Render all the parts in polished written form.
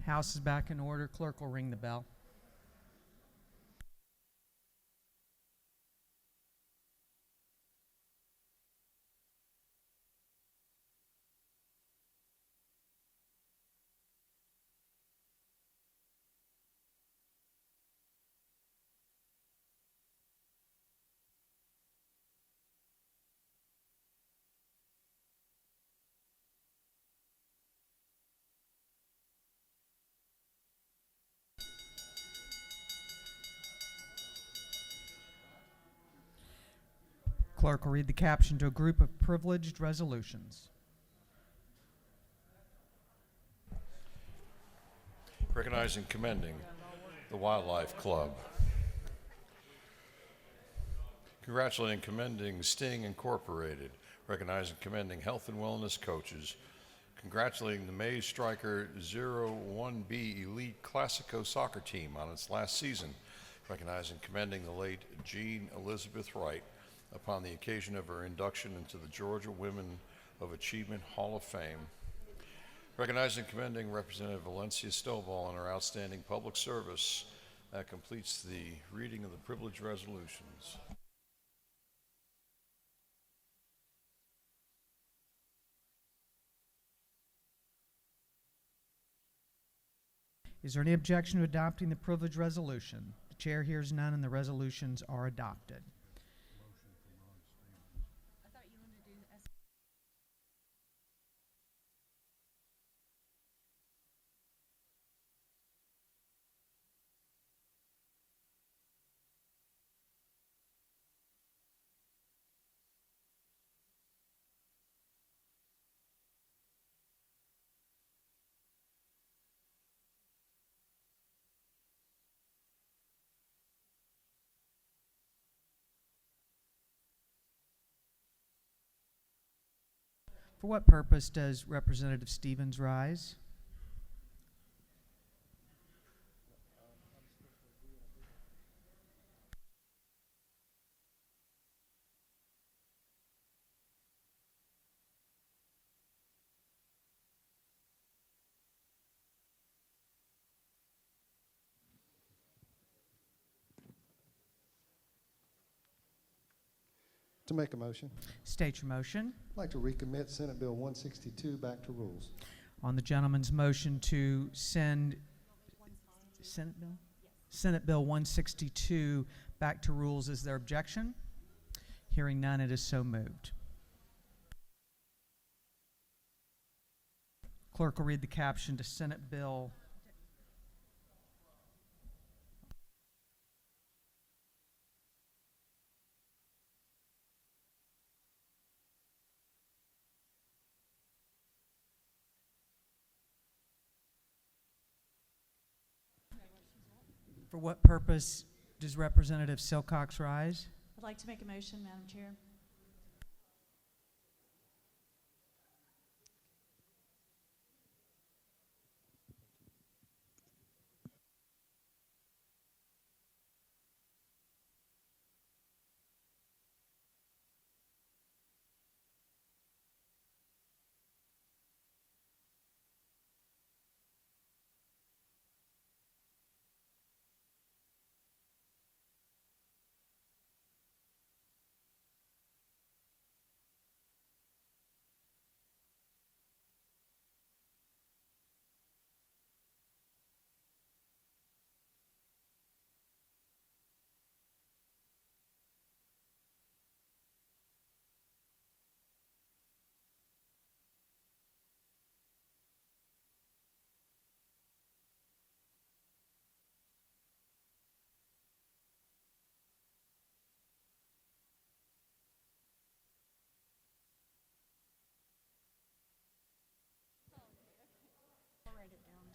House is back in order. Clerk will ring the bell. Clerk will read the caption to a group of privileged resolutions. Recognizing and commending the Wildlife Club. Congratulating and commending Sting Incorporated. Recognizing and commending health and wellness coaches. Congratulating the Maze Striker 01B Elite Classico soccer team on its last season. Recognizing and commending the late Jean Elizabeth Wright upon the occasion of her induction into the Georgia Women of Achievement Hall of Fame. Recognizing and commending Representative Valencia Stovall on her outstanding public service. That completes the reading of the privilege resolutions. Is there any objection to adopting the privilege resolution? The chair hears none and the resolutions are adopted. For what purpose does Representative Stevens rise? To make a motion, State your motion. I'd like to recommit Senate Bill 162 back to rules. On the gentleman's motion to send Senate Bill 162 back to rules, is there objection? Hearing none, it is so moved. Clerk will read the caption to Senate Bill. For what purpose does Representative Silcox rise? I'd like to make a motion, Madam Chair.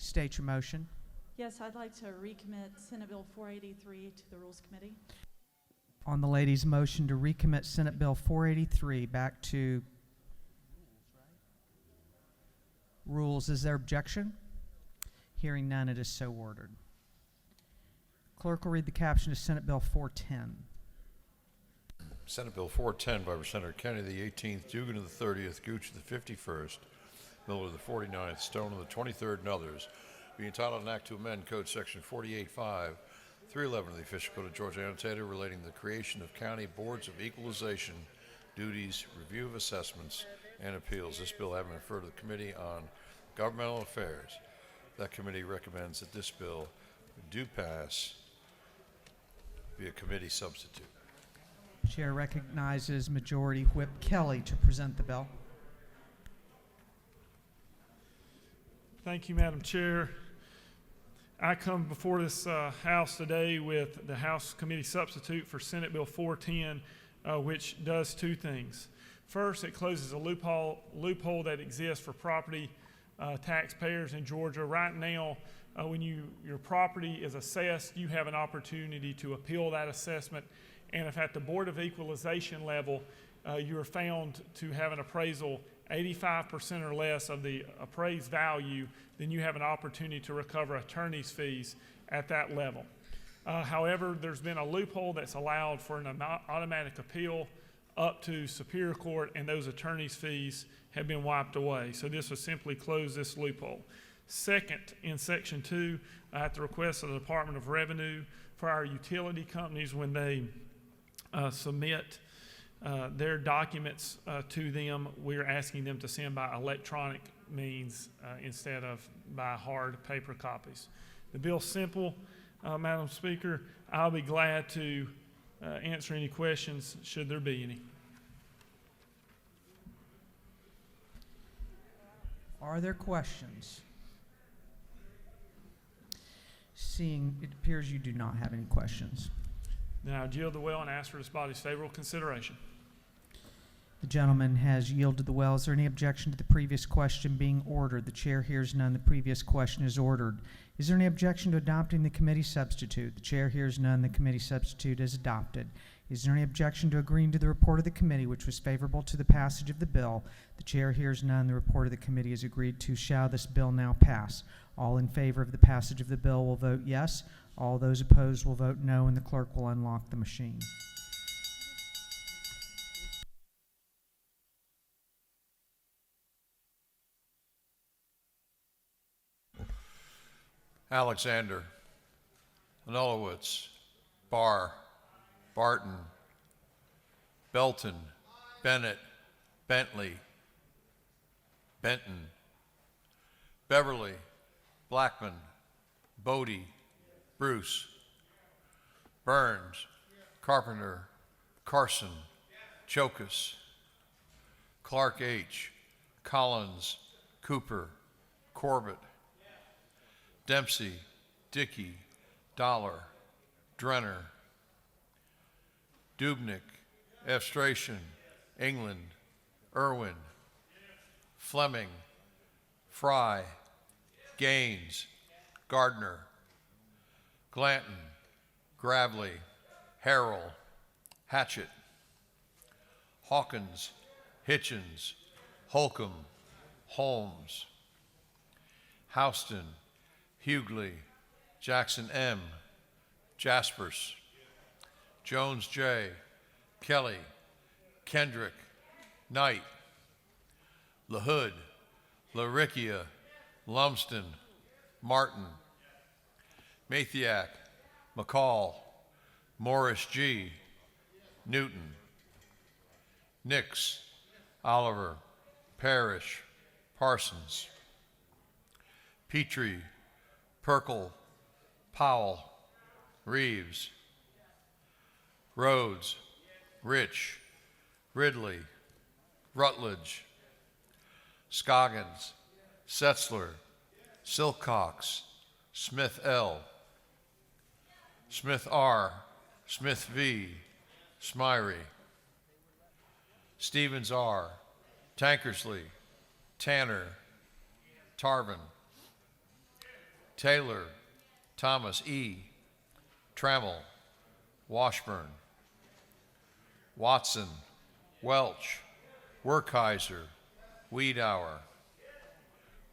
State your motion. Yes, I'd like to recommit Senate Bill 483 to the Rules Committee. On the lady's motion to recommit Senate Bill 483 back to rules, is there objection? Hearing none, it is so ordered. Clerk will read the caption to Senate Bill 410. Senate Bill 410 by Representative Kennedy, the 18th, Dugan of the 30th, Gooch of the 51st, Miller of the 49th, Stone of the 23rd, and others, be entitled an act to amend Code Section 48.5, 311 of the Official Code of Georgia Annotated relating to the creation of county boards of equalization, duties, review of assessments, and appeals. This bill having been referred to the Committee on Governmental Affairs. That committee recommends that this bill do pass via committee substitute. Chair recognizes Majority Whip Kelly to present the bill. Thank you, Madam Chair. I come before this House today with the House Committee substitute for Senate Bill 410, which does two things. First, it closes a loophole that exists for property taxpayers in Georgia. Right now, when your property is assessed, you have an opportunity to appeal that assessment, and if at the Board of Equalization level, you are found to have an appraisal 85% or less of the appraised value, then you have an opportunity to recover attorney's fees at that level. However, there's been a loophole that's allowed for an automatic appeal up to Superior Court, and those attorney's fees have been wiped away. So this will simply close this loophole. Second, in Section 2, at the request of the Department of Revenue, for our utility companies when they submit their documents to them, we're asking them to send by electronic means instead of by hard paper copies. The bill's simple, Madam Speaker. I'll be glad to answer any questions should there be any. Are there questions? Seeing, it appears you do not have any questions. Then I'll yield the well and ask for this body's favorable consideration. The gentleman has yielded the well. Is there any objection to the previous question being ordered? The chair hears none. The previous question is ordered. Is there any objection to adopting the committee substitute? The chair hears none. The committee substitute is adopted. Is there any objection to agreeing to the report of the committee, which was favorable to the passage of the bill? The chair hears none. The report of the committee is agreed to. Shall this bill now pass? All in favor of the passage of the bill will vote yes. All those opposed will vote no, and the clerk will unlock the machine. Alexander, Nolowitz, Barr, Barton, Belton, Bennett, Bentley, Benton, Beverly, Blackman, Bodie, Bruce, Burns, Carpenter, Carson, Chokus, Clark H., Collins, Cooper, Corbett, Dempsey, Dickey, Dollar, Drenner, Dubnik, Efstration, England, Irwin, Fleming, Fry, Gaines, Gardner, Glanton, Gravely, Harrell, Hatchett, Hawkins, Hitchens, Holcomb, Holmes, Houston, Hughley, Jackson M., Jaspers, Jones J., Kelly, Kendrick, Knight, LaHood, LaRicchia, Lumsden, Martin, Mathiak, McCall, Morris G., Newton, Nix, Oliver, Parrish, Parsons, Petrie, Perkel, Powell, Reeves, Rhodes, Rich, Ridley, Rutledge, Scoggins, Setzler, Silcox, Smith L., Smith R., Smith V., Smyrie, Stevens R., Tankersley, Tanner, Tarvin, Taylor, Thomas E., Trammell, Washburn, Watson, Welch, Werkheiser, Wiedauer,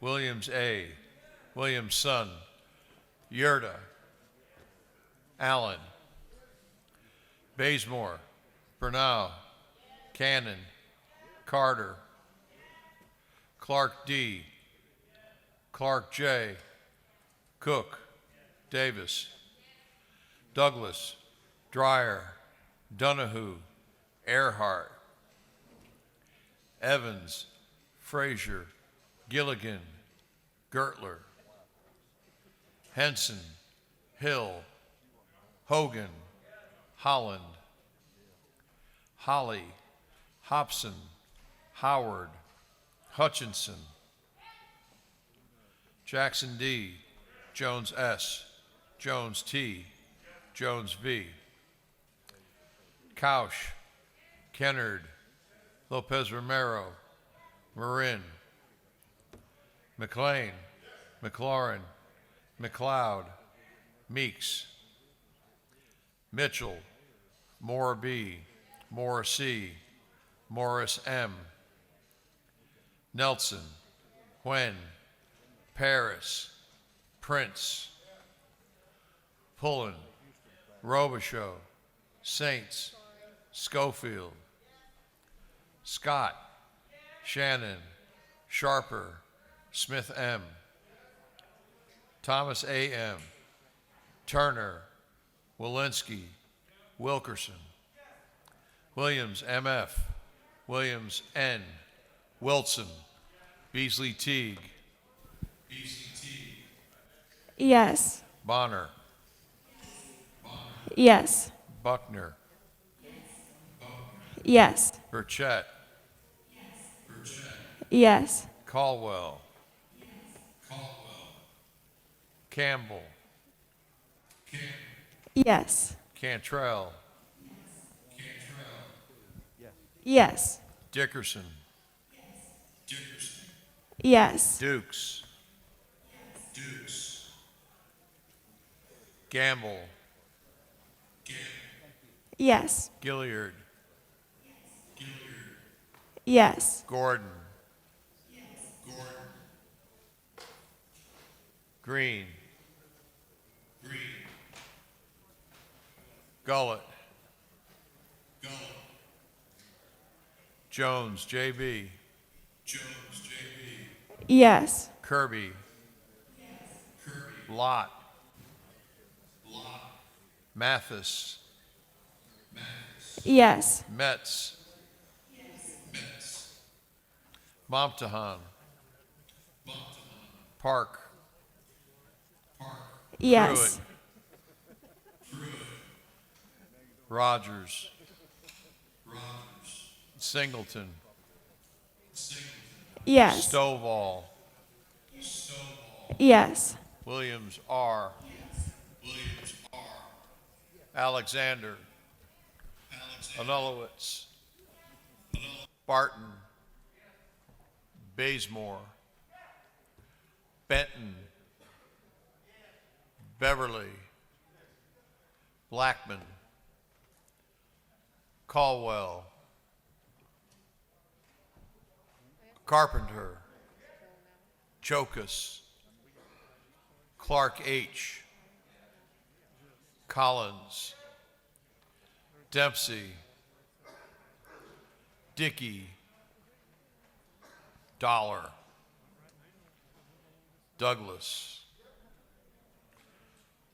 Williams A., Williamson, Yerda, Allen, Bazemore, Bernal, Cannon, Carter, Clark D, Clark J, Cook, Davis, Douglas, Dreyer, Donahue, Earhart, Evans, Frazier, Gilligan, Gertler, Henson, Hill, Hogan, Holland, Holly, Hobson, Howard, Hutchinson, Jackson D, Jones S, Jones T, Jones V, Couch, Kennard, Lopez Romero, Marin, McLean, McLaurin, McLeod, Meeks, Mitchell, Moore B, Moore C, Morris M, Nelson, Huen, Paris, Prince, Pullen, Robichaux, Saints, Schofield, Scott, Shannon, Sharper, Smith M, Thomas A. M, Turner, Walensky, Wilkerson, Williams M.F., Williams N, Wilson, Beasley Teague, Yes. Bonner, Yes. Buckner, Yes. Burchett, Yes. Caldwell, Campbell, Yes. Cantrell, Yes. Dickerson, Yes. Dukes, Gamble, Yes. Gilliard, Yes. Gordon, Green, Gullett, Jones, J.B., Yes. Kirby, Lott, Mathis, Yes. Metz, Momtahan, Park, Yes. Rogers, Singleton, Yes. Stovall, Yes. Williams R, Alexander, Anulowitz, Barton, Bazemore, Benton, Beverly, Blackman, Caldwell, Carpenter, Chokus, Clark H, Collins, Dempsey, Dickey, Dollar, Douglas,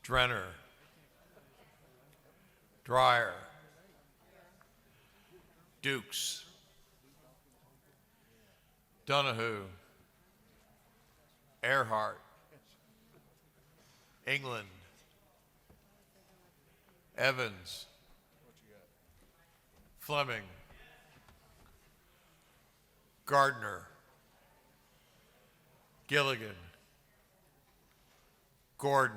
Drenner, Dreyer, Dukes, Donahue, Earhart, England, Evans, Fleming, Gardner, Gilligan, Gordon,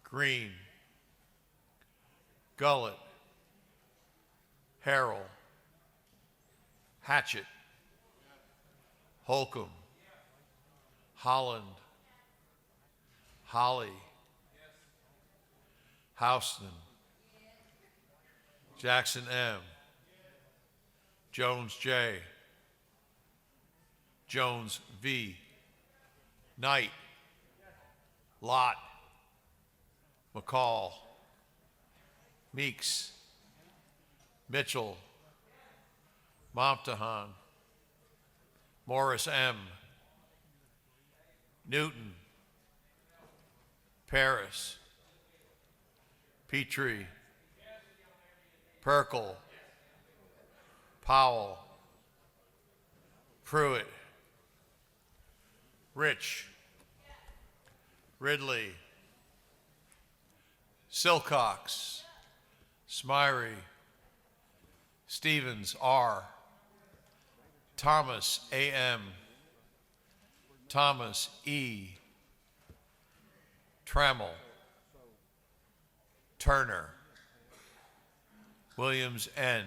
Green, Gullett, Harrell, Hatchett, Holcomb, Holland, Holly, Houston, Jackson M, Jones J, Jones V, Knight, Lott, McCall, Meeks, Mitchell, Momtahan, Morris M. Newton, Paris, Petrie, Perkel, Powell, Pruitt, Rich, Ridley, Silcox, Smyrie, Stevens R., Thomas A.M., Thomas E., Trammell, Turner, Williams N.,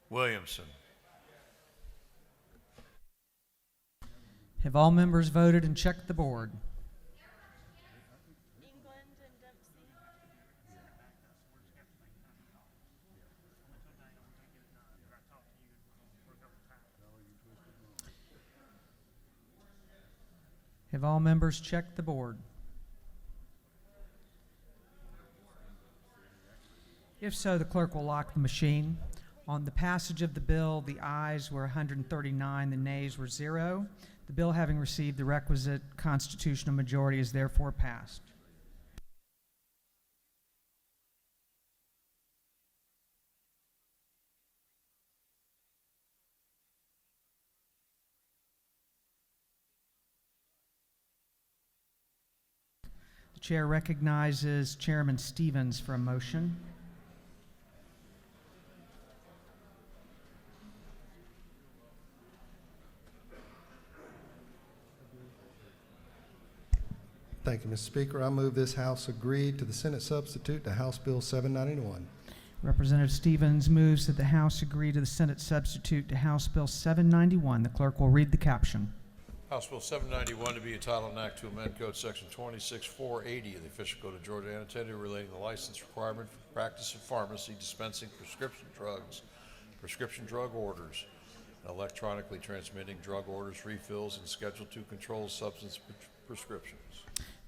Williamson. Have all members voted and checked the board? Have all members checked the board? If so, the clerk will lock the machine. On the passage of the bill, the ayes were 139, the nays were 0. The bill, having received the requisite constitutional majority, is therefore passed. The chair recognizes Chairman Stevens for a motion. Thank you, Mr. Speaker. I move this House agree to the Senate substitute to House Bill 791. Representative Stevens moves that the House agree to the Senate substitute to House Bill 791. The clerk will read the caption. House Bill 791 to be entitled an act to amend Code Section 26480 of the Official Code of Georgia Annotated relating the license requirement for the practice of pharmacy dispensing prescription drugs, prescription drug orders, and electronically transmitting drug orders, refills, and Schedule II controlled substance prescriptions.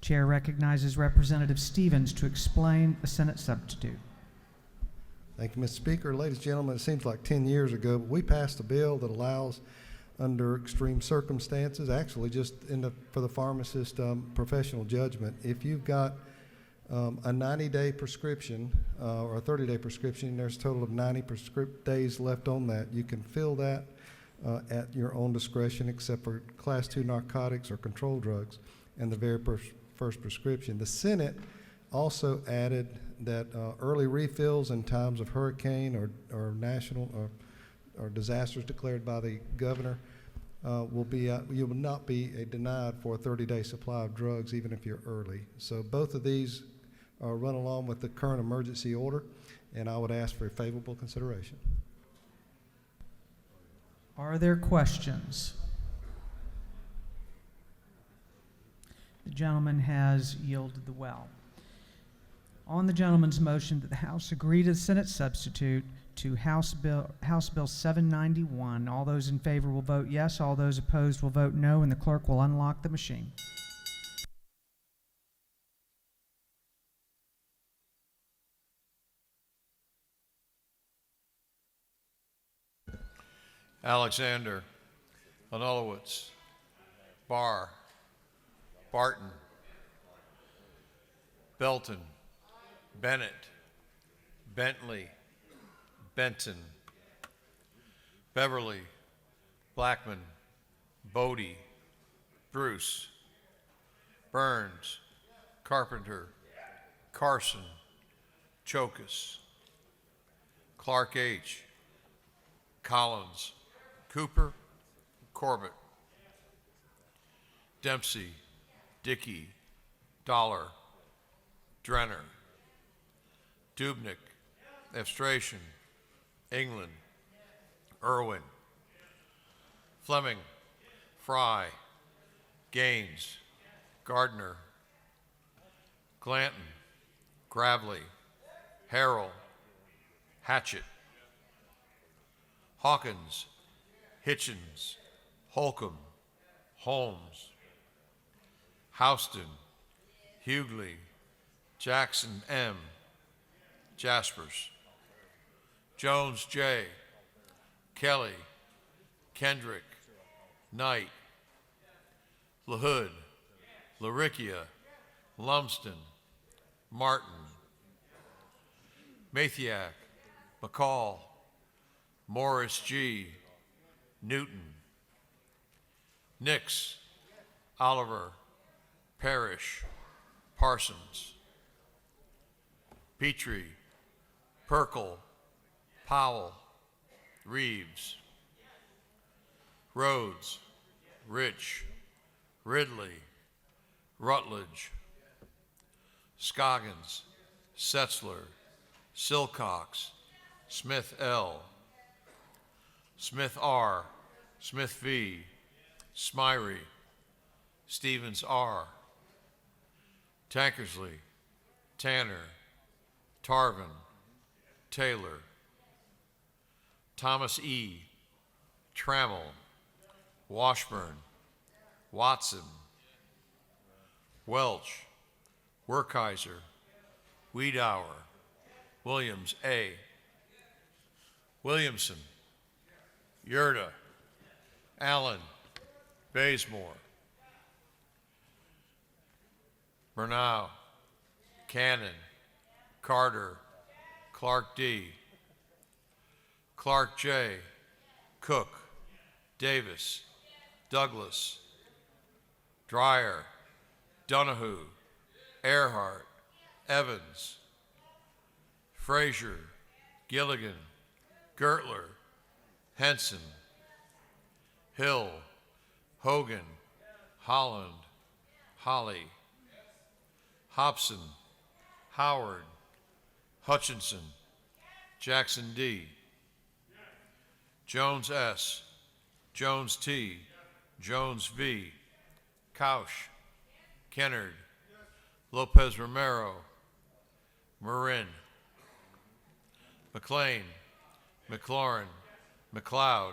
Chair recognizes Representative Stevens to explain the Senate substitute. Thank you, Mr. Speaker. Ladies and gentlemen, it seems like 10 years ago, but we passed a bill that allows, under extreme circumstances, actually just for the pharmacist professional judgment, if you've got a 90-day prescription or a 30-day prescription, there's a total of 90 days left on that, you can fill that at your own discretion, except for Class II narcotics or controlled drugs and the very first prescription. The Senate also added that early refills in times of hurricane or national or disasters declared by the governor you will not be denied for a 30-day supply of drugs even if you're early. So both of these run along with the current emergency order, and I would ask for a favorable consideration. Are there questions? The gentleman has yielded the well. On the gentleman's motion that the House agree to the Senate substitute to House Bill 791, all those in favor will vote yes, all those opposed will vote no, and the clerk will unlock the machine. Alexander, Anulowicz, Barr, Barton, Belton, Bennett, Bentley, Benton, Beverly, Blackman, Bodie, Bruce, Burns, Carpenter, Carson, Chokus, Clark H., Collins, Cooper, Corbett, Dempsey, Dickey, Dollar, Drenner, Dubnik, Evstration, England, Irwin, Fleming, Fry, Gaines, Gardner, Glanton, Gravely, Harrell, Hatchett, Hawkins, Hitchens, Holcomb, Holmes, Houston, Hughley, Jackson M., Jaspers, Jones J., Kelly, Kendrick, Knight, LaHood, Laricchia, Lumsden, Martin, Mathiak, McCall, Morris G., Newton, Nix, Oliver, Parrish, Parsons, Petrie, Perkel, Powell, Reeves, Rhodes, Rich, Ridley, Rutledge, Scoggins, Setzler, Silcox, Smith L., Smith R., Smith V., Smyrie, Stevens R., Tankersley, Tanner, Tarvin, Taylor, Thomas E., Trammell, Washburn, Watson, Welch, Werkheiser, Wiedauer, Williams A., Williamson, Yurda, Allen, Bazemore, Bernau, Cannon, Carter, Clark D., Clark J., Cook, Davis, Douglas, Dreyer, Donahue, Earhart, Evans, Frazier, Gilligan, Gertler, Henson, Hill, Hogan, Holland, Holly, Hobson, Howard, Hutchinson, Jackson D., Jones S., Jones T., Jones V., Couch, Kennard, Lopez Romero, Marin, McLean, McLaurin, McLeod,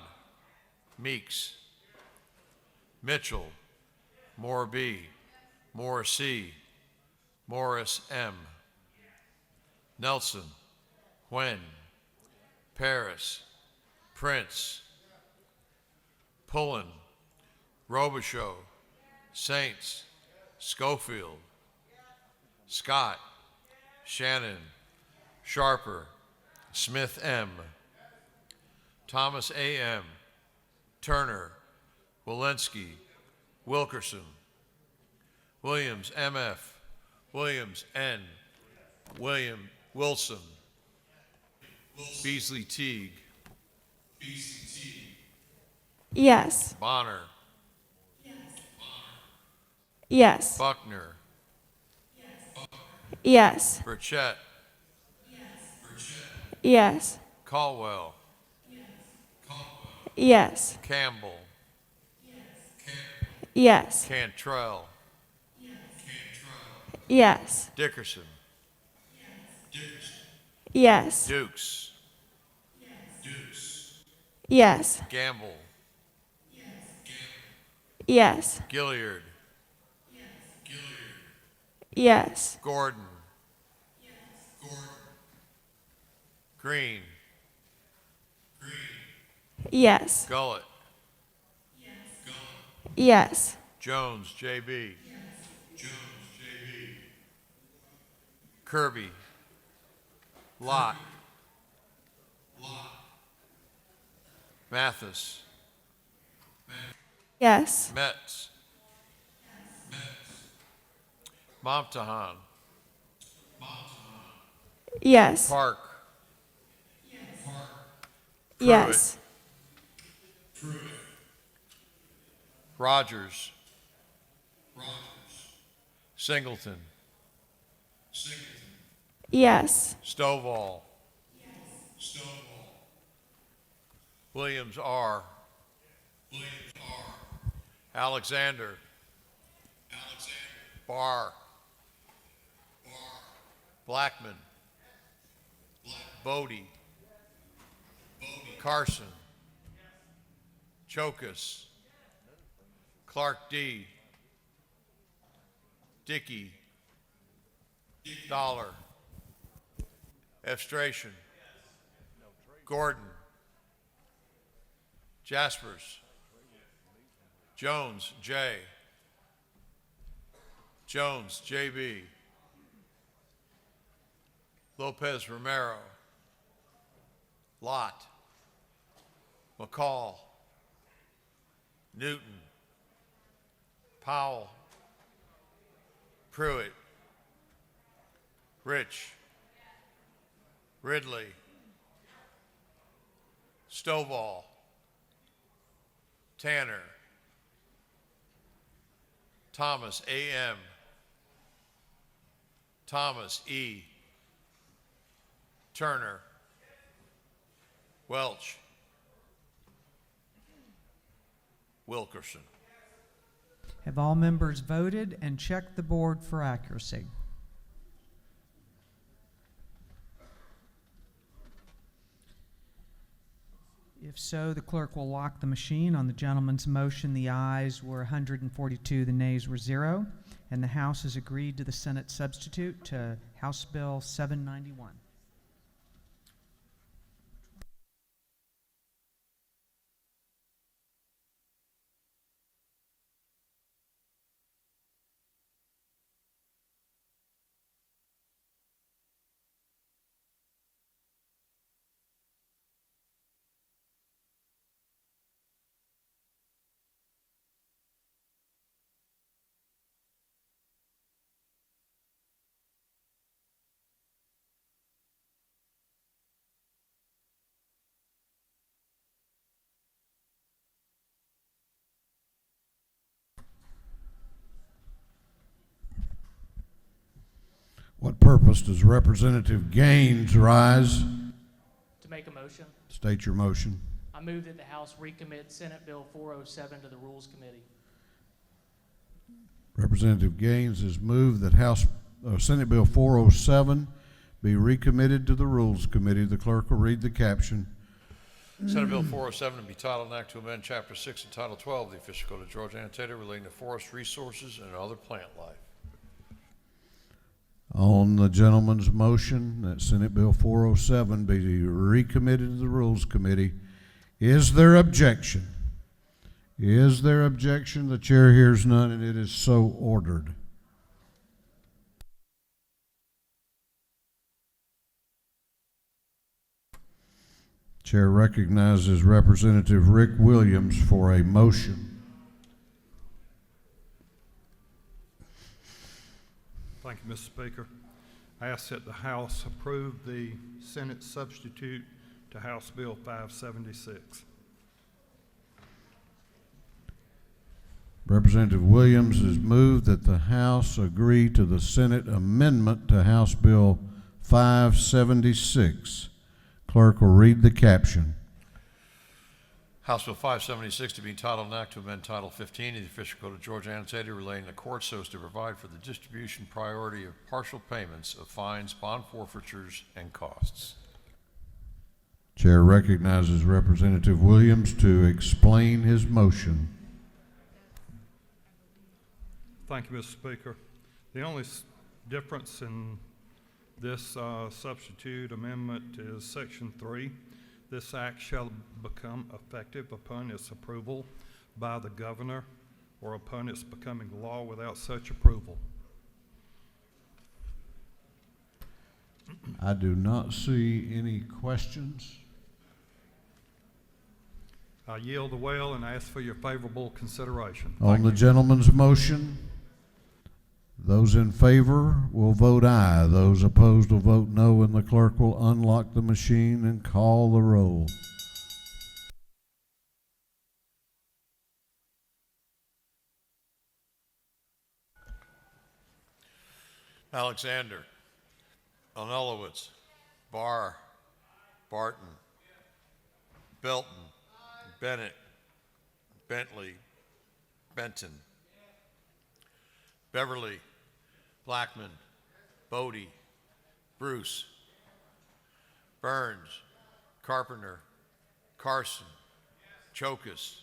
Meeks, Mitchell, Moore B., Moore C., Morris M., Nelson, Huen, Paris, Prince, Pullen, Robichaux, Saints, Schofield, Scott, Shannon, Sharper, Smith M., Thomas A.M., Turner, Walensky, Wilkerson, Williams M.F., Williams N., Wilson, Beasley Teague, Yes. Bonner, Yes. Buckner, Yes. Burchett, Yes. Caldwell, Yes. Campbell, Yes. Cantrell, Yes. Dickerson, Yes. Dukes, Yes. Gamble, Yes. Gilliard, Yes. Gordon, Green, Yes. Gullett, Yes. Jones, J.B., Kirby, Lott, Mathis, Yes. Metz, Momtahan, Yes. Park, Yes. Rogers, Singleton, Yes. Stovall, Williams R., Alexander, Barr, Blackman, Bodie, Carson, Chokus, Clark D., Dickey, Dollar, Efstration, Gordon, Jaspers. Jones, J. Jones, JB. Lopez Romero. Lott. McCall. Newton. Powell. Pruitt. Rich. Ridley. Stovall. Tanner. Thomas, A.M. Thomas, E. Turner. Welch. Wilkerson. Have all members voted and checked the board for accuracy? If so, the clerk will lock the machine. On the gentleman's motion, the ayes were 142, the nays were 0, and the House has agreed to the Senate substitute to House Bill 791. What purpose does Representative Gaines rise? To make a motion, State your motion. I move that the House recommit Senate Bill 407 to the Rules Committee. Representative Gaines has moved that Senate Bill 407 be recommitted to the Rules Committee. The clerk will read the caption. Senate Bill 407 to be titled an act to amend Chapter 6 and Title 12 of the Official Code of Georgia Annotated relating to forest resources and other plant life. On the gentleman's motion that Senate Bill 407 be recommitted to the Rules Committee, is there objection? Is there objection? The chair hears none, and it is so ordered. Chair recognizes Representative Rick Williams for a motion. Thank you, Mr. Speaker. I ask that the House approve the Senate substitute to House Bill 576. Representative Williams has moved that the House agree to the Senate amendment to House Bill 576. Clerk will read the caption. House Bill 576 to be entitled an act to amend Title 15 of the Official Code of Georgia Annotated relating to court so as to provide for the distribution priority of partial payments of fines, bond forfeitures, and costs. Chair recognizes Representative Williams to explain his motion. Thank you, Mr. Speaker. The only difference in this substitute amendment is Section 3. This act shall become effective upon its approval by the governor or upon its becoming law without such approval. I do not see any questions. I yield the well and ask for your favorable consideration. On the gentleman's motion, those in favor will vote aye. Those opposed will vote no, and the clerk will unlock the machine and call the roll. Alexander, Onelowitz, Barr, Barton, Belton, Bennett, Bentley, Benton, Beverly, Blackman, Bodie, Bruce, Burns, Carpenter, Carson, Chokus,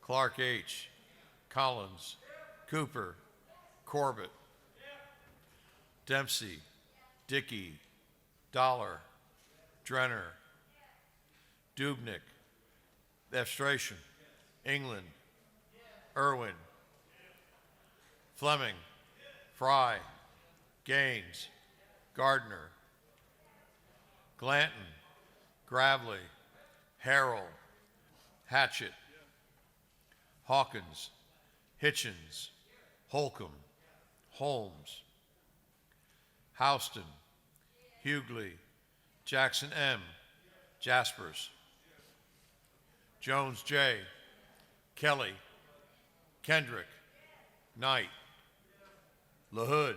Clark H., Collins, Cooper, Corbett, Dempsey, Dickey, Dollar, Drenner, Dubnik, Demonstration. England. Irwin. Fleming. Fry. Gaines. Gardner. Glanton. Gravely. Harrell. Hatchett. Hawkins. Hitchens. Holcomb. Holmes. Houston. Hughley. Jackson M. Jaspers. Jones J. Kelly. Kendrick. Knight. LaHood.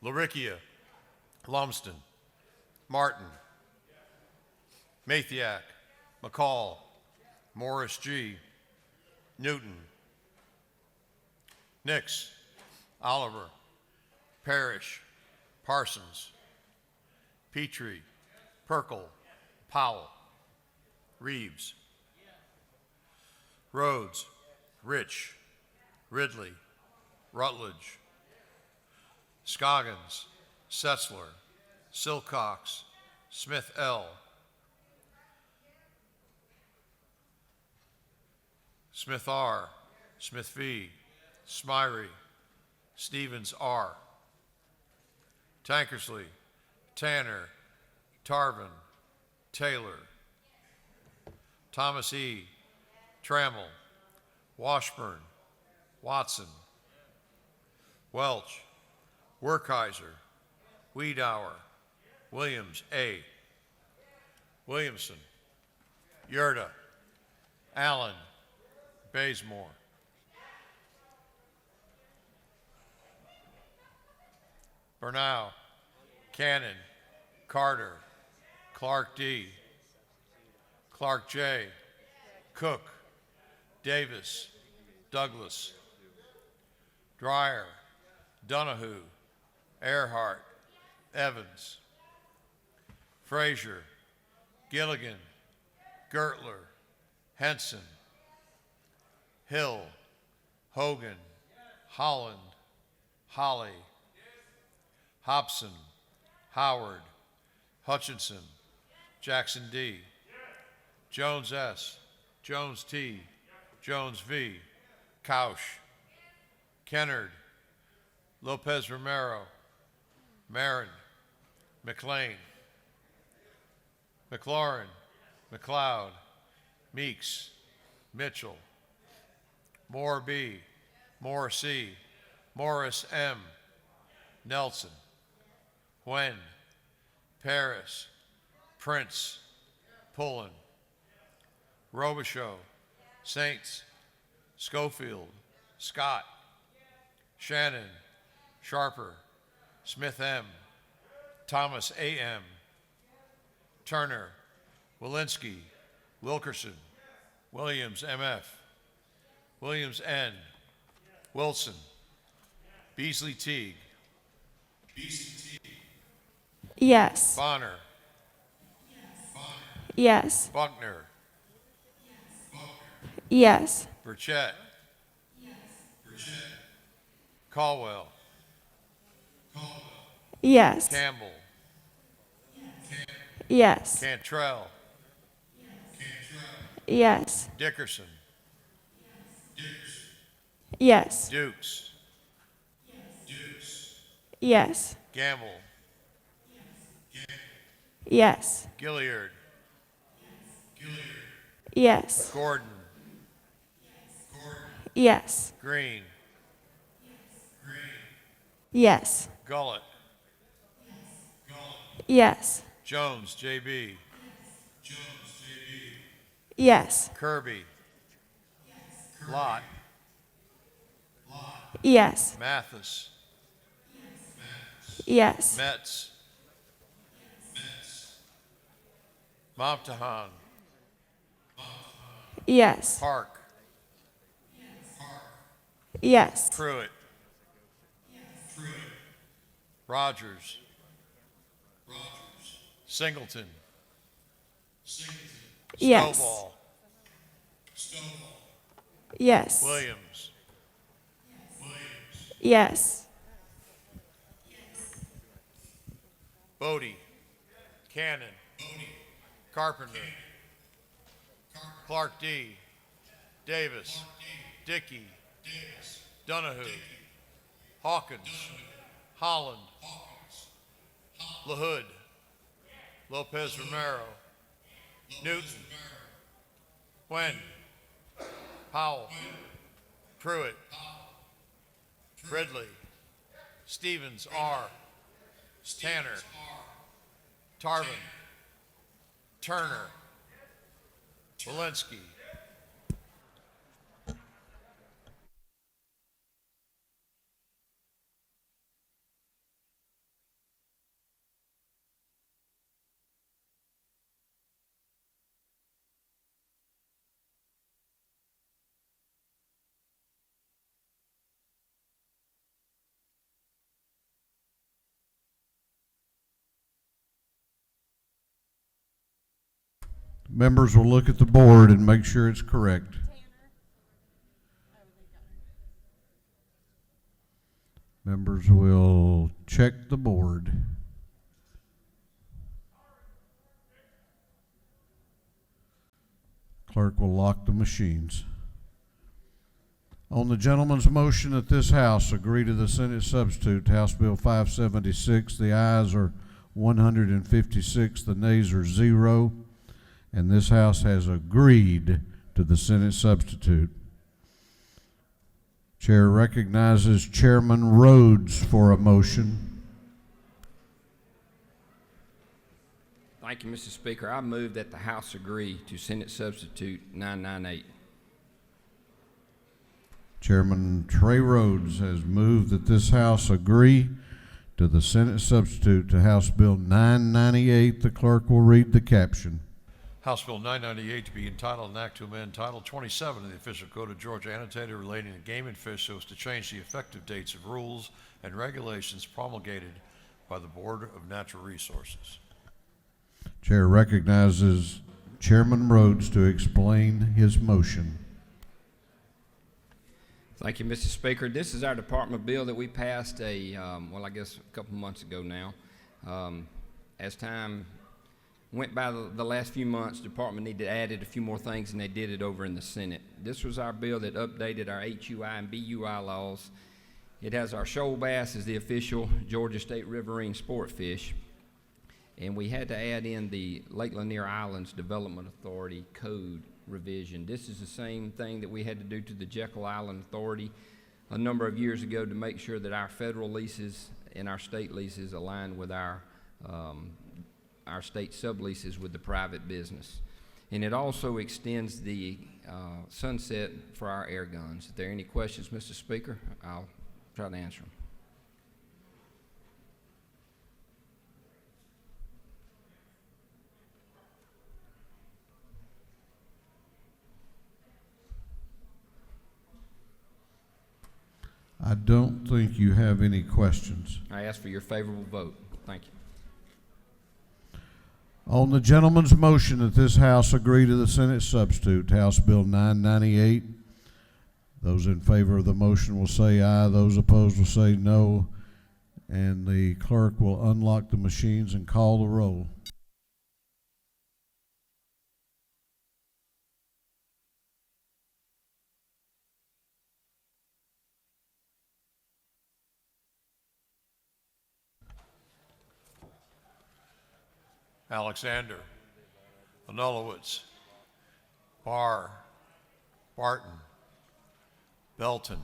Laricchia. Lumsden. Martin. Mathiak. McCall. Morris G. Newton. Nix. Oliver. Parrish. Parsons. Petrie. Perkle. Powell. Reeves. Rhodes. Rich. Ridley. Rutledge. Scoggins. Setzler. Silcox. Smith L. Smith R. Smith V. Smyrie. Stevens R. Tankersley. Tanner. Tarvin. Taylor. Thomas E. Trammell. Washburn. Watson. Welch. Werkheiser. Wiedauer. Williams A. Williamson. Yerda. Allen. Bazemore. Bernau. Cannon. Carter. Clark D. Clark J. Cook. Davis. Douglas. Dreyer. Donahue. Earhart. Evans. Frazier. Gilligan. Gertler. Henson. Hill. Hogan. Holland. Holly. Hobson. Howard. Hutchinson. Jackson D. Jones S. Jones T. Jones V. Couch. Kennard. Lopez Romero. Marin. McLean. McLaurin. McLeod. Meeks. Mitchell. Moore B. Moore C. Morris M. Nelson. Wen. Paris. Prince. Pullen. Robichaux. Saints. Schofield. Scott. Shannon. Sharper. Smith M. Thomas A. M. Turner. Walensky. Wilkerson. Williams M.F. Williams N. Wilson. Beasley Teague. Yes. Bonner. Yes. Buckner. Yes. Burchett. Caldwell. Yes. Campbell. Yes. Cantrell. Yes. Dickerson. Yes. Dukes. Yes. Gamble. Yes. Gilliard. Yes. Gordon. Yes. Green. Yes. Gullett. Yes. Jones, J.B. Yes. Kirby. Lott. Yes. Mathis. Yes. Metz. Momtahan. Yes. Park. Yes. Pruitt. Rogers. Singleton. Yes. Stovall. Yes. Williams. Yes. Bodie. Cannon. Carpenter. Clark D. Davis. Dickey. Donahue. Hawkins. Holland. LaHood. Lopez Romero. Newton. Quinn. Powell. Pruitt. Ridley. Stevens R. Tanner. Tarvin. Turner. Walensky. Members will look at the board and make sure it's correct. Members will check the board. Clerk will lock the machines. On the gentleman's motion that this House agree to the Senate substitute to House Bill 576, the ayes are 156, the nays are 0. And this House has agreed to the Senate substitute. Chair recognizes Chairman Rhodes for a motion. Thank you, Mr. Speaker. I move that the House agree to Senate substitute 998. Chairman Trey Rhodes has moved that this House agree to the Senate substitute to House Bill 998. The clerk will read the caption. House Bill 998 to be entitled an act to amend Title 27 of the Official Code of Georgia annotated relating to game and fish so as to change the effective dates of rules and regulations promulgated by the Board of Natural Resources. Chair recognizes Chairman Rhodes to explain his motion. Thank you, Mr. Speaker. This is our department bill that we passed a couple months ago now. As time went by the last few months, the department needed added a few more things, and they did it over in the Senate. This was our bill that updated our HUI and BUI laws. It has our shoal bass as the official Georgia State riverine sport fish, and we had to add in the Lake Lanier Islands Development Authority code revision. This is the same thing that we had to do to the Jekyll Island Authority a number of years ago to make sure that our federal leases and our state leases align with our state subleases with the private business. And it also extends the sunset for our air guns. If there are any questions, Mr. Speaker, I'll try to answer them. I don't think you have any questions. I ask for your favorable vote. Thank you. On the gentleman's motion that this House agree to the Senate substitute, House Bill 998, those in favor of the motion will say aye. Those opposed will say no. And the clerk will unlock the machines and call the roll. Alexander, Anulowicz, Barr, Barton, Belton,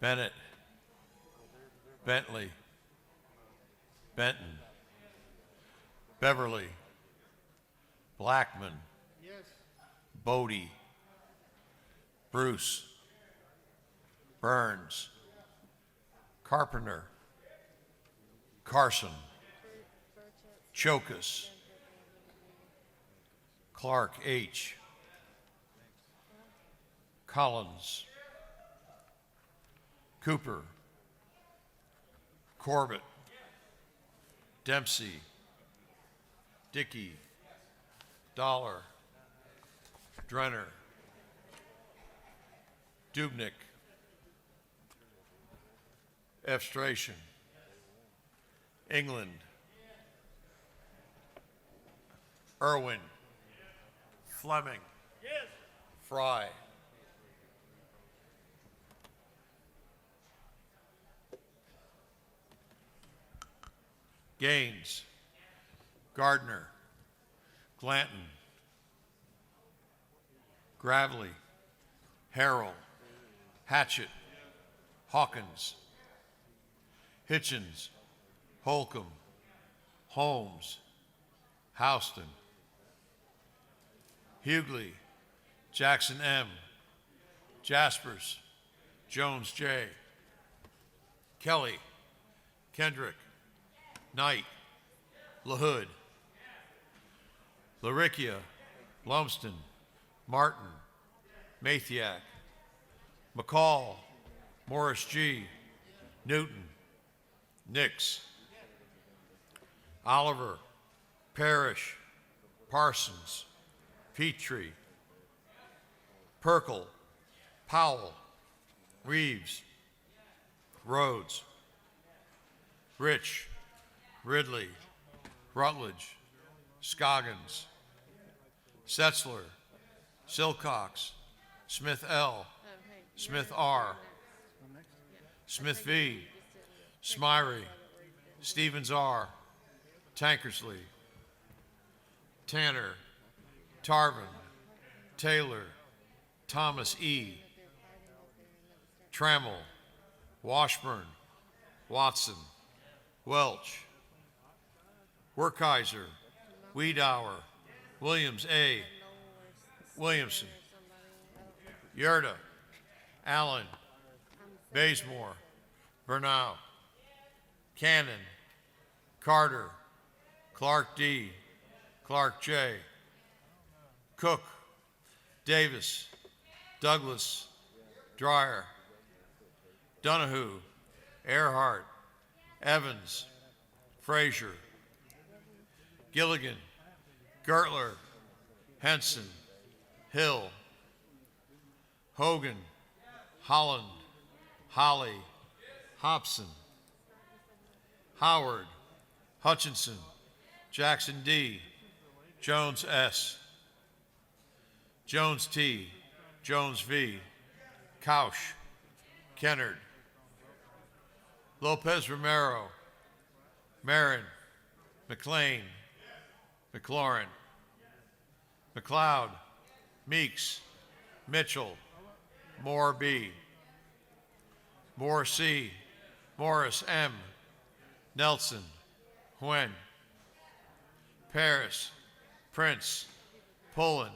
Bennett, Bentley, Benton, Beverly, Blackman, Bodie, Bruce, Burns, Carpenter, Carson, Chokas, Clark H., Collins, Cooper, Corbett, Dempsey, Dickey, Dollar, Drenner, Dubnik, Efstration, England, Irwin. Fleming. Fry. Gaines. Gardner. Glanton. Gravely. Harrell. Hatchett. Hawkins. Hitchens. Holcomb. Holmes. Houston. Hughley. Jackson M. Jaspers. Jones J. Kelly. Kendrick. Knight. LaHood. Laricchia. Lumsden. Martin. Mathiak. McCall. Morris G. Newton. Nix. Oliver. Parrish. Parsons. Petrie. Perkel. Powell. Reeves. Rhodes. Rich. Ridley. Rutledge. Scoggins. Setzler. Silcox. Smith L. Smith R. Smith V. Smyrie. Stevens R. Tankersley. Tanner. Tarvin. Taylor. Thomas E. Trammell. Washburn. Watson. Welch. Werkheiser. Wiedauer. Williams A. Williamson. Yerda. Allen. Bazemore. Bernau. Cannon. Carter. Clark D. Clark J. Cook. Davis. Douglas. Dreyer. Donahue. Earhart. Evans. Frazier. Gilligan. Gertler. Henson. Hill. Hogan. Holland. Holly. Hobson. Howard. Hutchinson. Jackson D. Jones S. Jones T. Jones V. Couch. Kennard. Lopez Romero. Marin. McLean. McLaurin. McLeod. Meeks. Mitchell. Moore B. Moore C. Morris M. Nelson. Huen. Paris. Prince. Pullen.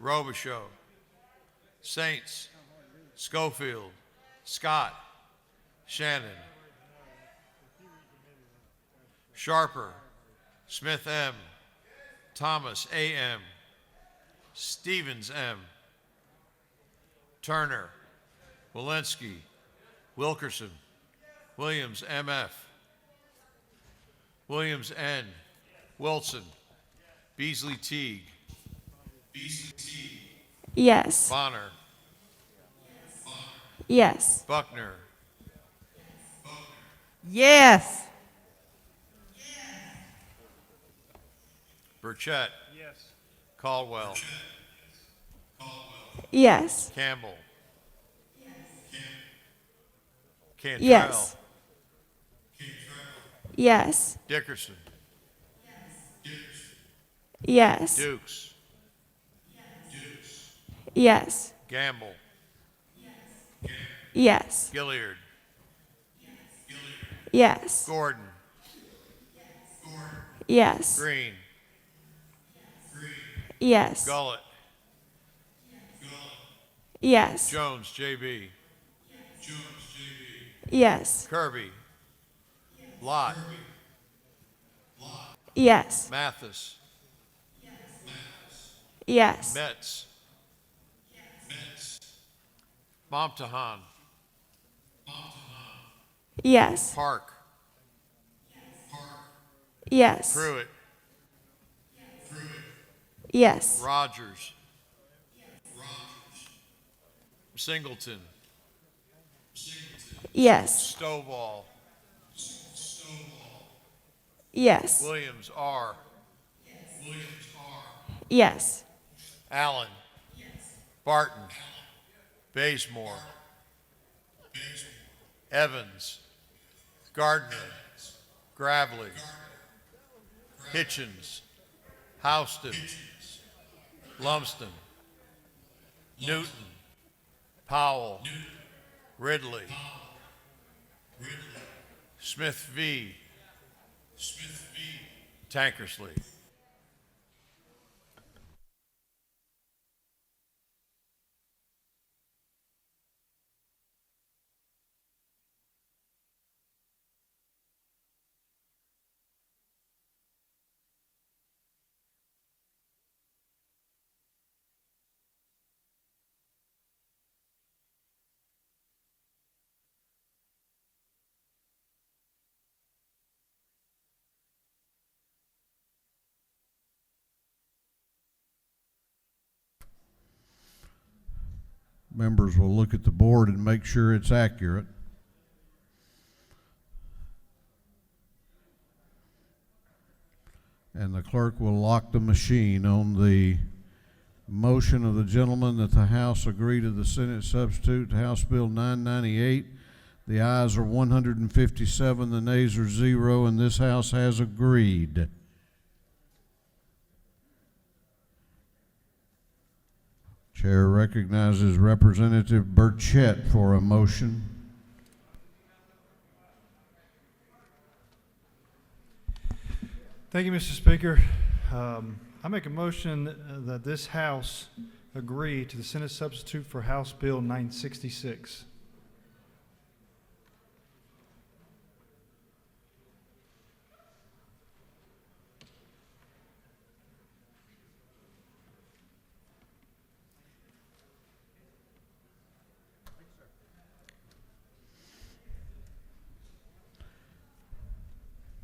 Robichaud. Saints. Schofield. Scott. Shannon. Sharper. Smith M. Thomas A. M. Stevens M. Turner. Walensky. Wilkerson. Williams M.F. Williams N. Wilson. Beasley Teague. Beasley Teague. Yes. Bonner. Yes. Buckner. Yes. Burchett. Yes. Caldwell. Yes. Campbell. Cantrell. Yes. Yes. Dickerson. Yes. Dukes. Yes. Gamble. Yes. Gilliard. Yes. Gordon. Yes. Green. Yes. Gullett. Yes. Jones, JB. Yes. Kirby. Lott. Yes. Mathis. Yes. Metz. Momtahan. Yes. Park. Yes. Pruitt. Yes. Rogers. Singleton. Yes. Stovall. Yes. Williams R. Yes. Allen. Barton. Bazemore. Evans. Gardner. Gravely. Hitchens. Houston. Lumsden. Newton. Powell. Ridley. Smith v. Tankersley. Members will look at the board and make sure it's accurate. And the clerk will lock the machine on the motion of the gentleman that the House agree to the Senate substitute to House Bill 998. The ayes are 157, the nays are 0, and this House has agreed. Chair recognizes Representative Burchett for a motion. Thank you, Mr. Speaker. I make a motion that this House agree to the Senate substitute for House Bill 966.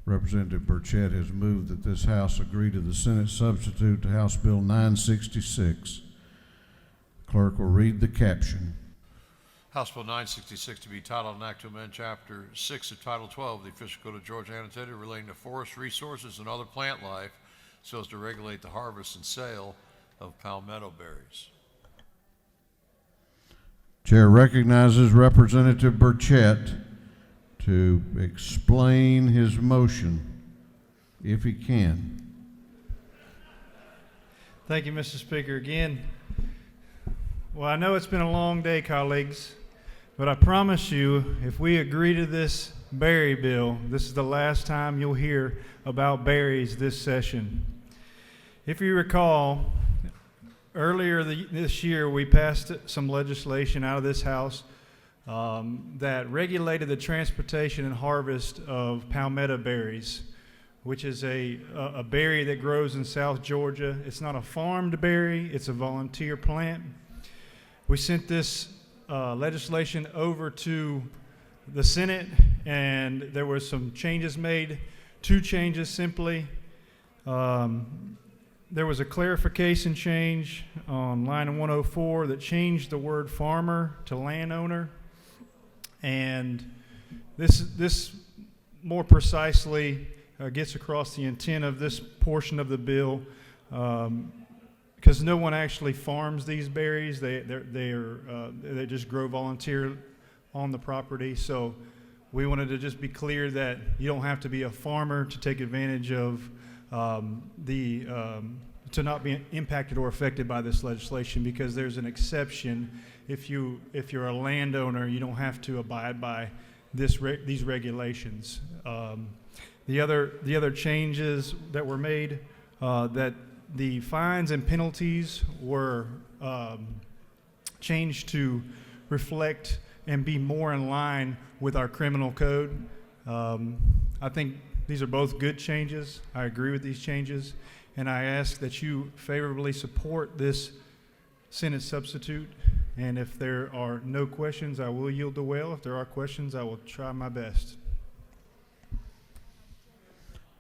Representative Burchett has moved that this House agree to the Senate substitute to House Bill 966. Clerk will read the caption. House Bill 966 to be titled, an act to amend Chapter 6 of Title 12 of the Official Code of Georgia Annotated relating to forest resources and other plant life so as to regulate the harvest and sale of palmetto berries. Chair recognizes Representative Burchett to explain his motion, if he can. Thank you, Mr. Speaker. Again, well, I know it's been a long day, colleagues, but I promise you, if we agree to this berry bill, this is the last time you'll hear about berries this session. If you recall, earlier this year, we passed some legislation out of this House that regulated the transportation and harvest of palmetto berries, which is a berry that grows in South Georgia. It's not a farmed berry, it's a volunteer plant. We sent this legislation over to the Senate, and there were some changes made, 2 changes simply. There was a clarification change on line 104 that changed the word farmer to landowner. And this more precisely gets across the intent of this portion of the bill, because no one actually farms these berries. They just grow volunteer on the property. So we wanted to just be clear that you don't have to be a farmer to take advantage of to not be impacted or affected by this legislation, because there's an exception. If you're a landowner, you don't have to abide by these regulations. The other changes that were made, that the fines and penalties were changed to reflect and be more in line with our criminal code. I think these are both good changes. I agree with these changes, and I ask that you favorably support this Senate substitute. And if there are no questions, I will yield the well. If there are questions, I will try my best.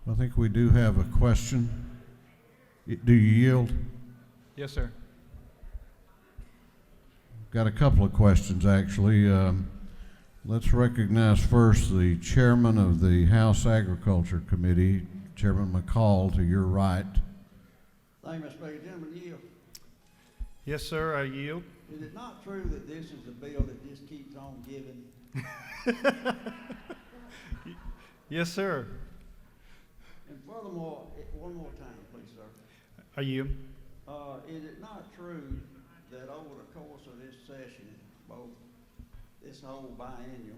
I think we do have a question. Do you yield? Yes, sir. Got a couple of questions, actually. Let's recognize first the chairman of the House Agriculture Committee, Chairman McCall, to your right. Thank you, Mr. Speaker. Gentlemen, Yes, sir, I yield. Is it not true that this is a bill that just keeps on giving? Yes, sir. And furthermore, one more time, please, sir. I yield. Is it not true that over the course of this session, both this whole biennial,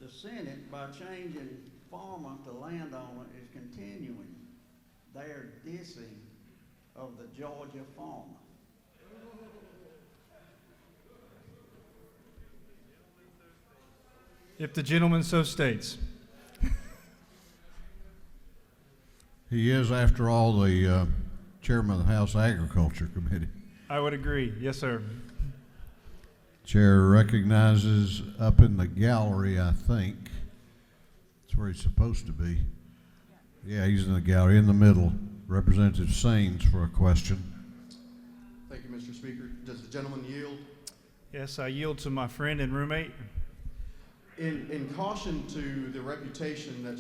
the Senate, by changing farmer to landowner, is continuing their dissing of the Georgia farmer? If the gentleman so states. He is, after all, the chairman of the House Agriculture Committee. I would agree. Yes, sir. Chair recognizes up in the gallery, I think. That's where he's supposed to be. Yeah, he's in the gallery, in the middle. Representative Saines for a question. Thank you, Mr. Speaker. Does the gentleman yield? Yes, I yield to my friend and roommate. In caution to the reputation that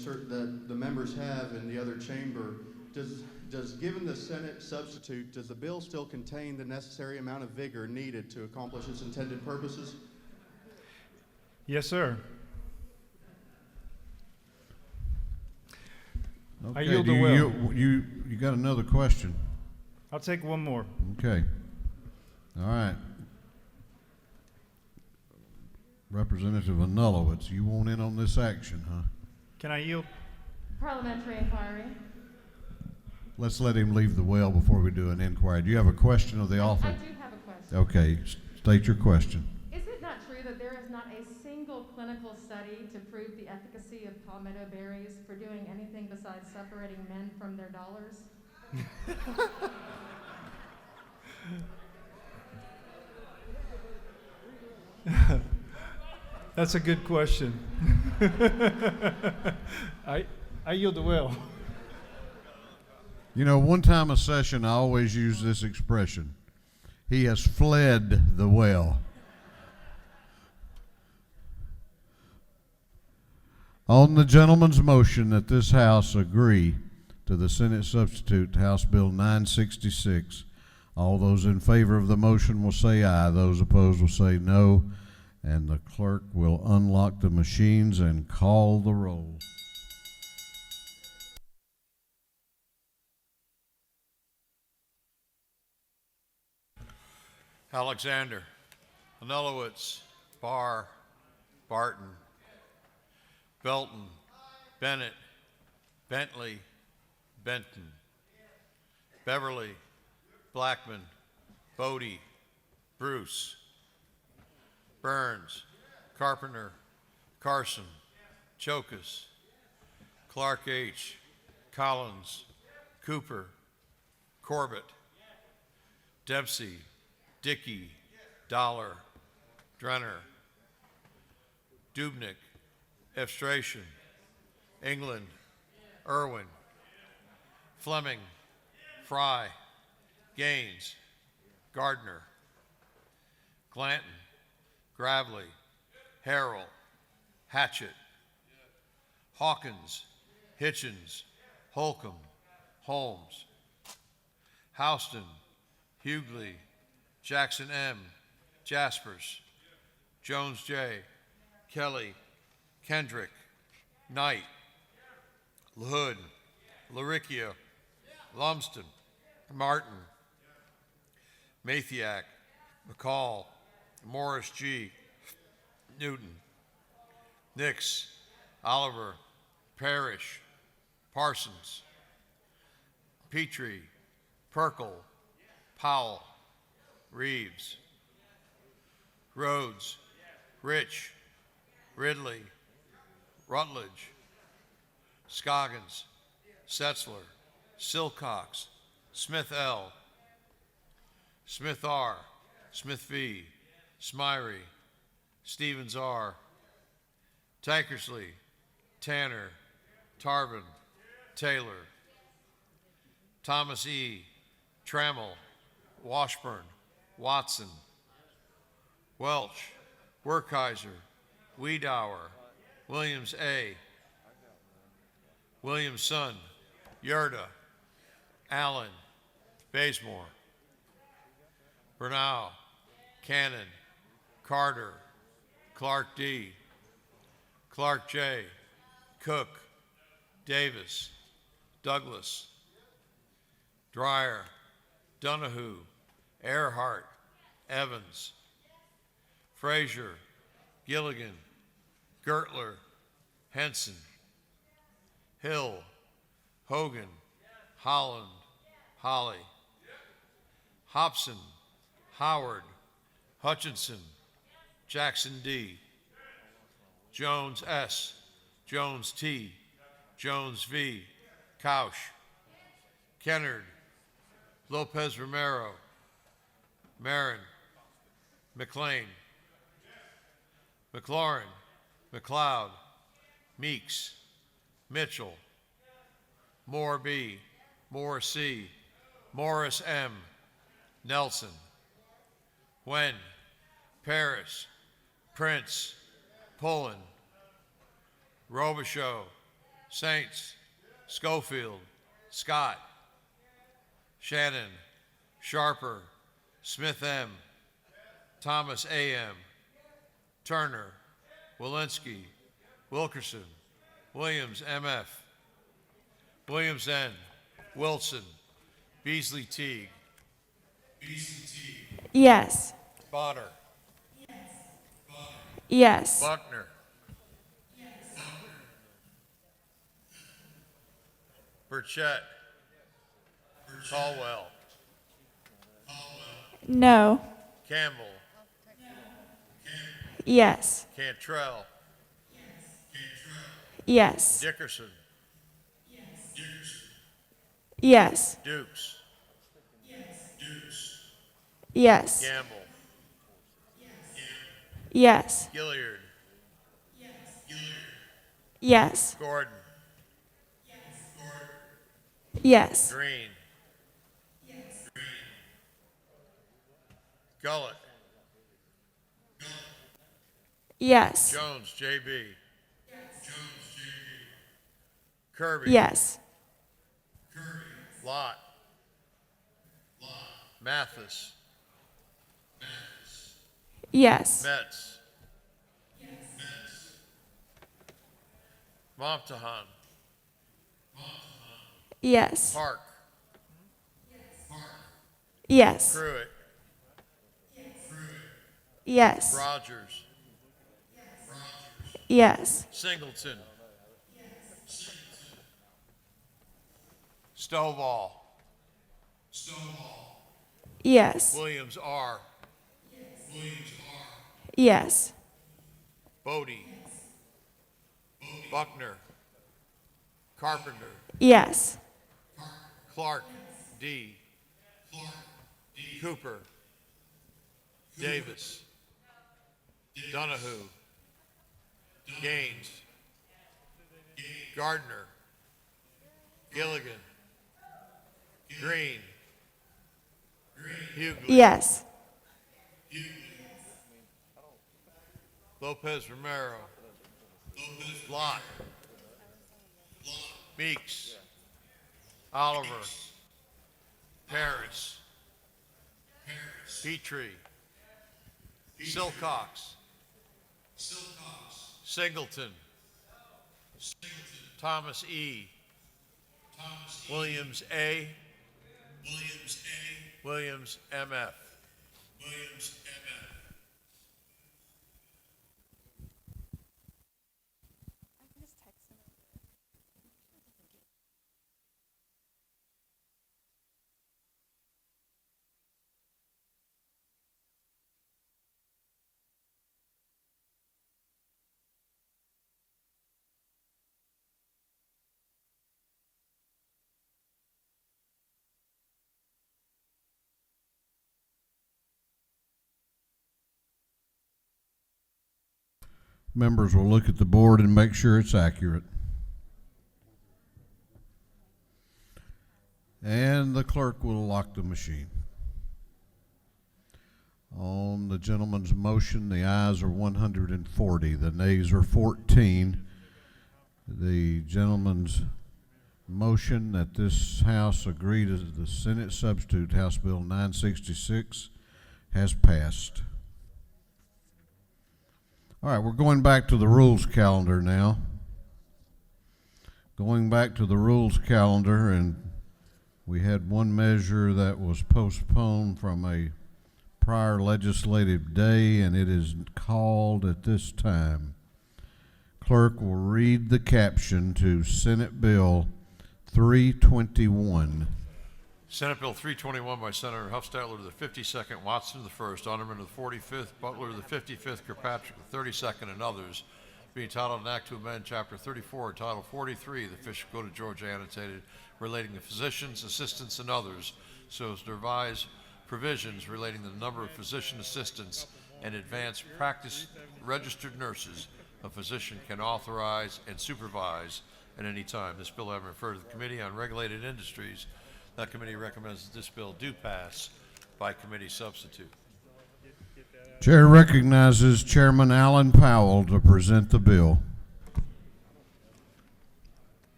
the members have in the other chamber, does given the Senate substitute, does the bill still contain the necessary amount of vigor needed to accomplish its intended purposes? Yes, sir. Okay, I yield the will. You got another question? I'll take one more. Okay. All right. Representative Anulowitz, you want in on this action, huh? Can I yield? Parliamentary inquiry. Let's let him leave the well before we do an inquiry. Do you have a question of the author? I do have a question. Okay, state your question. Is it not true that there is not a single clinical study to prove the efficacy of palmetto berries for doing anything besides separating men from their dollars? That's a good question. I yield the will. You know, one time a session, I always use this expression. He has fled the well. On the gentleman's motion that this House agree to the Senate substitute to House Bill 966, all those in favor of the motion will say aye. Those opposed will say no. And the clerk will unlock the machines and call the roll. Alexander, Anulowitz, Barr, Barton, Belton, Bennett, Bentley, Benton, Beverly, Blackman, Bodie, Bruce, Burns, Carpenter, Carson, Chokas, Clark H., Collins, Cooper, Corbett, Dempsey, Dickey, Dollar, Drenner, Dubnik, Efstration, England, Irwin, Fleming, Fry, Gaines, Gardner, Glanton, Gravely, Harrell, Hatchett, Hawkins, Hitchens, Holcomb, Holmes, Houston, Hughley, Jackson M., Jaspers, Jones J., Kelly, Kendrick, Knight, LaHood, Laricchio, Lumsden, Martin, Mathiak, McCall, Morris G., Newton, Nix, Oliver, Parrish, Parsons, Petrie, Perkel, Powell, Reeves, Rhodes, Rich, Ridley, Rutledge, Scoggins, Setzler, Silcox, Smith L., Smith R., Smith V., Smyrie, Stevens R., Tankersley, Tanner, Tarvin, Taylor, Thomas E., Trammell, Washburn, Watson, Welch, Werkheiser, Wiedauer, Williams A., Williamson, Yerda, Allen, Bazemore, Bernal, Cannon, Carter, Clark D, Clark J, Cook, Davis, Douglas, Dreyer, Donahue, Earhart, Evans, Frazier, Gilligan, Gertler, Henson, Hill, Hogan, Holland, Holly, Hobson, Howard, Hutchinson, Jackson D, Jones S, Jones T, Jones V, Couch, Kennard, Lopez Romero, Marin, McLean, McLaurin, McLeod, Meeks, Mitchell, Moore B, Moore C, Morris M, Nelson, Wen, Paris, Prince, Pullen, Robichaud, Saints, Schofield, Scott, Shannon, Sharper, Smith M, Thomas A.M., Turner, Walensky, Wilkerson, Williams M.F., Williams N., Wilson, Beasley Teague, Yes. Bonner, Yes. Buckner, Burchett, Caldwell, No. Campbell, Yes. Cantrell, Yes. Dickerson, Yes. Dukes, Yes. Gamble, Yes. Gilliard, Yes. Gordon, Yes. Green, Gullett, Yes. Jones, J.B., Kirby, Yes. Lott, Mathis, Yes. Metz, Momtahan, Yes. Park, Yes. Pruitt, Yes. Rogers, Yes. Singleton, Stovall, Yes. Williams R, Yes. Bodie, Buckner, Carpenter, Yes. Clark D, Cooper, Davis, Donahue, Gaines, Gardner, Gilligan, Green, Hughley, Yes. Lopez Romero, Lott, Meeks, Oliver, Paris, Petrie, Silcox, Singleton, Thomas E, Williams A, Williams MF. Members will look at the board and make sure it's accurate. And the clerk will lock the machine. On the gentleman's motion, the ayes are 140, the nays are 14. The gentleman's motion that this House agree to the Senate substitute House Bill 966 has passed. All right, we're going back to the rules calendar now. Going back to the rules calendar, and we had one measure that was postponed from a prior legislative day, and it is called at this time. Clerk will read the caption to Senate Bill 321. Senate Bill 321 by Senator Huffstadler to the 52nd, Watson to the 1st, Underman to the 45th, Butler to the 55th, Kirkpatrick to the 32nd, and others, being titled an act to amend Chapter 34, Title 43 of the Official Code of Georgia annotated relating to physicians, assistants, and others, so as to revise provisions relating to the number of physician assistants and advanced practice registered nurses a physician can authorize and supervise at any time. This bill having referred to the Committee on Regulated Industries, that committee recommends that this bill do pass by committee substitute. Chair recognizes Chairman Alan Powell to present the bill.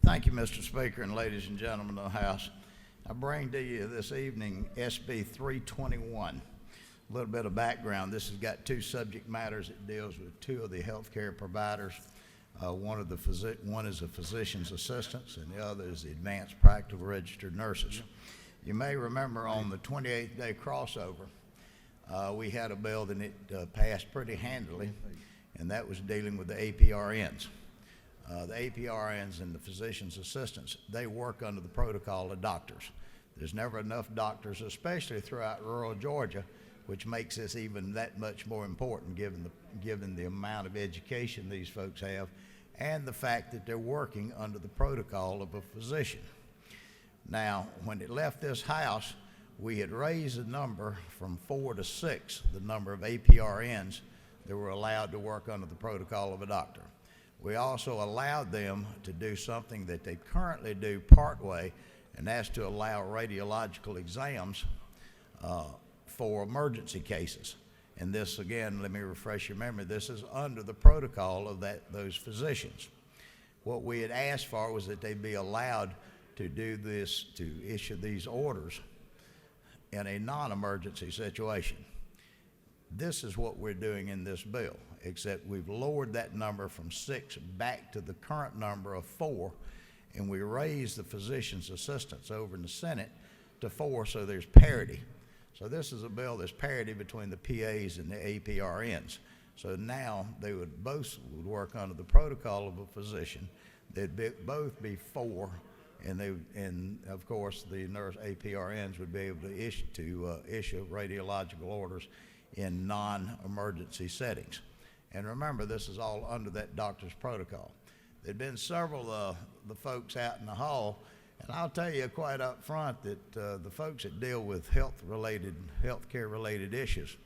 Thank you, Mr. Speaker, and ladies and gentlemen of the House. I bring to you this evening SB 321. A little bit of background. This has got two subject matters. It deals with two of the healthcare providers. One is the physician's assistants, and the other is the advanced practical registered nurses. You may remember on the 28th day crossover, we had a bill that it passed pretty handily, and that was dealing with the APRNs. The APRNs and the physician's assistants, they work under the protocol of doctors. There's never enough doctors, especially throughout rural Georgia, which makes this even that much more important given the amount of education these folks have and the fact that they're working under the protocol of a physician. Now, when it left this House, we had raised the number from 4 to 6, the number of APRNs that were allowed to work under the protocol of a doctor. We also allowed them to do something that they currently do partway, and that's to allow radiological exams for emergency cases. And this, again, let me refresh your memory, this is under the protocol of those physicians. What we had asked for was that they be allowed to do this, to issue these orders in a non-emergency situation. This is what we're doing in this bill, except we've lowered that number from 6 back to the current number of 4, and we raised the physician's assistants over in the Senate to 4, so there's parity. So this is a bill that's parity between the PAs and the APRNs. So now they would both work under the protocol of a physician. They'd both be 4, and of course the nurse APRNs would be able to issue radiological orders in non-emergency settings. And remember, this is all under that doctor's protocol. There'd been several of the folks out in the hall, and I'll tell you quite up front that the folks that deal with healthcare-related issues,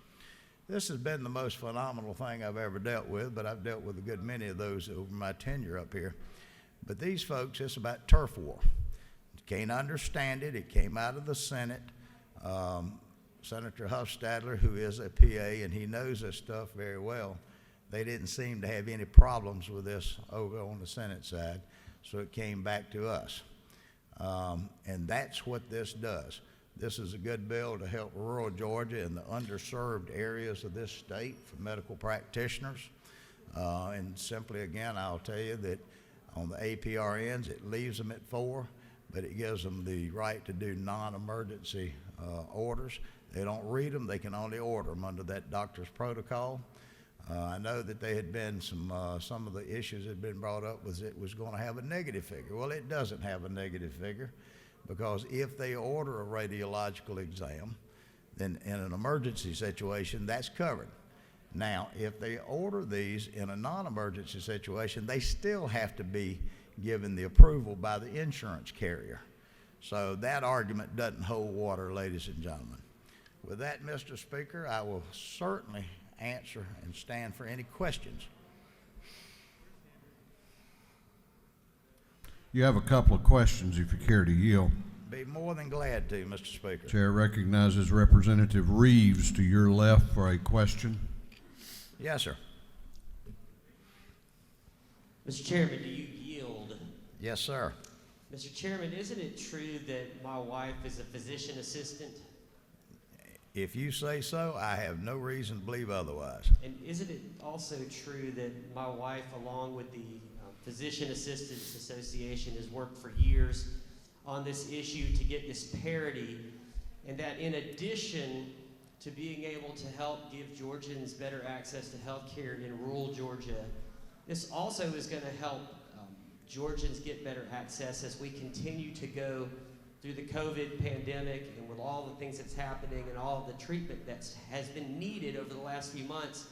this has been the most phenomenal thing I've ever dealt with, but I've dealt with a good many of those over my tenure up here. But these folks, it's about turf war. You can't understand it. It came out of the Senate. Senator Huffstadler, who is a PA, and he knows this stuff very well, they didn't seem to have any problems with this over on the Senate side, so it came back to us. And that's what this does. This is a good bill to help rural Georgia and the underserved areas of this state for medical practitioners. And simply, again, I'll tell you that on the APRNs, it leaves them at 4, but it gives them the right to do non-emergency orders. They don't read them, they can only order them under that doctor's protocol. I know that there had been some of the issues that had been brought up was it was going to have a negative figure. Well, it doesn't have a negative figure, because if they order a radiological exam, then in an emergency situation, that's covered. Now, if they order these in a non-emergency situation, they still have to be given the approval by the insurance carrier. So that argument doesn't hold water, ladies and gentlemen. With that, Mr. Speaker, I will certainly answer and stand for any questions. You have a couple of questions if you care to yield. Be more than glad to, Mr. Speaker. Chair recognizes Representative Reeves to your left for a question. Yes, sir. Mr. Chairman, do you yield? Yes, sir. Mr. Chairman, isn't it true that my wife is a physician assistant? If you say so, I have no reason to believe otherwise. And isn't it also true that my wife, along with the Physician Assistants Association, has worked for years on this issue to get this parity, and that in addition to being able to help give Georgians better access to health care in rural Georgia, this also is going to help Georgians get better access as we continue to go through the COVID pandemic and with all the things that's happening and all the treatment that has been needed over the last few months.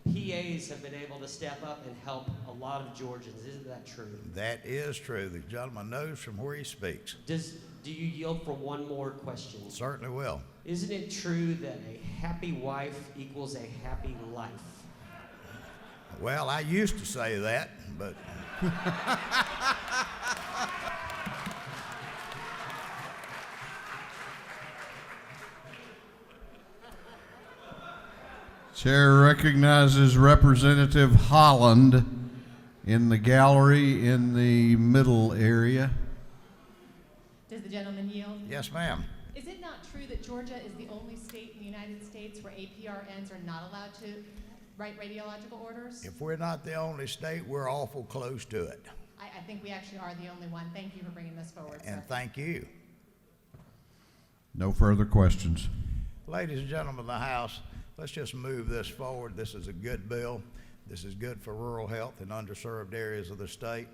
PAs have been able to step up and help a lot of Georgians. Isn't that true? That is true. The gentleman knows from where he speaks. Do you yield for one more question? Certainly will. Isn't it true that a happy wife equals a happy life? Well, I used to say that, but Chair recognizes Representative Holland in the gallery in the middle area. Does the gentleman yield? yes, ma'am. Is it not true that Georgia is the only state in the United States where APRNs are not allowed to write radiological orders? If we're not the only state, we're awful close to it. I think we actually are the only one. Thank you for bringing this forward, sir. And thank you. No further questions. Ladies and gentlemen of the House, let's just move this forward. This is a good bill. This is good for rural health in underserved areas of the state,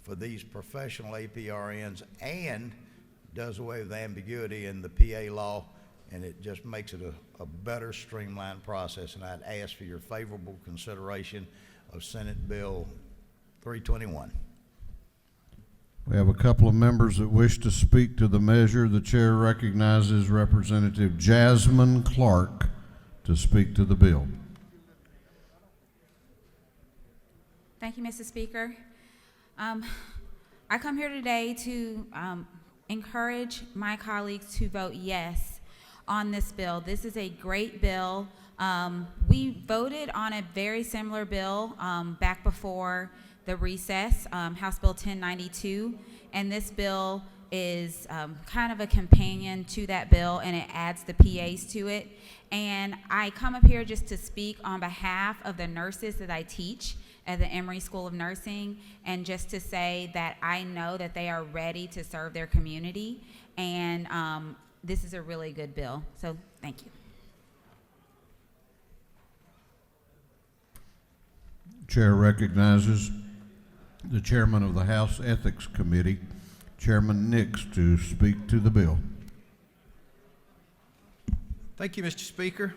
for these professional APRNs, and does away with ambiguity in the PA law, and it just makes it a better streamlined process. And I'd ask for your favorable consideration of Senate Bill 321. We have a couple of members that wish to speak to the measure. The chair recognizes Representative Jasmine Clark to speak to the bill. Thank you, Mr. Speaker. I come here today to encourage my colleagues to vote yes on this bill. This is a great bill. We voted on a very similar bill back before the recess, House Bill 1092, and this bill is kind of a companion to that bill, and it adds the PAs to it. And I come up here just to speak on behalf of the nurses that I teach at the Emory School of Nursing, and just to say that I know that they are ready to serve their community, and this is a really good bill. So thank you. Chair recognizes the chairman of the House Ethics Committee, Chairman Nix, to speak to the bill. Thank you, Mr. Speaker.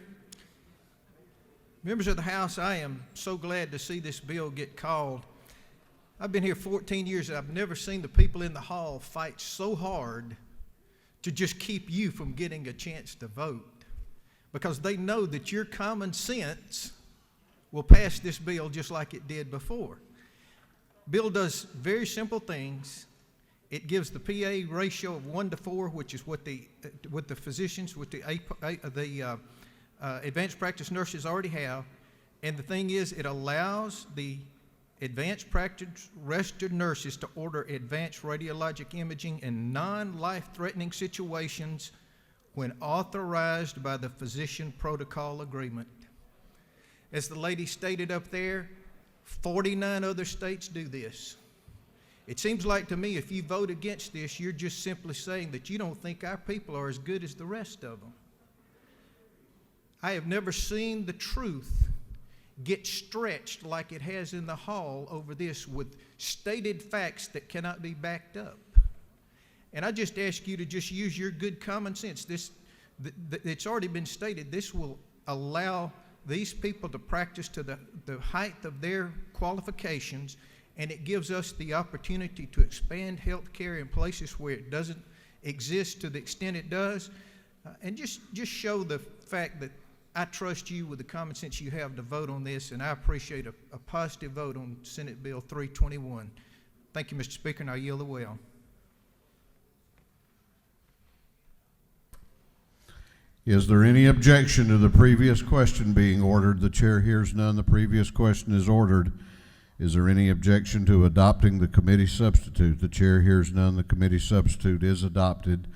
Members of the House, I am so glad to see this bill get called. I've been here 14 years, and I've never seen the people in the hall fight so hard to just keep you from getting a chance to vote, because they know that your common sense will pass this bill just like it did before. Bill does very simple things. It gives the PA ratio of 1 to 4, which is what the physicians, with the advanced practice nurses already have. And the thing is, it allows the advanced practice registered nurses to order advanced radiologic imaging in non-life-threatening situations when authorized by the physician protocol agreement. As the lady stated up there, 49 other states do this. It seems like to me, if you vote against this, you're just simply saying that you don't think our people are as good as the rest of them. I have never seen the truth get stretched like it has in the hall over this, with stated facts that cannot be backed up. And I just ask you to just use your good common sense. It's already been stated, this will allow these people to practice to the height of their qualifications, and it gives us the opportunity to expand health care in places where it doesn't exist to the extent it does, and just show the fact that I trust you with the common sense you have to vote on this, and I appreciate a positive vote on Senate Bill 321. Thank you, Mr. Speaker, and I yield the well. Is there any objection to the previous question being ordered? The chair hears none. The previous question is ordered. Is there any objection to adopting the committee substitute? The chair hears none. The committee substitute is adopted.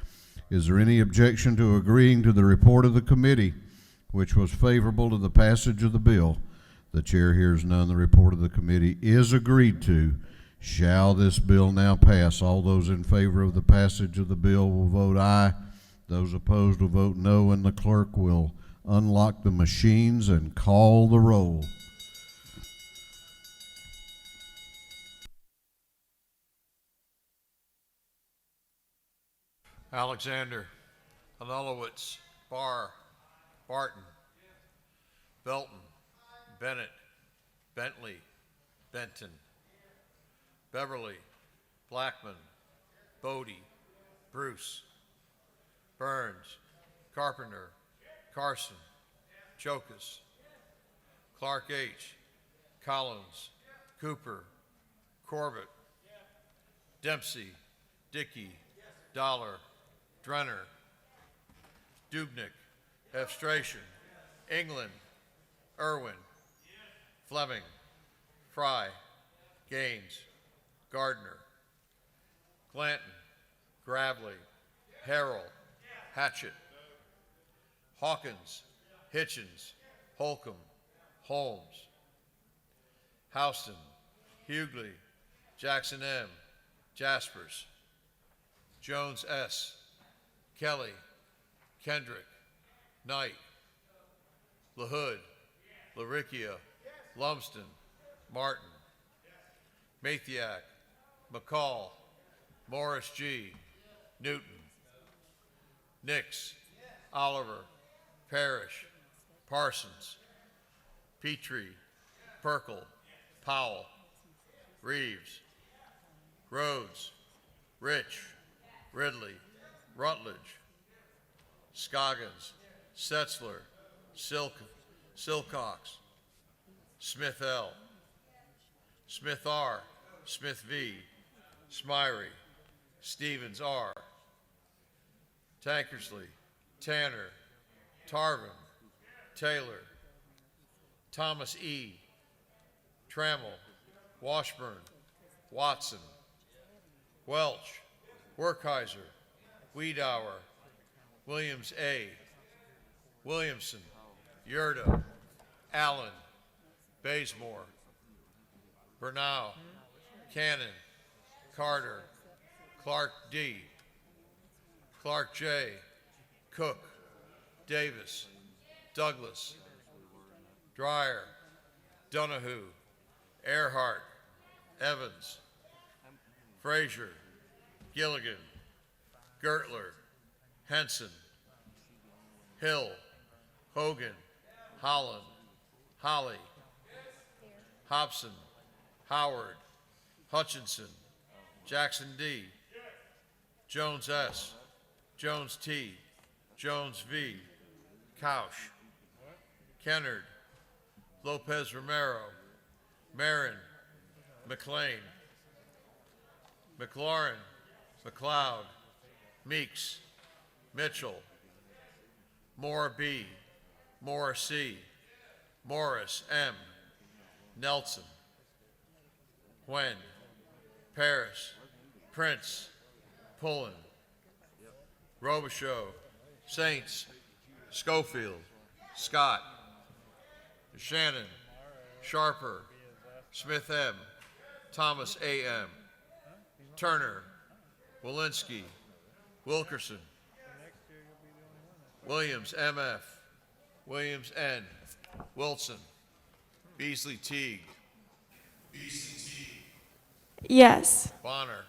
Is there any objection to agreeing to the report of the committee, which was favorable to the passage of the bill? The chair hears none. The report of the committee is agreed to. Shall this bill now pass? All those in favor of the passage of the bill will vote aye. Those opposed will vote no, and the clerk will unlock the machines and call the roll. Alexander, Anulowitz, Barr, Barton, Belton, Bennett, Bentley, Benton, Beverly, Blackman, Bodie, Bruce, Burns, Carpenter, Carson, Chokas, Clark H., Collins, Cooper, Corbett, Dempsey, Dickey, Dollar, Drenner, Dubnik, Efstration, England, Irwin, Fleming, Fry, Gaines, Gardner, Glanton, Gravely, Harrell, Hatchett, Hawkins, Hitchens, Holcomb, Holmes, Houston, Hughley, Jackson M., Jaspers, Jones S., Kelly, Kendrick, Knight, LaHood, LaRicchia, Lumsden, Martin, Mathiak, McCall, Morris G., Newton, Nix, Oliver, Parrish, Parsons, Petrie, Perkel, Powell, Reeves, Rhodes, Rich, Ridley, Rutledge, Scoggins, Setzler, Silcox, Smith L., Smith R., Smith V., Smyrie, Stevens R., Tankersley, Tanner, Tarvin, Taylor, Thomas E., Trammell, Washburn, Watson, Welch, Werkheiser, Wiedauer, Williams A., Williamson, Yurda, Allen, Bazemore, Bernau, Cannon, Carter, Clark D., Clark J., Cook, Davis, Douglas, Dreyer, Donahue, Earhart, Evans, Frazier, Gilligan, Gertler, Henson, Hill, Hogan, Holland, Holly, Hobson, Howard, Hutchinson, Jackson D., Jones S., Jones T., Jones V., Couch, Kennard, Lopez Romero, Marin, McLean, McLaurin, McLeod, Meeks, Mitchell, Moore B., Moore C., Morris M., Nelson, Wen, Parrish, Prince, Pullen, Robichaud, Saints, Schofield, Scott, Shannon, Sharper, Smith M., Thomas A. M., Turner, Walensky, Wilkerson, Williams M.F., Williams N., Wilson, Beasley Teague, Yes. Bonner,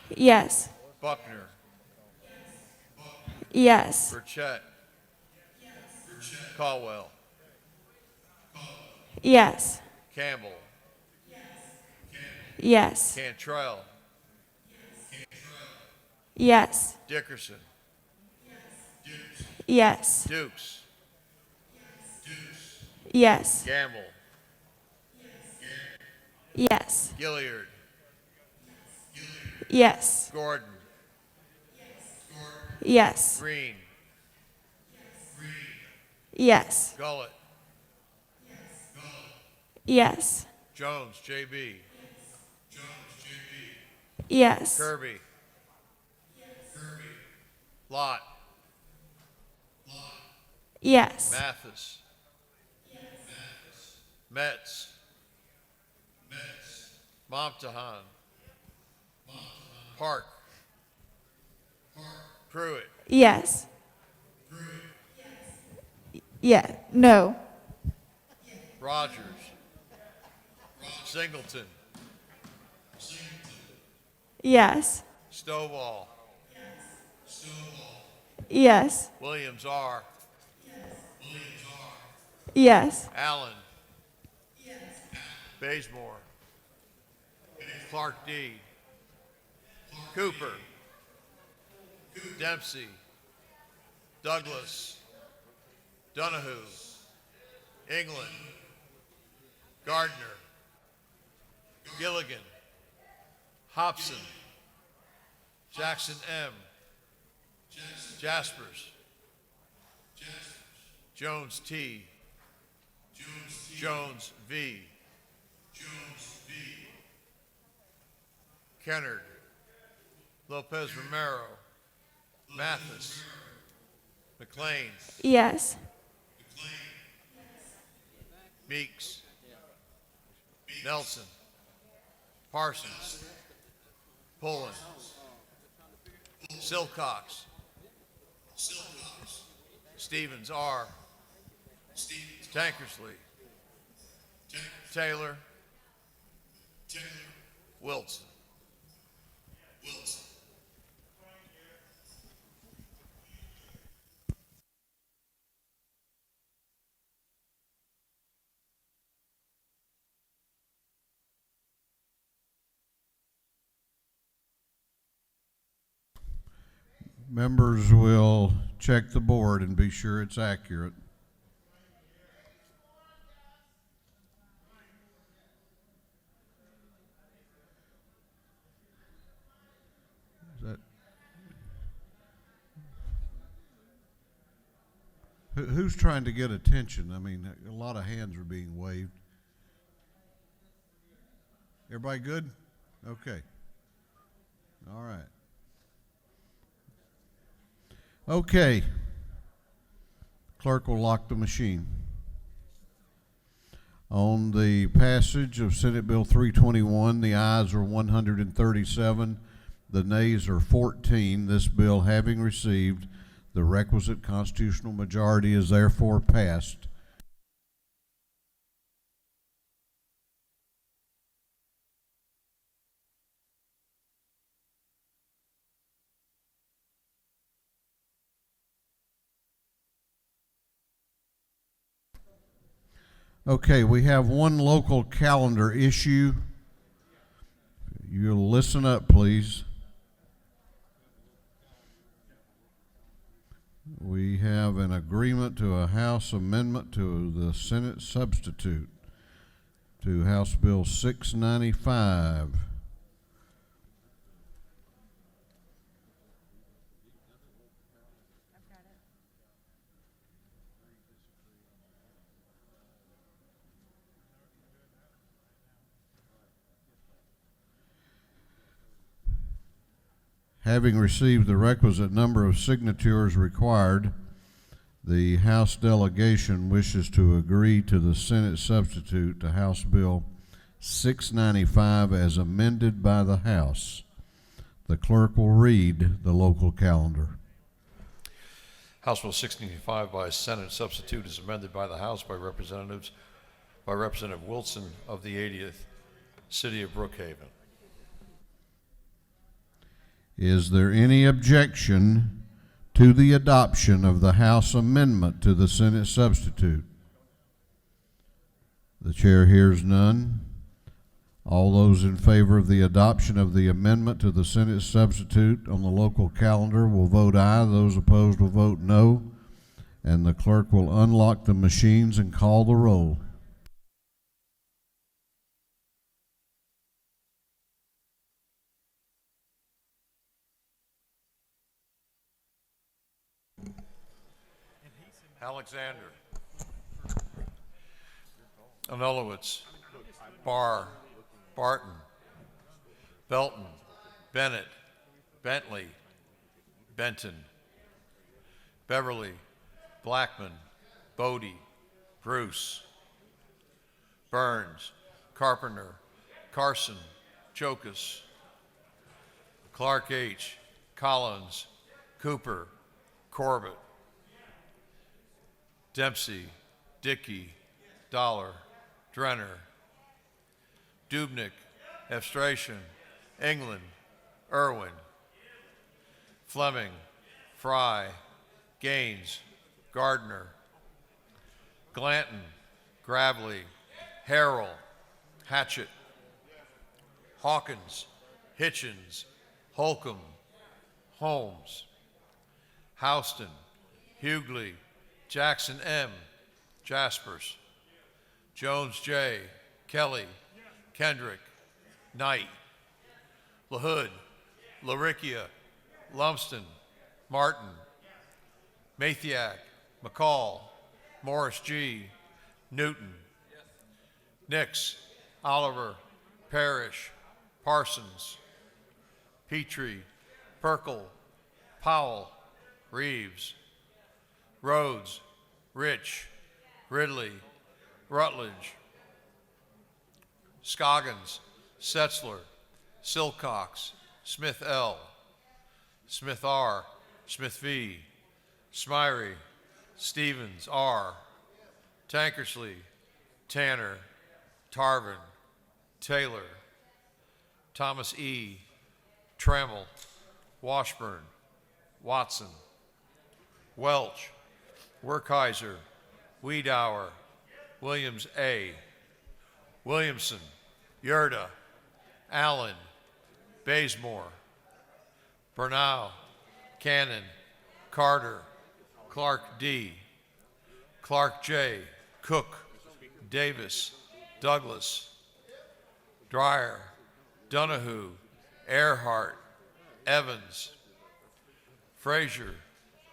Yes. Buckner, Yes. Burchett, Caldwell, Yes. Campbell, Yes. Cantrell, Yes. Dickerson, Yes. Dukes, Yes. Gamble, Yes. Gilliard, Yes. Gordon, Yes. Green, Yes. Gullett, Yes. Jones, J.B., Yes. Kirby, Lot. Yes. Mathis. Metz. Momtahan. Park. Pruitt. Yes. Yeah. No. Rogers. Singleton. Yes. Stovall. Yes. Williams R. Yes. Allen. Bazemore. Clark D. Cooper. Dempsey. Douglas. Donahue. England. Gardner. Gilligan. Hobson. Jackson M. Jaspers. Jones T. Jones V. Kennard. Lopez Romero. Mathis. McLean. Yes. Meeks. Nelson. Parsons. Pullen. Silcox. Stevens R. Tankersley. Taylor. Wilson. Members will check the board and be sure it's accurate. Is that who's trying to get attention? I mean, a lot of hands are being waved. Everybody good? Okay. All right. Okay. Clerk will lock the machine. On the passage of Senate Bill 321, the ayes are 137, the nays are 14. This bill, having received the requisite constitutional majority, is therefore passed. Okay, we have one local calendar issue. You'll listen up, please. We have an agreement to a House amendment to the Senate substitute to House Bill 695. Having received the requisite number of signatures required, the House delegation wishes to agree to the Senate substitute to House Bill 695 as amended by the House. The clerk will read the local calendar. House Bill 695 by Senate substitute is amended by the House by Representative Wilson of the 80th City of Brookhaven. Is there any objection to the adoption of the House amendment to the Senate substitute? The chair hears none. All those in favor of the adoption of the amendment to the Senate substitute on the local calendar will vote aye. Those opposed will vote no. And the clerk will unlock the machines and call the roll. Alexander. Anulowitz. Barr. Barton. Belton. Bennett. Bentley. Benton. Beverly, Blackman, Bodie, Bruce, Burns, Carpenter, Carson, Chokus, Clark H., Collins, Cooper, Corbett, Dempsey, Dickey, Dollar, Drenner, Dubnik, Efstration, England, Irwin, Fleming, Fry, Gaines, Gardner, Glanton, Gravely, Harrell, Hatchett, Hawkins, Hitchens, Holcomb, Holmes, Houston, Hughley, Jackson M., Jaspers, Jones J., Kelly, Kendrick, Knight, LaHood, LaRicchia, Lumsden, Martin, Mathiak, McCall, Morris G., Newton, Nix, Oliver, Parrish, Parsons, Petrie, Perkel, Powell, Reeves, Rhodes, Rich, Ridley, Rutledge, Scoggins, Setzler, Silcox, Smith L., Smith R., Smith V., Smyrie, Stevens R., Tankersley, Tanner, Tarvin, Taylor, Thomas E., Trammell, Washburn, Watson, Welch, Werkheiser, Wiedauer, Williams A., Williamson, Yerda, Allen, Bazemore, Bernal, Cannon, Carter, Clark D., Clark J., Cook, Davis, Douglas, Dreyer, Donahue, Earhart, Evans, Frazier,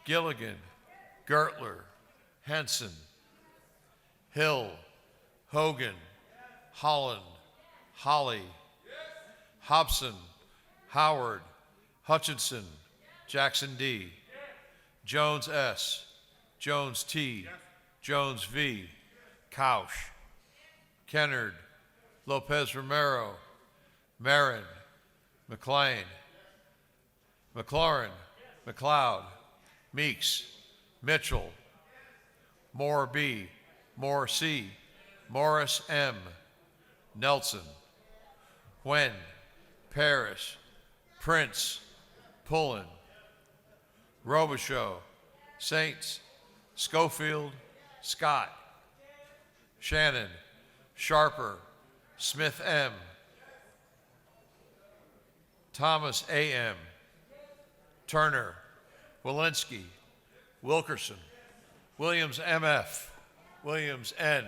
Gilligan, Gertler, Henson, Hill, Hogan, Holland, Holly, Hobson, Howard, Hutchinson, Jackson D., Jones S., Jones T., Jones V., Couch, Kennard, Lopez Romero, Marin, McLean, McLaurin, McLeod, Meeks, Mitchell, Moore B., Moore C., Morris M., Nelson, Wen, Parrish, Prince, Pullen, Robichaux, Saints, Schofield, Scott, Shannon, Sharper, Smith M., Thomas A.M., Turner, Walensky, Wilkerson, Williams M.F., Williams N.,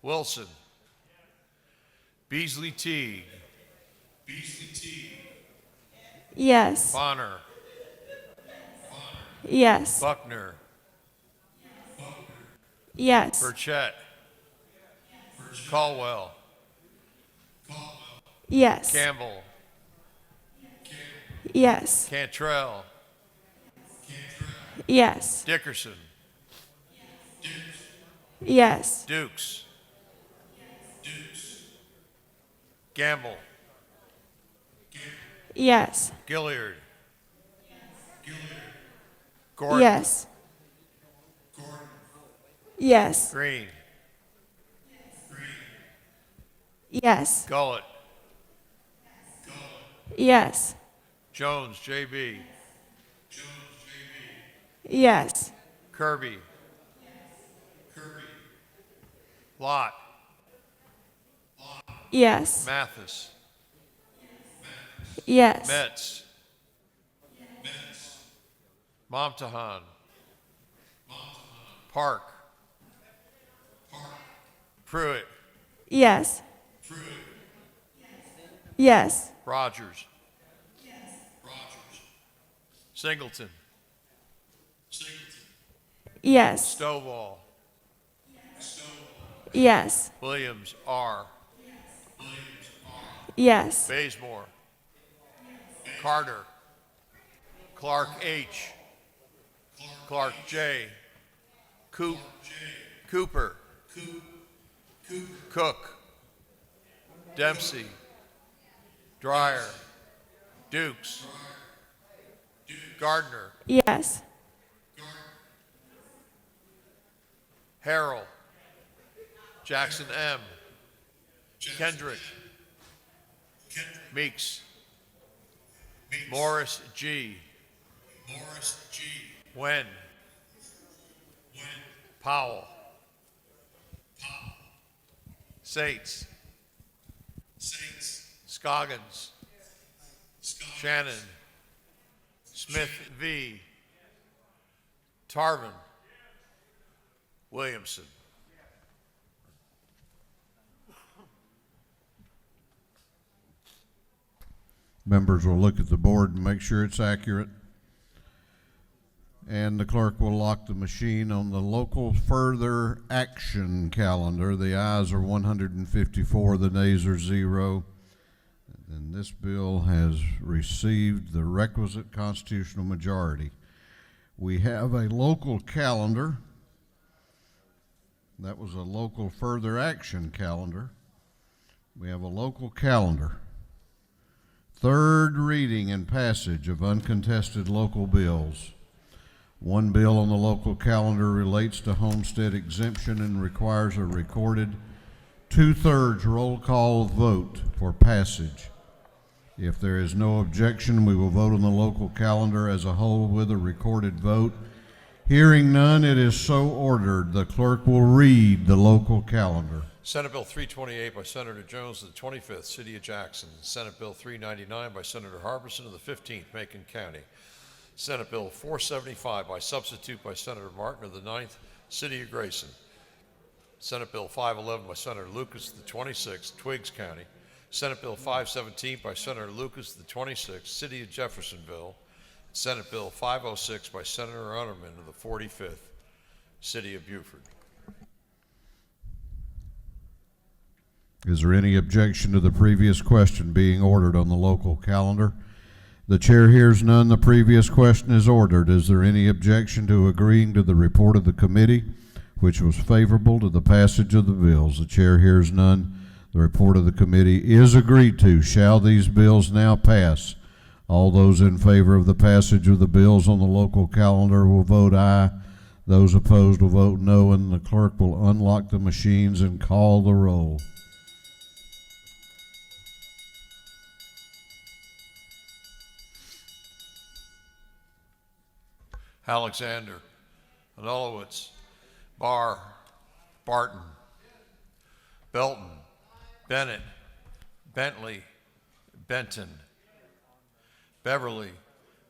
Wilson, Beasley Teague, Yes. Bonner, Yes. Buckner, Yes. Burchett, Caldwell, Yes. Campbell, Yes. Cantrell, Yes. Dickerson, Yes. Dukes, Gamble, Yes. Gilliard, Gordon, Yes. Yes. Green, Yes. Gullett, Yes. Jones, J.B., Yes. Kirby, Lott, Yes. Mathis, Yes. Metz, Momtahan, Park, Pruitt, Yes. Yes. Rogers, Singleton, Yes. Stovall, Yes. Williams R., Yes. Bazemore, Carter, Clark H., Clark J. Cooper. Cook. Dempsey. Dryer. Dukes. Gardner. Yes. Harrell. Jackson M. Kendrick. Meeks. Morris G. Wen. Powell. Sates. Scoggins. Shannon. Smith V. Tarvin. Williamson. Members will look at the board and make sure it's accurate. And the clerk will lock the machine on the local further action calendar. The ayes are 154, the nays are 0. And this bill has received the requisite constitutional majority. We have a local calendar. That was a local further action calendar. We have a local calendar. Third reading and passage of uncontested local bills. One bill on the local calendar relates to homestead exemption and requires a recorded 2/3 roll call vote for passage. If there is no objection, we will vote on the local calendar as a whole with a recorded vote. Hearing none, it is so ordered. The clerk will read the local calendar. Senate Bill 328 by Senator Jones of the 25th, City of Jackson. Senate Bill 399 by Senator Harbison of the 15th, Macon County. Senate Bill 475 by substitute by Senator Martin of the 9th, City of Grayson. Senate Bill 511 by Senator Lucas of the 26th, Twiggs County. Senate Bill 517 by Senator Lucas of the 26th, City of Jeffersonville. Senate Bill 506 by Senator Unterman of the 45th, City of Beaufort. Is there any objection to the previous question being ordered on the local calendar? The chair hears none. The previous question is ordered. Is there any objection to agreeing to the report of the committee, which was favorable to the passage of the bills? The chair hears none. The report of the committee is agreed to. Shall these bills now pass? All those in favor of the passage of the bills on the local calendar will vote aye. Those opposed will vote no, and the clerk will unlock the machines and call the roll. Alexander, Anulowitz, Barr, Barton, Belton, Bennett, Bentley, Benton, Beverly,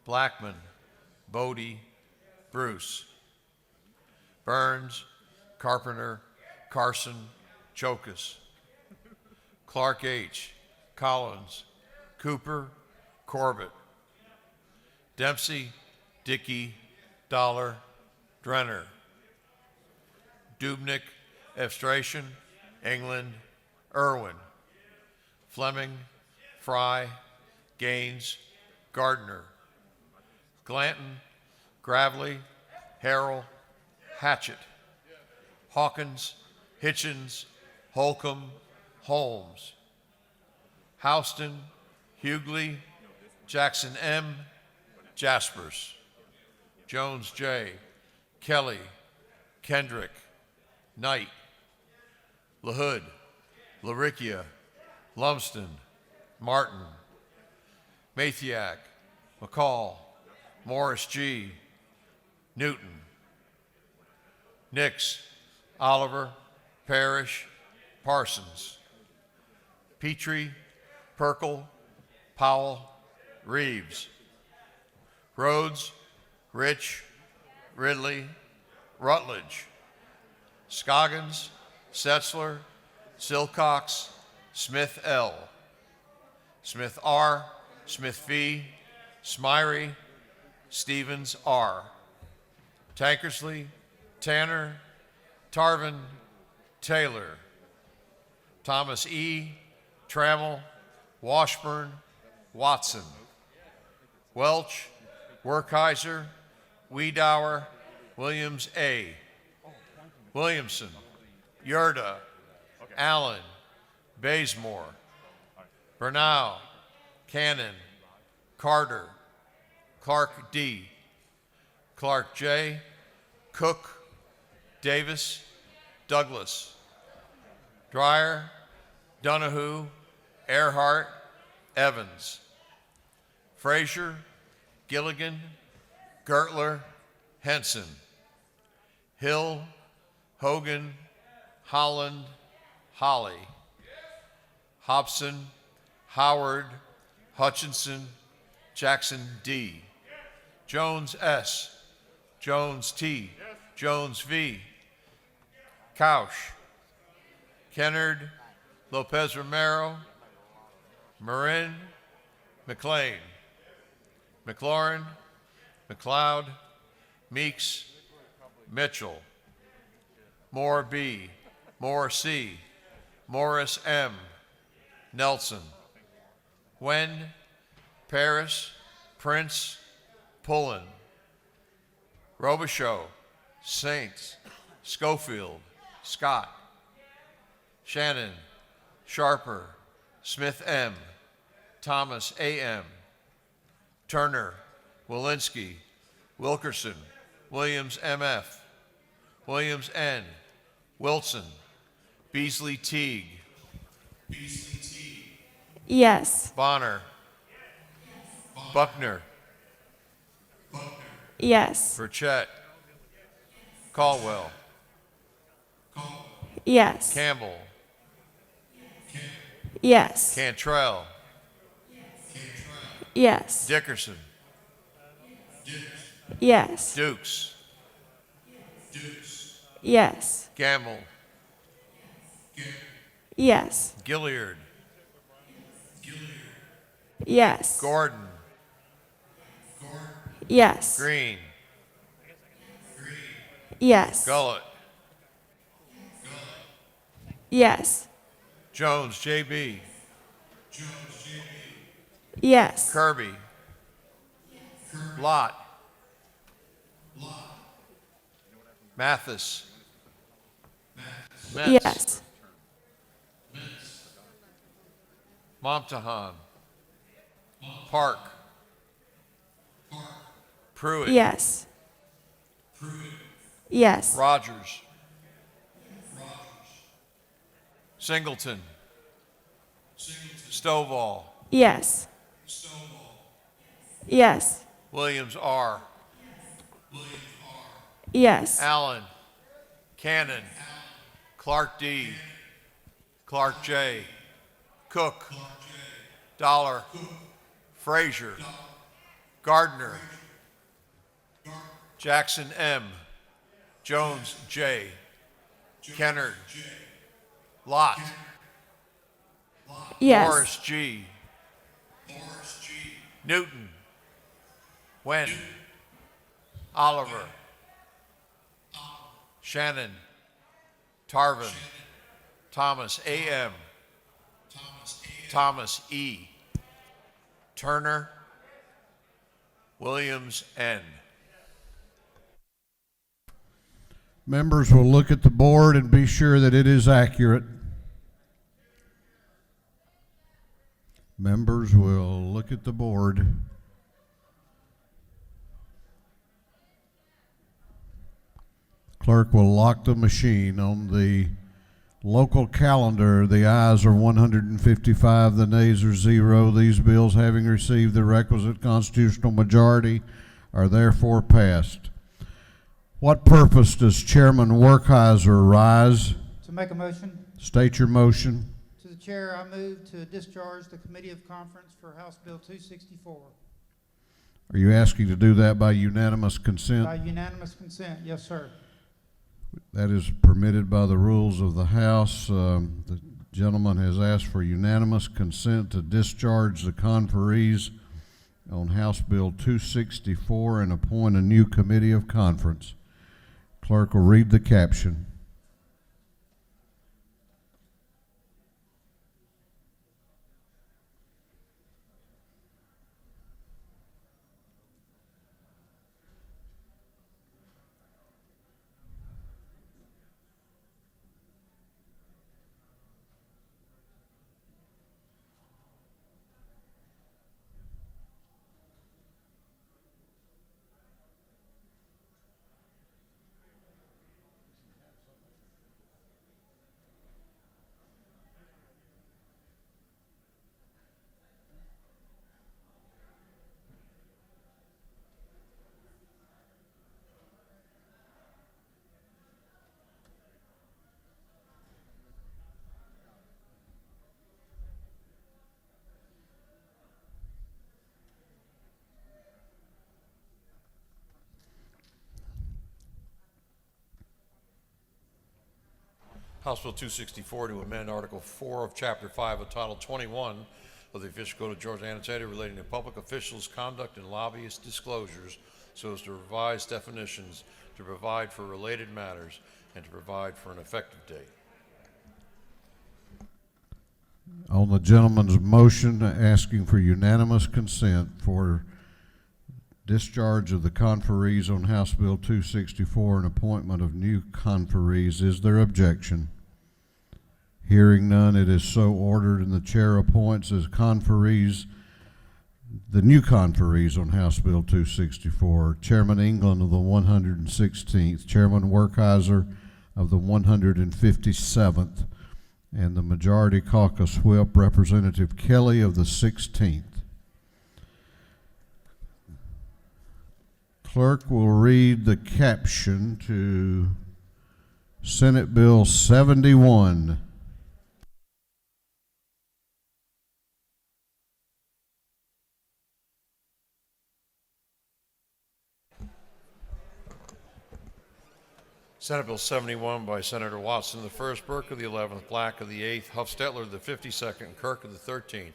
Blackman, Bodie, Bruce, Burns, Carpenter, Carson, Chokas, Clark H., Collins, Cooper, Corbett, Dempsey, Dickey, Dollar, Drenner, Dubnik, Evstration, England, Irwin, Fleming, Fry, Gaines, Gardner, Glanton, Gravely, Harrell, Hatchett, Hawkins, Hitchens, Holcomb, Holmes, Houston, Hughley, Jackson M., Jaspers, Jones J., Kelly, Kendrick, Knight, LaHood, LaRicchia, Lumsden, Martin, Mathiak, McCall, Morris G., Newton, Nix, Oliver, Parrish, Parsons, Petrie, Perkel, Powell, Reeves, Rhodes, Rich, Ridley, Rutledge, Scoggins, Setzler, Silcox, Smith L., Smith R., Smith V., Smyrie, Stevens R., Tankersley, Tanner, Tarvin, Taylor, Thomas E., Trammell, Washburn, Watson, Welch, Werkheiser, Wiedauer, Williams A. Williamson, Yurda, Allen, Bazemore, Bernal, Cannon, Carter, Clark D., Clark J., Cook, Davis, Douglas, Dreyer, Donahue, Earhart, Evans, Frazier, Gilligan, Gertler, Henson, Hill, Hogan, Holland, Holly, Hobson, Howard, Hutchinson, Jackson D., Jones S., Jones T., Jones V., Couch, Kennard, Lopez Romero, Marin, McLean, McLaurin, McLeod, Meeks, Mitchell, Moore B., Moore C., Morris M., Nelson, Wen, Paris, Prince, Pullen, Robichaud, Saints, Schofield, Scott, Shannon, Sharper, Smith M., Thomas A.M., Turner, Walensky, Wilkerson, Williams M.F., Williams N., Wilson, Beasley Teague, Yes. Bonner, Buckner, Yes. Burchett, Caldwell, Yes. Campbell, Yes. Cantrell, Yes. Dickerson, Yes. Dukes, Yes. Gamble, Yes. Gilliard, Yes. Gordon, Yes. Green, Yes. Gullett, Yes. Jones J.B., Yes. Kirby, Lott, Mathis, Metz, Yes. Momtahan, Park, Pruitt, Yes. Yes. Rogers, Singleton, Stovall, Yes. Yes. Williams R., Yes. Allen, Cannon, Clark D., Clark J., Cook, Dollar, Frazier, Gardner, Jackson M., Jones J., Kennard, Lott, Yes. Morris G., Newton, Wen, Oliver, Shannon, Tarvin, Thomas A.M., Thomas E., Turner, Williams N. Members will look at the board and be sure that it is accurate. Members will look at the board. Clerk will lock the machine. On the local calendar, the ayes are 155, the nays are 0. These bills, having received the requisite constitutional majority, are therefore passed. What purpose does Chairman Werkheiser rise? To make a motion. State your motion. To the chair, I move to discharge the Committee of Conference for House Bill 264. Are you asking to do that by unanimous consent? By unanimous consent, yes, sir. That is permitted by the rules of the House. The gentleman has asked for unanimous consent to discharge the conferees on House Bill 264 and appoint a new Committee of Conference. Clerk will read the caption. House Bill 264 to amend Article 4 of Chapter 5 of Title 21 of the Official Code of Georgia Annotated relating to public officials' conduct and lobbyist disclosures so as to revise definitions, to provide for related matters, and to provide for an effective date. On the gentleman's motion asking for unanimous consent for discharge of the conferees on House Bill 264 and appointment of new conferees, is there objection? Hearing none, it is so ordered, and the chair appoints as conferees the new conferees on House Bill 264, Chairman England of the 116th, Chairman Werkheiser of the 157th, and the Majority Caucus Whip, Representative Kelly of the 16th. Clerk will read the caption to Senate Bill 71. Senate Bill 71 by Senator Watson of the 1st, Burke of the 11th, Black of the 8th, Huffstetler of the 52nd, and Kirk of the 13th.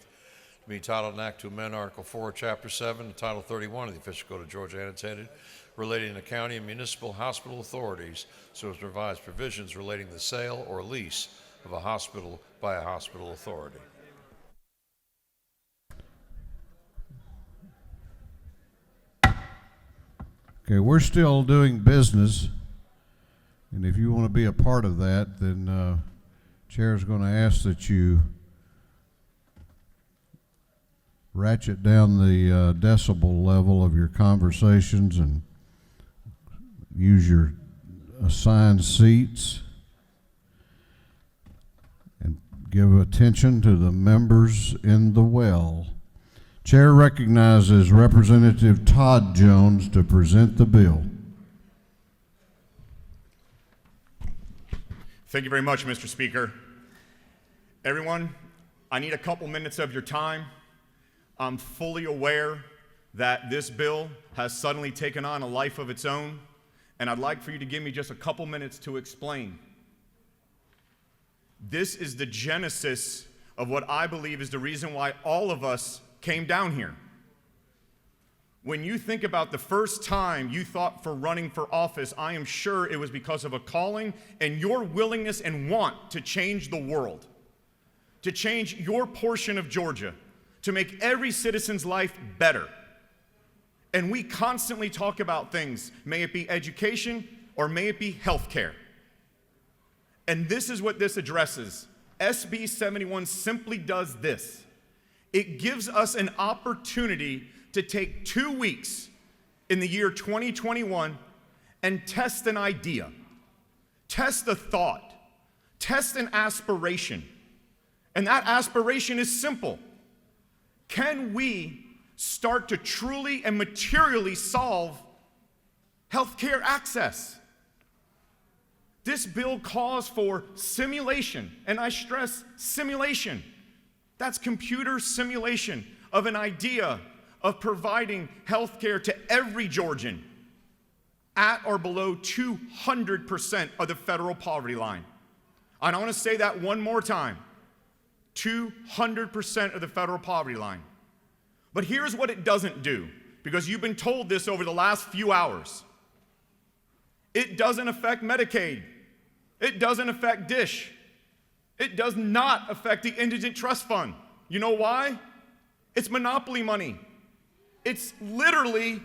To be entitled an act to amend Article 4, Chapter 7, and Title 31 of the Official Code of Georgia Annotated, relating to county and municipal hospital authorities, so as to revise provisions relating to the sale or lease of a hospital by a hospital authority. Okay, we're still doing business, and if you want to be a part of that, then Chair is going to ask that you ratchet down the decibel level of your conversations and use your assigned seats and give attention to the members in the well. Chair recognizes Representative Todd Jones to present the bill. Thank you very much, Mr. Speaker. Everyone, I need a couple minutes of your time. I'm fully aware that this bill has suddenly taken on a life of its own, and I'd like for you to give me just a couple minutes to explain. This is the genesis of what I believe is the reason why all of us came down here. When you think about the first time you thought for running for office, I am sure it was because of a calling and your willingness and want to change the world, to change your portion of Georgia, to make every citizen's life better. And we constantly talk about things, may it be education or may it be health care. And this is what this addresses. SB 71 simply does this. It gives us an opportunity to take 2 weeks in the year 2021 and test an idea, test a thought, test an aspiration. And that aspiration is simple. Can we start to truly and materially solve healthcare access? This bill calls for simulation, and I stress simulation. That's computer simulation of an idea of providing healthcare to every Georgian at or below 200% of the federal poverty line. And I want to say that one more time. 200% of the federal poverty line. But here's what it doesn't do, because you've been told this over the last few hours. It doesn't affect Medicaid. It doesn't affect DISH. It does not affect the Indigent Trust Fund. You know why? It's monopoly money. It's literally,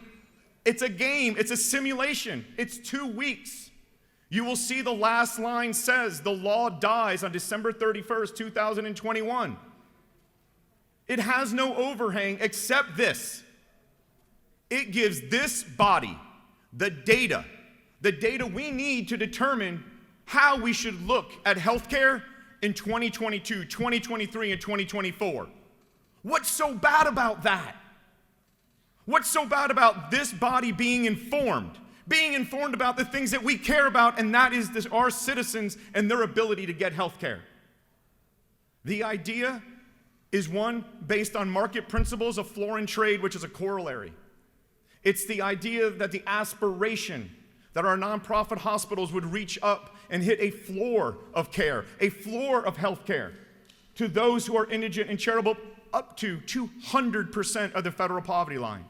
it's a game. It's a simulation. It's 2 weeks. You will see the last line says the law dies on December 31st, 2021. It has no overhang except this. It gives this body the data we need to determine how we should look at healthcare in 2022, 2023, and 2024. What's so bad about that? What's so bad about this body being informed about the things that we care about, and that is our citizens and their ability to get health care? The idea is one based on market principles of floor and trade, which is a corollary. It's the idea that the aspiration that our nonprofit hospitals would reach up and hit a floor of care, a floor of health care to those who are indigent and charitable, up to 200% of the federal poverty line.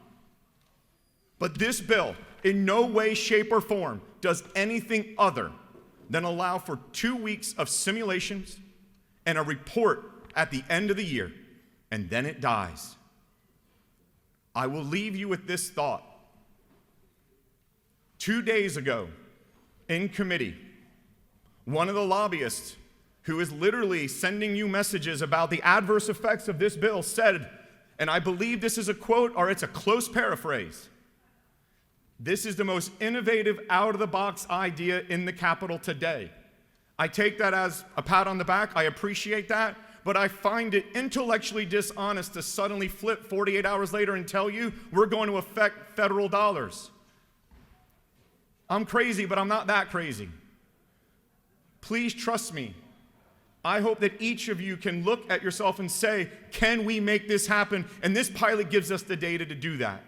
But this bill, in no way, shape, or form, does anything other than allow for 2 weeks of simulations and a report at the end of the year, and then it dies. I will leave you with this thought. 2 days ago, in committee, one of the lobbyists who is literally sending you messages about the adverse effects of this bill said, and I believe this is a quote or it's a close paraphrase, "This is the most innovative, out-of-the-box idea in the Capitol today." I take that as a pat on the back. I appreciate that. But I find it intellectually dishonest to suddenly flip 48 hours later and tell you we're going to affect federal dollars. I'm crazy, but I'm not that crazy. Please trust me. I hope that each of you can look at yourself and say, can we make this happen? And this pilot gives us the data to do that.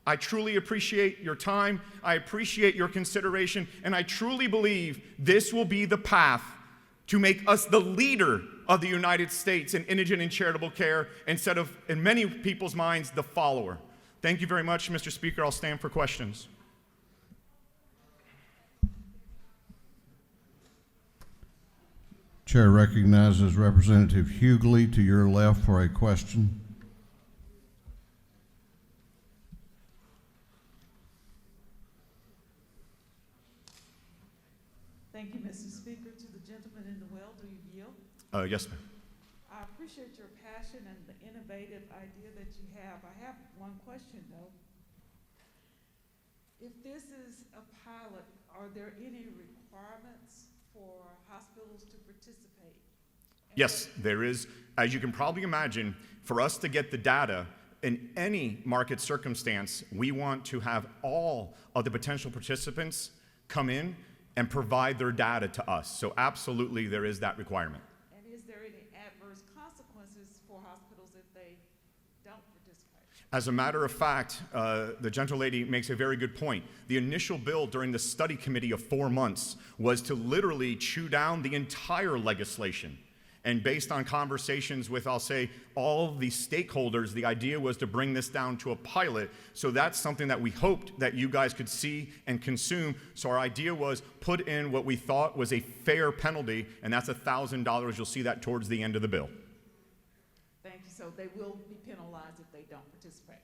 I truly appreciate your time. I appreciate your consideration. And I truly believe this will be the path to make us the leader of the United States in indigent and charitable care instead of, in many people's minds, the follower. Thank you very much, Mr. Speaker. I'll stand for questions. Chair recognizes Representative Hughley to your left for a question. Thank you, Mr. Speaker. To the gentleman in the well, do you yield? Yes, ma'am. I appreciate your passion and the innovative idea that you have. I have one question, though. If this is a pilot, are there any requirements for hospitals to participate? Yes, there is. As you can probably imagine, for us to get the data in any market circumstance, we want to have all of the potential participants come in and provide their data to us. So absolutely, there is that requirement. And is there any adverse consequences for hospitals if they don't participate? As a matter of fact, the gentlelady makes a very good point. The initial bill during the study committee of 4 months was to literally chew down the entire legislation. And based on conversations with, I'll say, all the stakeholders, the idea was to bring this down to a pilot. So that's something that we hoped that you guys could see and consume. So our idea was put in what we thought was a fair penalty, and that's $1,000. You'll see that towards the end of the bill. Thank you. So they will be penalized if they don't participate.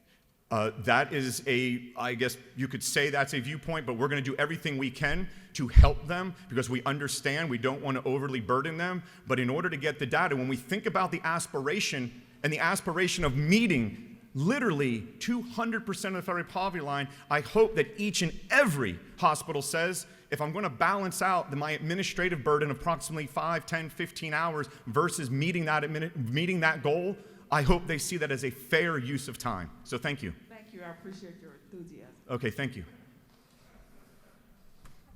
That is I guess you could say that's a viewpoint, but we're going to do everything we can to help them because we understand we don't want to overly burden them. But in order to get the data, when we think about the aspiration and the aspiration of meeting literally 200% of the federal poverty line, I hope that each and every hospital says, if I'm going to balance out my administrative burden of approximately 5, 10, 15 hours versus meeting that goal, I hope they see that as a fair use of time. So thank you. Thank you. I appreciate your enthusiasm. Okay, thank you.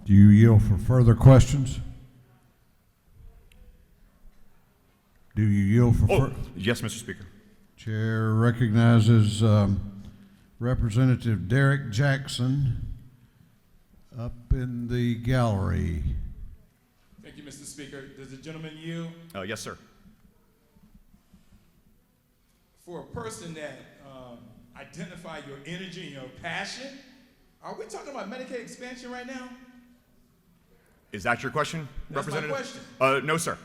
Do you yield for further questions? Do you yield for Yes, Mr. Speaker. Chair recognizes Representative Derek Jackson up in the gallery. Thank you, Mr. Speaker. Does the gentleman yield? Yes, sir. For a person that identify your energy and your passion, are we talking about Medicaid expansion right now? Is that your question, That's Representative? my question. No, sir.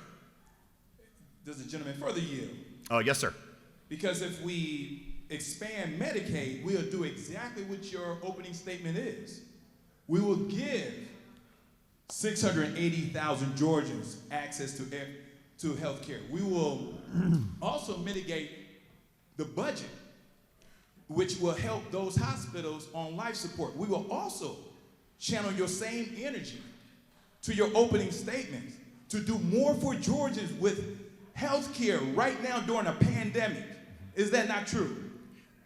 Does the gentleman further yield? Yes, sir. Because if we expand Medicaid, we'll do exactly what your opening statement is. We will give 680,000 Georgians access to health care. We will also mitigate the budget, which will help those hospitals on life support. We will also channel your same energy to your opening statements to do more for Georgians with health care right now during a pandemic. Is that not true?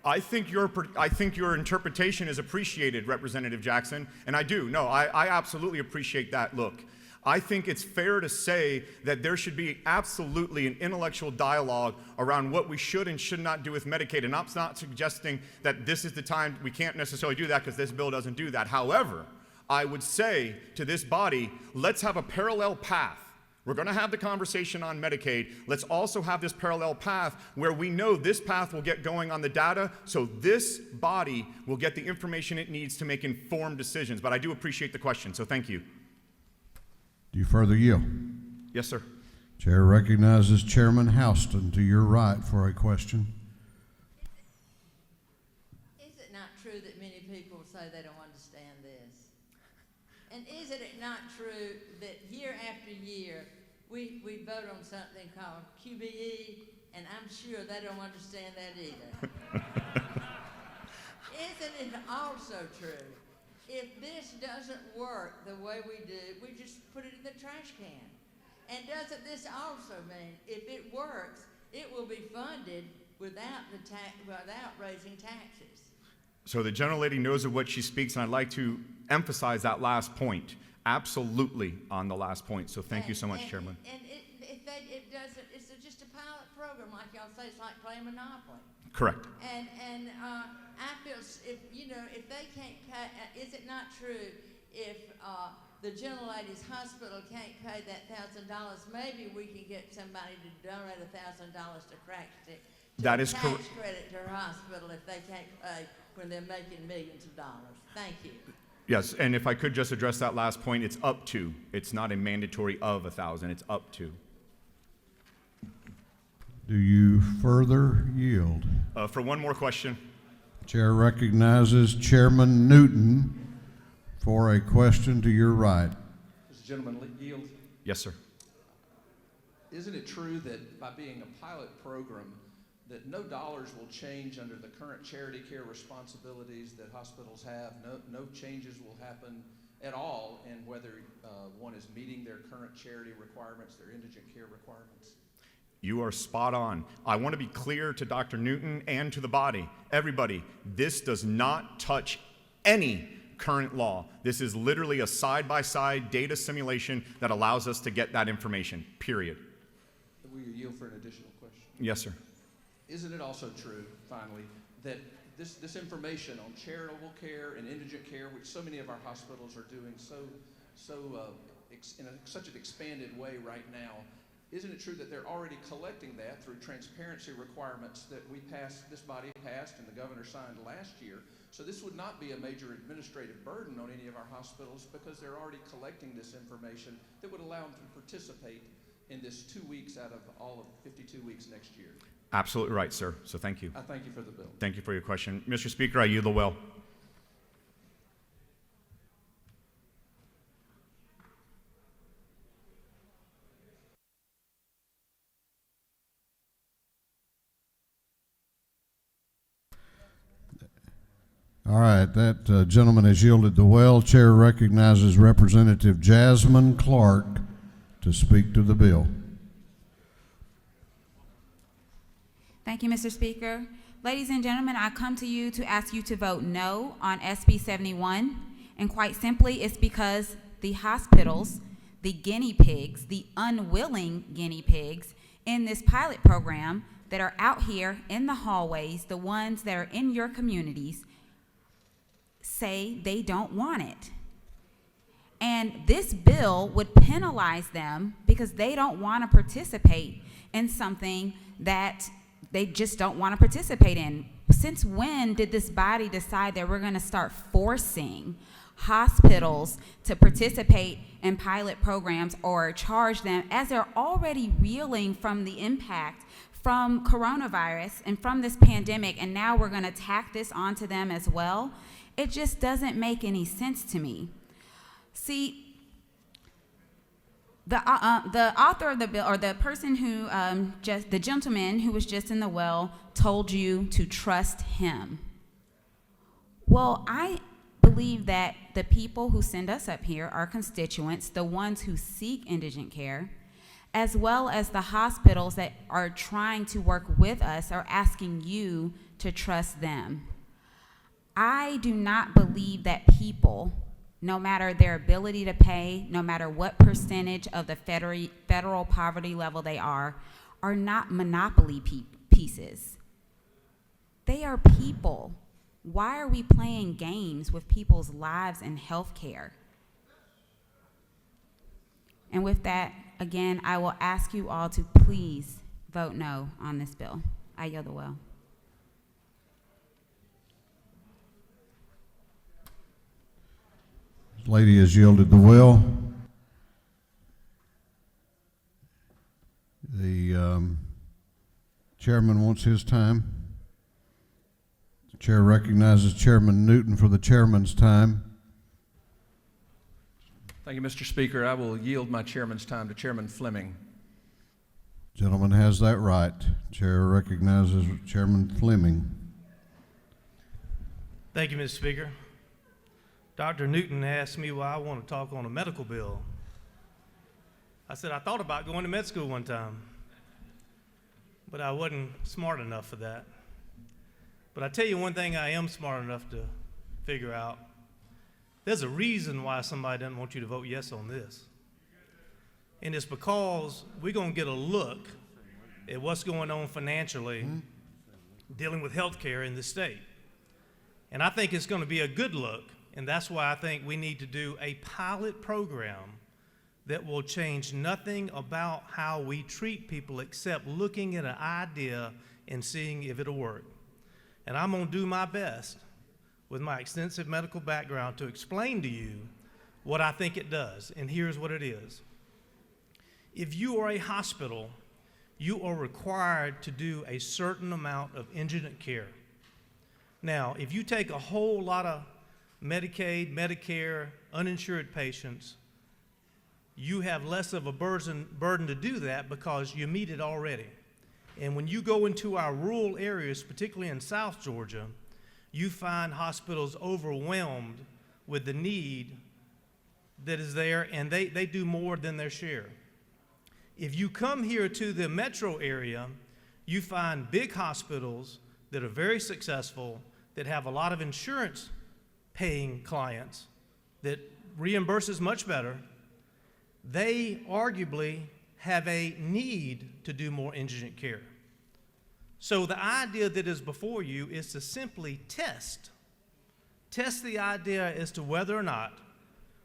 I think your interpretation is appreciated, Representative Jackson, and I do. No, I absolutely appreciate that look. I think it's fair to say that there should be absolutely an intellectual dialogue around what we should and should not do with Medicaid. And I'm not suggesting that this is the time we can't necessarily do that because this bill doesn't do that. However, I would say to this body, let's have a parallel path. We're going to have the conversation on Medicaid. Let's also have this parallel path where we know this path will get going on the data, so this body will get the information it needs to make informed decisions. But I do appreciate the question, so thank you. Do you further yield? Yes, sir. Chair recognizes Chairman Houston to your right for a question. Is it not true that many people say they don't understand this? And isn't it not true that year after year we vote on something called QBE, and I'm sure they don't understand that either? Isn't it also true, if this doesn't work the way we do, we just put it in the trash can? And doesn't this also mean if it works, it will be funded without raising taxes? So the gentlelady knows of what she speaks, and I'd like to emphasize that last point. Absolutely on the last point. So thank you so much, Chairman. And it doesn't, it's just a pilot program, like y'all say, it's like playing Monopoly. Correct. And I feel, if they can't pay, is it not true if the gentlelady's hospital can't pay that $1,000, maybe we can get somebody to donate $1,000 to crack stick. That is correct. Tax credit to her hospital if they can't pay when they're making millions of dollars. Thank you. Yes, and if I could just address that last point, it's up to. It's not a mandatory of 1,000, it's up to. Do you further yield? For one more question. Chair recognizes Chairman Newton for a question to your right. Does the gentleman yield? Yes, sir. Isn't it true that by being a pilot program, that no dollars will change under the current charity care responsibilities that hospitals have? No changes will happen at all in whether one is meeting their current charity requirements, their indigent care requirements? You are spot on. I want to be clear to Dr. Newton and to the body. Everybody, this does not touch any current law. This is literally a side-by-side data simulation that allows us to get that information, period. Will you yield for an additional question? Yes, sir. Isn't it also true, finally, that this information on charitable care and indigent care, which so many of our hospitals are doing in such an expanded way right now, isn't it true that they're already collecting that through transparency requirements that this body passed and the governor signed last year? So this would not be a major administrative burden on any of our hospitals because they're already collecting this information that would allow them to participate in this 2 weeks out of all of 52 weeks next year. Absolutely right, sir. So thank you. I thank you for the bill. Thank you for your question. Mr. Speaker, I yield the well. All right, that gentleman has yielded the well. Chair recognizes Representative Jasmine Clark to speak to the bill. Thank you, Mr. Speaker. Ladies and gentlemen, I come to you to ask you to vote no on SB 71, and quite simply, it's because the hospitals, the guinea pigs, the unwilling guinea pigs in this pilot program that are out here in the hallways, the ones that are in your communities, say they don't want it. And this bill would penalize them because they don't want to participate in something that they just don't want to participate in. Since when did this body decide that we're going to start forcing hospitals to participate in pilot programs or charge them as they're already reeling from the impact from coronavirus and from this pandemic, and now we're going to tack this onto them as well? It just doesn't make any sense to me. See, the author of the bill, or the person who, the gentleman who was just in the well, told you to trust him. Well, I believe that the people who send us up here, our constituents, the ones who seek indigent care, as well as the hospitals that are trying to work with us, are asking you to trust them. I do not believe that people, no matter their ability to pay, no matter what percentage of the federal poverty level they are not monopoly pieces. They are people. Why are we playing games with people's lives and health care? And with that, again, I will ask you all to please vote no on this bill. I yield the will. This lady has yielded the will. The chairman wants his time. The chair recognizes Chairman Newton for the chairman's time. Thank you, Mr. Speaker. I will yield my chairman's time to Chairman Fleming. Gentleman has that right. Chair recognizes Chairman Fleming. Thank you, Mr. Speaker. Dr. Newton asked me why I want to talk on a medical bill. I said I thought about going to med school one time, but I wasn't smart enough for that. But I tell you one thing I am smart enough to figure out. There's a reason why somebody doesn't want you to vote yes on this. And it's because we're going to get a look at what's going on financially dealing with health care in the state. And I think it's going to be a good look, and that's why I think we need to do a pilot program that will change nothing about how we treat people except looking at an idea and seeing if it'll work. And I'm going to do my best with my extensive medical background to explain to you what I think it does. And here's what it is. If you are a hospital, you are required to do a certain amount of indigent care. Now, if you take a whole lot of Medicaid, Medicare, uninsured patients, you have less of a burden to do that because you meet it already. And when you go into our rural areas, particularly in South Georgia, you find hospitals overwhelmed with the need that is there, and they do more than their share. If you come here to the metro area, you find big hospitals that are very successful, that have a lot of insurance paying clients, that reimburses much better. They arguably have a need to do more indigent care. So the idea that is before you is to simply test the idea as to whether or not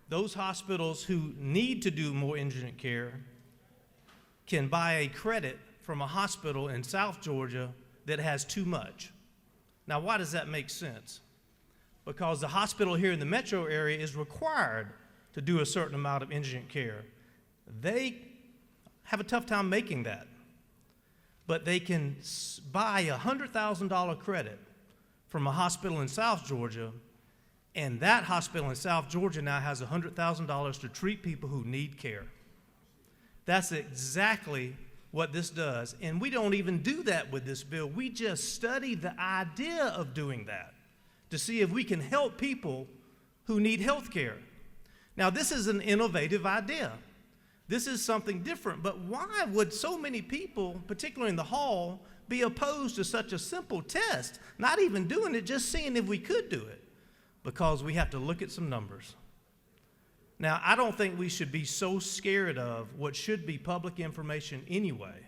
those hospitals who need to do more indigent care can buy a credit from a hospital in South Georgia that has too much. Now, why does that make sense? Because the hospital here in the metro area is required to do a certain amount of indigent care. They have a tough time making that. But they can buy a $100,000 credit from a hospital in South Georgia, and that hospital in South Georgia now has $100,000 to treat people who need care. That's exactly what this does. And we don't even do that with this bill. We just study the idea of doing that to see if we can help people who need health care. Now, this is an innovative idea. This is something different, but why would so many people, particularly in the hall, be opposed to such a simple test? Not even doing it, just seeing if we could do it. Because we have to look at some numbers. Now, I don't think we should be so scared of what should be public information anyway,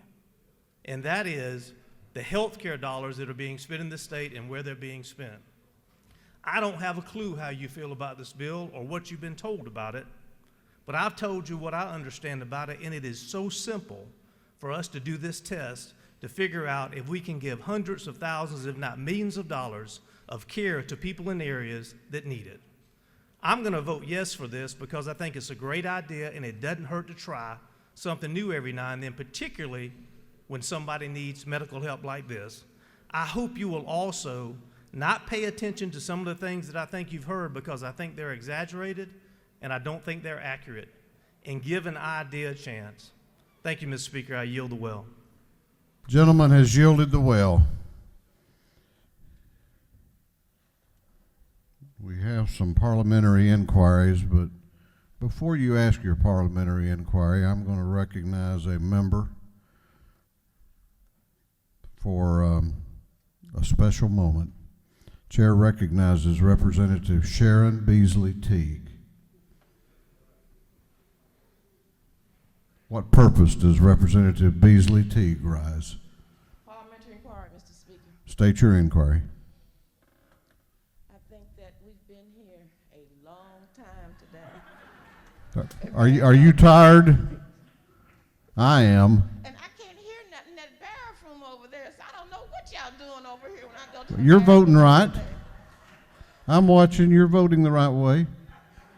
and that is the health care dollars that are being spent in the state and where they're being spent. I don't have a clue how you feel about this bill or what you've been told about it, but I've told you what I understand about it, and it is so simple for us to do this test to figure out if we can give hundreds of thousands, if not millions of dollars of care to people in areas that need it. I'm going to vote yes for this because I think it's a great idea, and it doesn't hurt to try something new every now and then, particularly when somebody needs medical help like this. I hope you will also not pay attention to some of the things that I think you've heard because I think they're exaggerated and I don't think they're accurate, and give an idea a chance. Thank you, Mr. Speaker. I yield the well. Gentleman has yielded the well. We have some parliamentary inquiries, but before you ask your parliamentary inquiry, I'm going to recognize a member for a special moment. Chair recognizes Representative Sharon Beasley Teague. What purpose does Representative Beasley Teague rise? Parliamentary inquiry, Mr. Speaker. State your inquiry. Are you tired? I am. And I can't hear nothing in that bathroom over there, so I don't know what y'all doing over here when I go to the You're bathroom voting right. over there. I'm watching. You're voting the right way.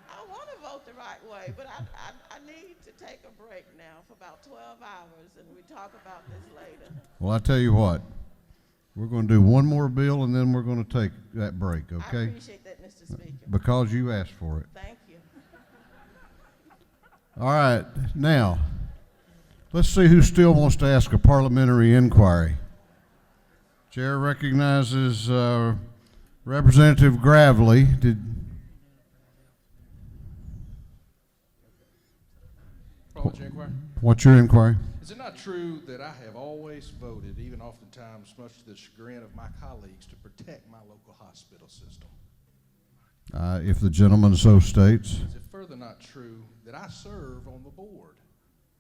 I want to vote the right way, but I need to take a break now for about 12 hours, and we talk about this later. Well, I tell you what. We're going to do one more bill, and then we're going to take that break, okay? I appreciate that, Mr. Speaker. Because you asked for it. Thank you. All right. Now, let's see who still wants to ask a parliamentary inquiry. Chair recognizes Representative Gravely. Parliamentary inquiry? What's your inquiry? Is it not true that I have always voted, even oftentimes much to the chagrin of my colleagues, to protect my local hospital system? If the gentleman so states. Is it further not true that I serve on the board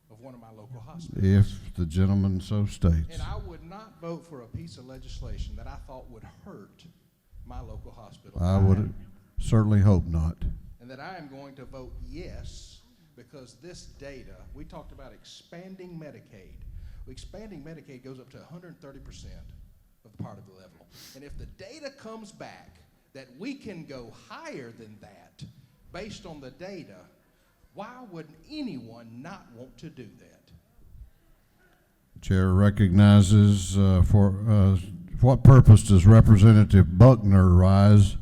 of one of my local hospitals? If the gentleman so states. And I would not vote for a piece of legislation that I thought would hurt my local hospital. I would certainly hope not. And that I am going to vote yes, because this data, we talked about expanding Medicaid. Expanding Medicaid goes up to 130% of the poverty level. And if the data comes back that we can go higher than that based on the data, why would anyone not want to do that? Chair recognizes for what purpose does Representative Buckner rise?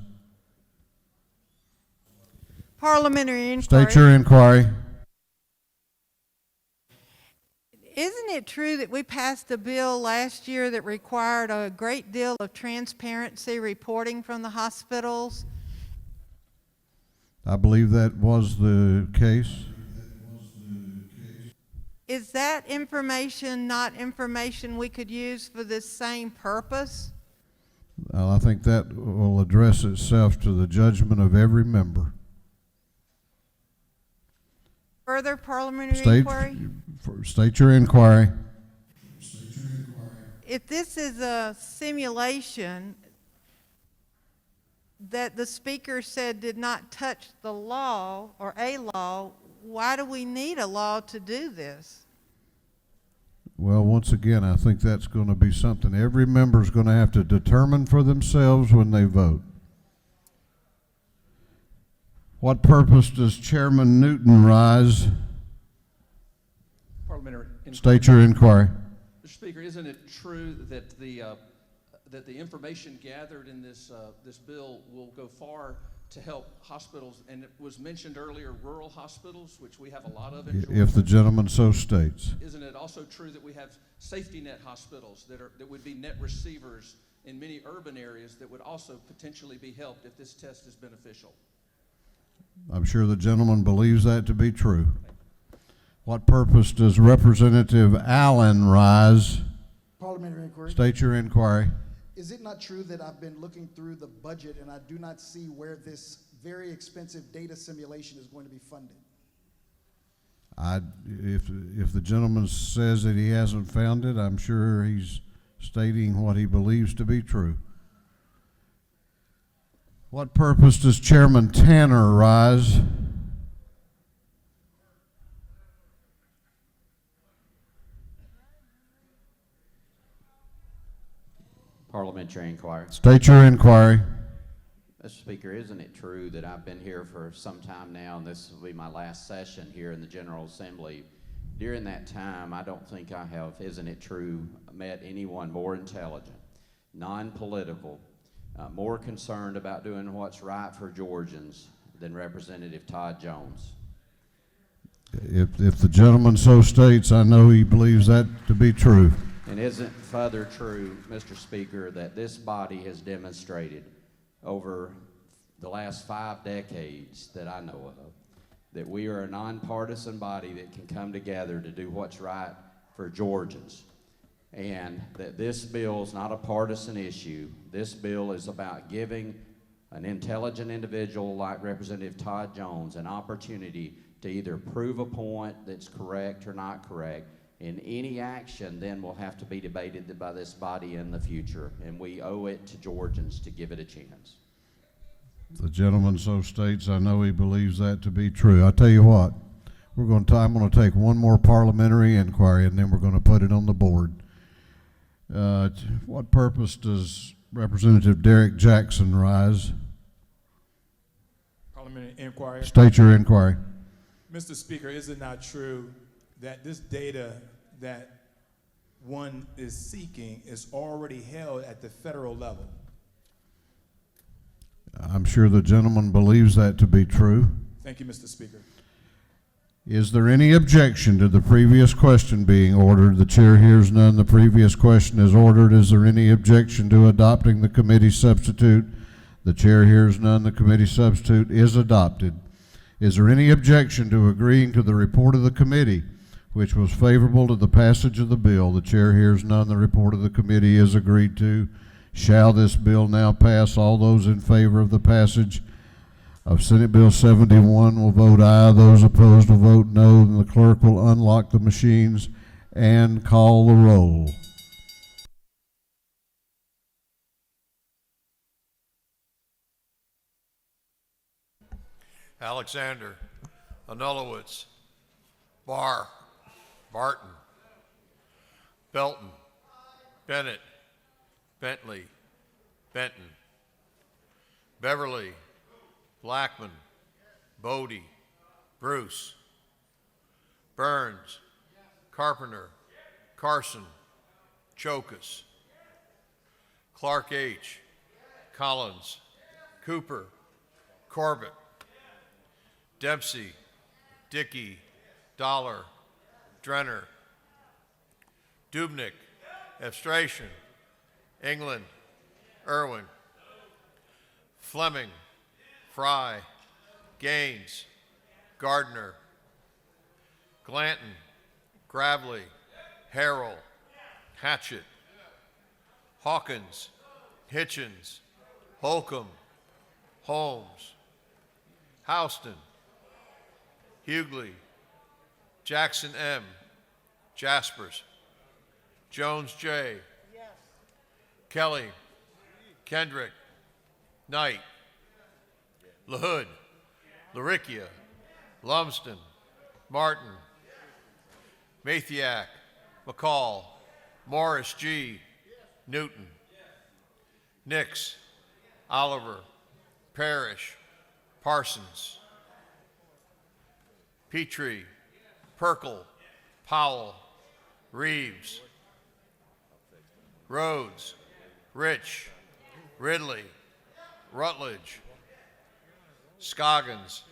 Parliamentary inquiry. State your inquiry. Isn't it true that we passed a bill last year that required a great deal of transparency reporting from the hospitals? I believe that was the case. Is that information not information we could use for this same purpose? I think that will address itself to the judgment of every member. Further parliamentary inquiry? State your inquiry. If this is a simulation that the speaker said did not touch the law or a law, why do we need a law to do this? Well, once again, I think that's going to be something every member is going to have to determine for themselves when they vote. What purpose does Chairman Newton rise? Parliamentary inquiry. State your inquiry. Mr. Speaker, isn't it true that the information gathered in this bill will go far to help hospitals, and it was mentioned earlier, rural hospitals, which we have a lot of in Georgia. If the gentleman so states. Isn't it also true that we have safety net hospitals that would be net receivers in many urban areas that would also potentially be helped if this test is beneficial? I'm sure the gentleman believes that to be true. What purpose does Representative Allen rise? Parliamentary inquiry. State your inquiry. Is it not true that I've been looking through the budget and I do not see where this very expensive data simulation is going to be funded? If the gentleman says that he hasn't found it, I'm sure he's stating what he believes to be true. What purpose does Chairman Tanner rise? Parliamentary inquiry. State your inquiry. Mr. Speaker, isn't it true that I've been here for some time now, and this will be my last session here in the General Assembly? During that time, I don't think I have, isn't it true, met anyone more intelligent, non-political, more concerned about doing what's right for Georgians than Representative Todd Jones. If the gentleman so states, I know he believes that to be true. And isn't further true, Mr. Speaker, that this body has demonstrated over the last 5 decades that I know of, that we are a nonpartisan body that can come together to do what's right for Georgians, and that this bill is not a partisan issue. This bill is about giving an intelligent individual like Representative Todd Jones an opportunity to either prove a point that's correct or not correct, and any action then will have to be debated by this body in the future, and we owe it to Georgians to give it a chance. The gentleman so states. I know he believes that to be true. I tell you what, I'm going to take one more parliamentary inquiry, and then we're going to put it on the board. What purpose does Representative Derek Jackson rise? Parliamentary inquiry. State your inquiry. Mr. Speaker, is it not true that this data that one is seeking is already held at the federal level? I'm sure the gentleman believes that to be true. Thank you, Mr. Speaker. Is there any objection to the previous question being ordered? The chair hears none. The previous question is ordered. Is there any objection to adopting the committee substitute? The chair hears none. The committee substitute is adopted. Is there any objection to agreeing to the report of the committee, which was favorable to the passage of the bill? The chair hears none. The report of the committee is agreed to. Shall this bill now pass? All those in favor of the passage of Senate Bill 71 will vote aye. Those opposed will vote no. And the clerk will unlock the machines and call the roll. Alexander, Anulowitz, Barr, Barton, Belton, Bennett, Bentley, Benton, Beverly, Blackman, Bodie, Bruce, Burns, Carpenter, Carson, Chokas, Clark H., Collins, Cooper, Corbett, Dempsey, Dickey, Dollar, Drenner, Dubnik, Abstration, England, Irwin, Fleming, Fry, Gaines, Gardner, Glanton, Gravely, Harrell, Hatchett, Hawkins, Hitchens, Holcomb, Holmes, Houston, Hughley, Jackson M., Jaspers, Jones J., Kelly, Kendrick, Knight, LaHood, Laricchia, Lumsden, Martin, Mathiak, McCall, Morris G., Newton, Nix, Oliver, Parrish, Parsons, Petrie, Perkle, Powell, Reeves, Rhodes, Rich, Ridley, Rutledge, Scoggins,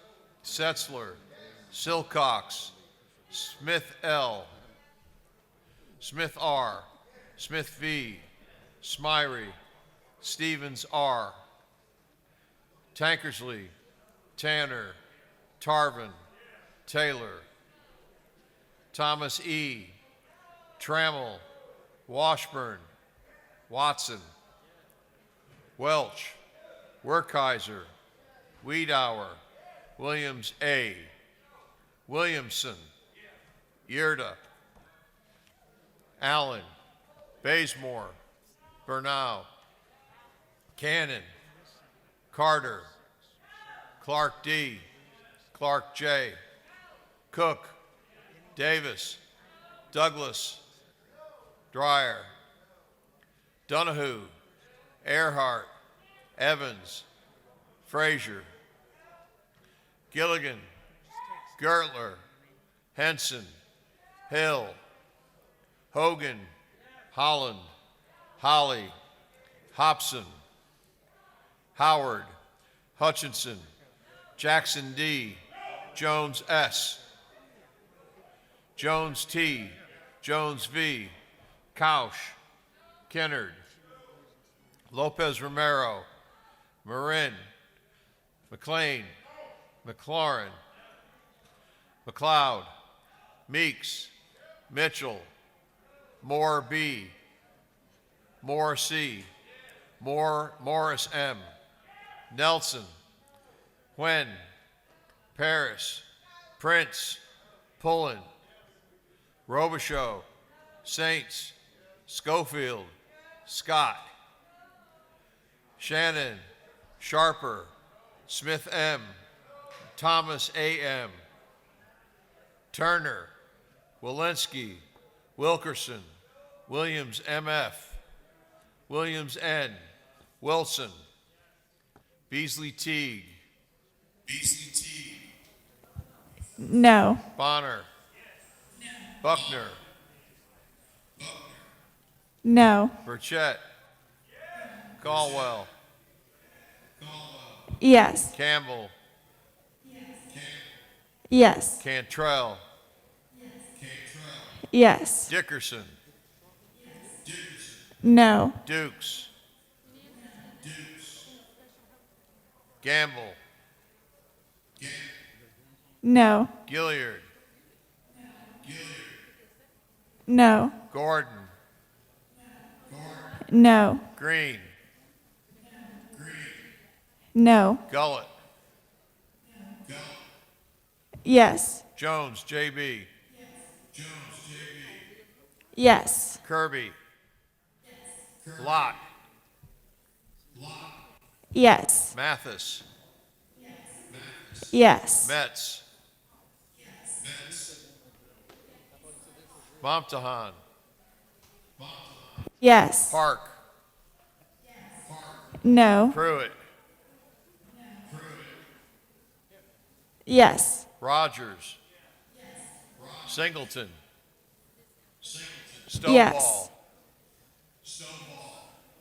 Setzler, Silcox, Smith L., Smith R., Smith V., Smyrie, Stevens R., Tankersley, Tanner, Tarvin, Taylor, Thomas E., Trammell, Washburn, Watson, Welch, Werkheiser, Wiedauer, Williams A., Williamson, Yerda, Allen, Bazemore, Bernau, Cannon, Carter, Clark D., Clark J., Cook, Davis, Douglas, Dreyer, Donahue, Earhart, Evans, Frazier, Gilligan, Gertler, Henson, Hill, Hogan, Holland, Holly, Hobson, Howard, Hutchinson, Jackson D., Jones S., Jones T., Jones V., Kausch, Kennard, Lopez Romero, Marin, McLean, McLaurin, McLeod, Meeks, Mitchell, Moore B., Moore C., Morris M., Nelson, Huen, Paris, Prince, Pullen, Robichaux, Saints, Schofield, Scott, Shannon, Sharper, Smith M. Thomas A.M. Turner, Walensky, Wilkerson, Williams M.F., Williams N., Wilson, Beasley Teague, No. Bonner, Buckner, No. Burchett, Caldwell, Yes. Campbell, Yes. Cantrell, Yes. Dickerson, No. Dukes, Gamble, No. Gilliard, No. Gordon, No. Green, No. Gullett, Yes. Jones, J.B., Yes. Kirby, Lott, Yes. Mathis, Yes. Metz, Momtahan, Yes. Park, No. Pruitt, Yes. Rogers, Singleton, Stonewall, Yes.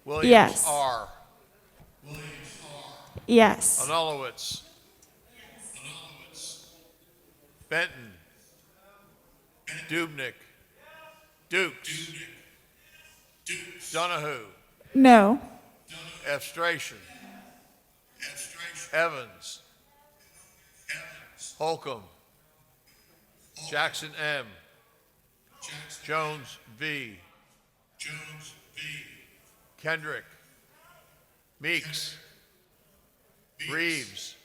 Williams Yes. R., Yes. Anulowitz, Benton, Dubnik, Dukes, Donahue, No. Efstration, Evans, Holcomb, Jackson M., Jones V., Kendrick, Meeks, Reeves,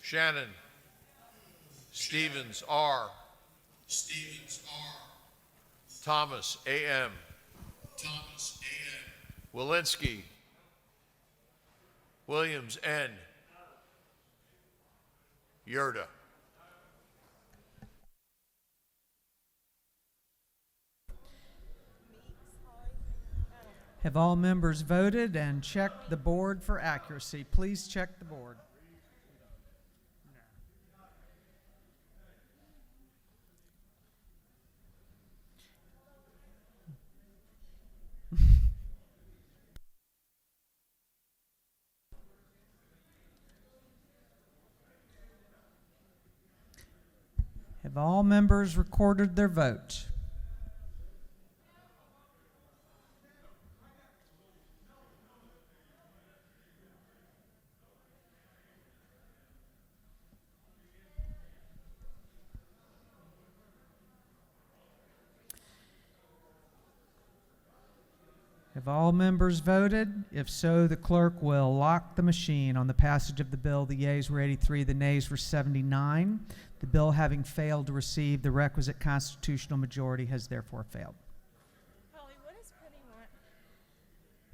Shannon, Stevens R., Thomas A.M., Walensky, Williams N., Yurda. Have all members voted and checked the board for accuracy? Please check the board. Have all members recorded their vote? Have all members voted? If so, the clerk will lock the machine on the passage of the bill. The yeas were 83, the nays were 79. The bill, having failed to receive the requisite constitutional majority, has therefore failed. Holly, what is putting on?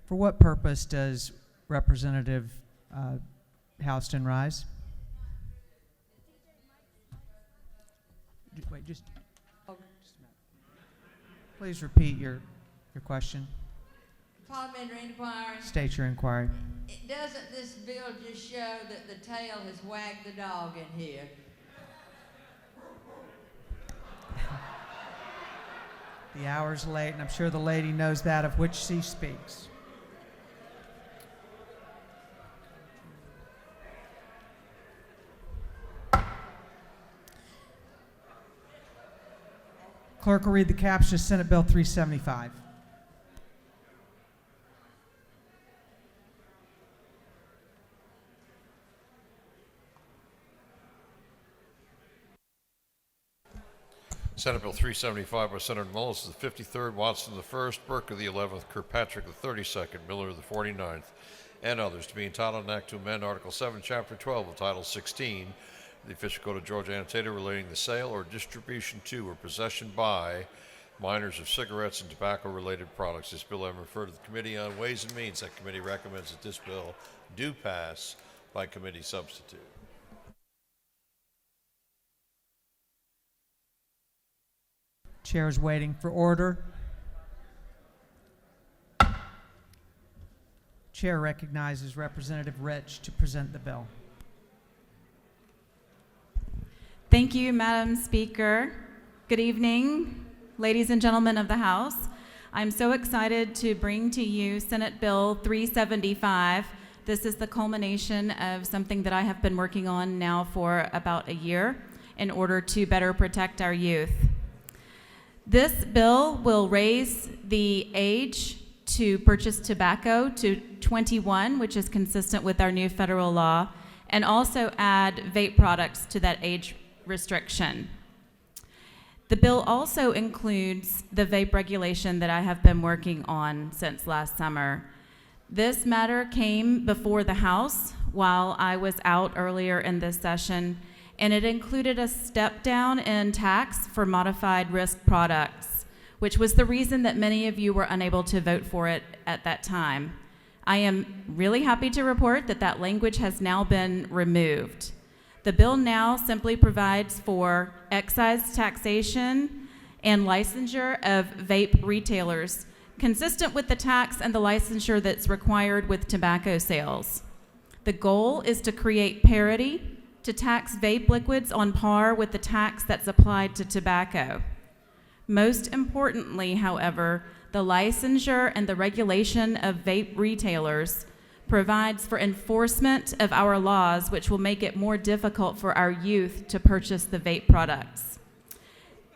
For what purpose does Representative Houston rise? Wait, just a minute. Please repeat your question. Parliamentary inquiry. State your inquiry. Doesn't this bill just show that the tail has wagged the dog in here? The hour's late, and I'm sure the lady knows that of which she speaks. Clerk will read the caption of Senate Bill 375. Senate Bill 375 by Senator Mullis, the 53rd, Watson the 1st, Burke the 11th, Kirkpatrick the 32nd, Miller the 49th, and others, to be entitled an act to amend Article 7, Chapter 12 of Title 16, the official code of Georgia annotated relating the sale or distribution to or possession by minors of cigarettes and tobacco-related products. This bill I refer to the Committee on Ways and Means. That committee recommends that this bill do pass by committee substitute. Chair is waiting for order. Chair recognizes Representative Rich to present the bill. Thank you, Madam Speaker. Good evening, ladies and gentlemen of the House. I'm so excited to bring to you Senate Bill 375. This is the culmination of something that I have been working on now for about a year in order to better protect our youth. This bill will raise the age to purchase tobacco to 21, which is consistent with our new federal law, and also add vape products to that age restriction. The bill also includes the vape regulation that I have been working on since last summer. This matter came before the House while I was out earlier in this session, and it included a step down in tax for modified risk products, which was the reason that many of you were unable to vote for it at that time. I am really happy to report that that language has now been removed. The bill now simply provides for excise taxation and licensure of vape retailers, consistent with the tax and the licensure that's required with tobacco sales. The goal is to create parity, to tax vape liquids on par with the tax that's applied to tobacco. Most importantly, however, the licensure and the regulation of vape retailers provides for enforcement of our laws, which will make it more difficult for our youth to purchase the vape products,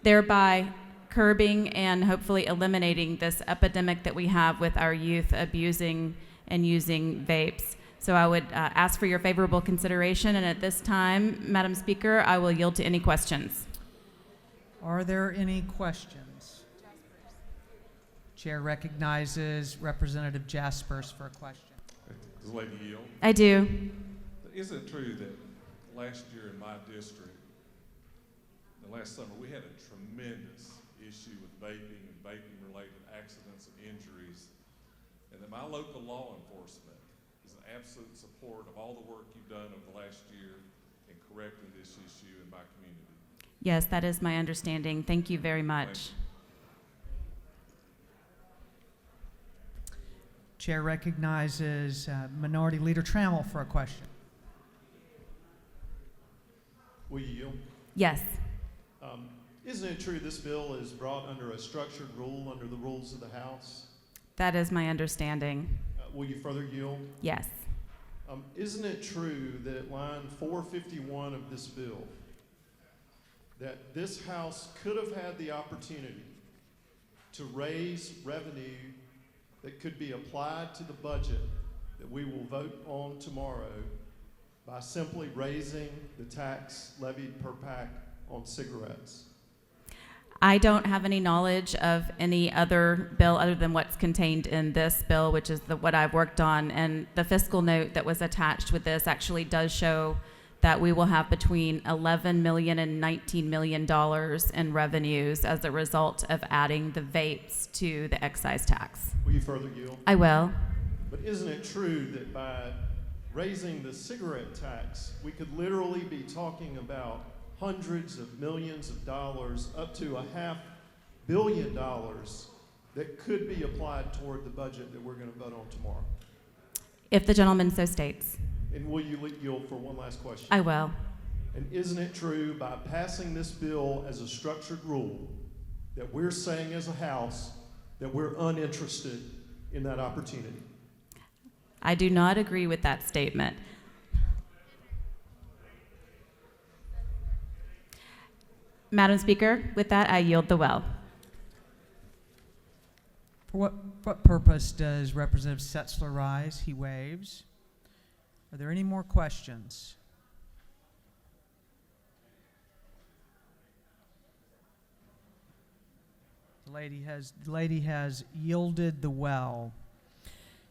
thereby curbing and hopefully eliminating this epidemic that we have with our youth abusing and using vapes. So I would ask for your favorable consideration, and at this time, Madam Speaker, I will yield to any questions. Are there any questions? Chair recognizes Representative Jaspers for a question. Does the lady yield? I do. Is it true that last year in my district, the last summer, we had a tremendous issue with vaping and vaping-related accidents and injuries, and that my local law enforcement is in absolute support of all the work you've done over the last year in correcting this issue in my community? Yes, that is my understanding. Thank you very much. Chair recognizes Minority Leader Trammell for a question. Will you yield? Yes. Isn't it true this bill is brought under a structured rule under the rules of the House? That is my understanding. Will you further yield? Yes. Isn't it true that line 451 of this bill, that this House could have had the opportunity to raise revenue that could be applied to the budget that we will vote on tomorrow by simply raising the tax levied per pack on cigarettes? I don't have any knowledge of any other bill other than what's contained in this bill, which is what I've worked on. And the fiscal note that was attached with this actually does show that we will have between $11 million and $19 million in revenues as a result of adding the vapes to the excise tax. Will you further yield? I will. But isn't it true that by raising the cigarette tax, we could literally be talking about hundreds of millions of dollars, up to $500 million that could be applied toward the budget that we're going to vote on tomorrow? If the gentleman so states. And will you yield for one last question? I will. And isn't it true by passing this bill as a structured rule that we're saying as a House that we're uninterested in that opportunity? I do not agree with that statement. Madam Speaker, with that, I yield the well. For what purpose does Representative Setzler rise? He waives. Are there any more questions? The lady has yielded the well.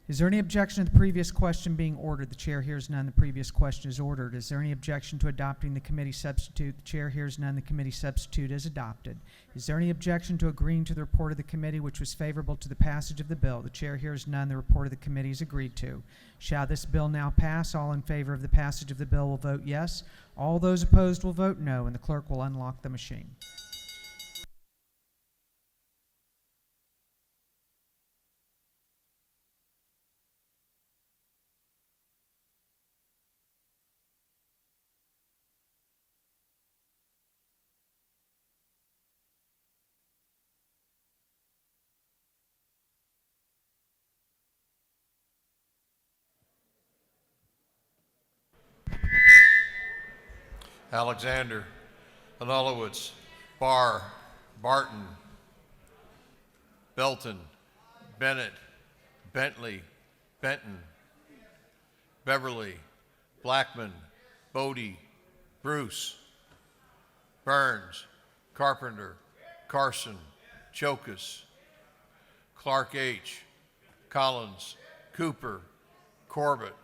Is there any objection to the previous question being ordered? The chair hears none. The previous question is ordered. Is there any objection to adopting the committee substitute? The chair hears none. The committee substitute is adopted. Is there any objection to agreeing to the report of the committee which was favorable to the passage of the bill? The chair hears none. The report of the committee is agreed to. Shall this bill now pass? All in favor of the passage of the bill will vote yes. All those opposed will vote no, and the clerk will unlock the machine. Alexander, Anulowitz, Barr, Barton, Belton, Bennett, Bentley, Benton, Beverly, Blackman, Bodie, Bruce, Burns, Carpenter, Carson, Chokas, Clark H., Collins, Cooper, Corbett,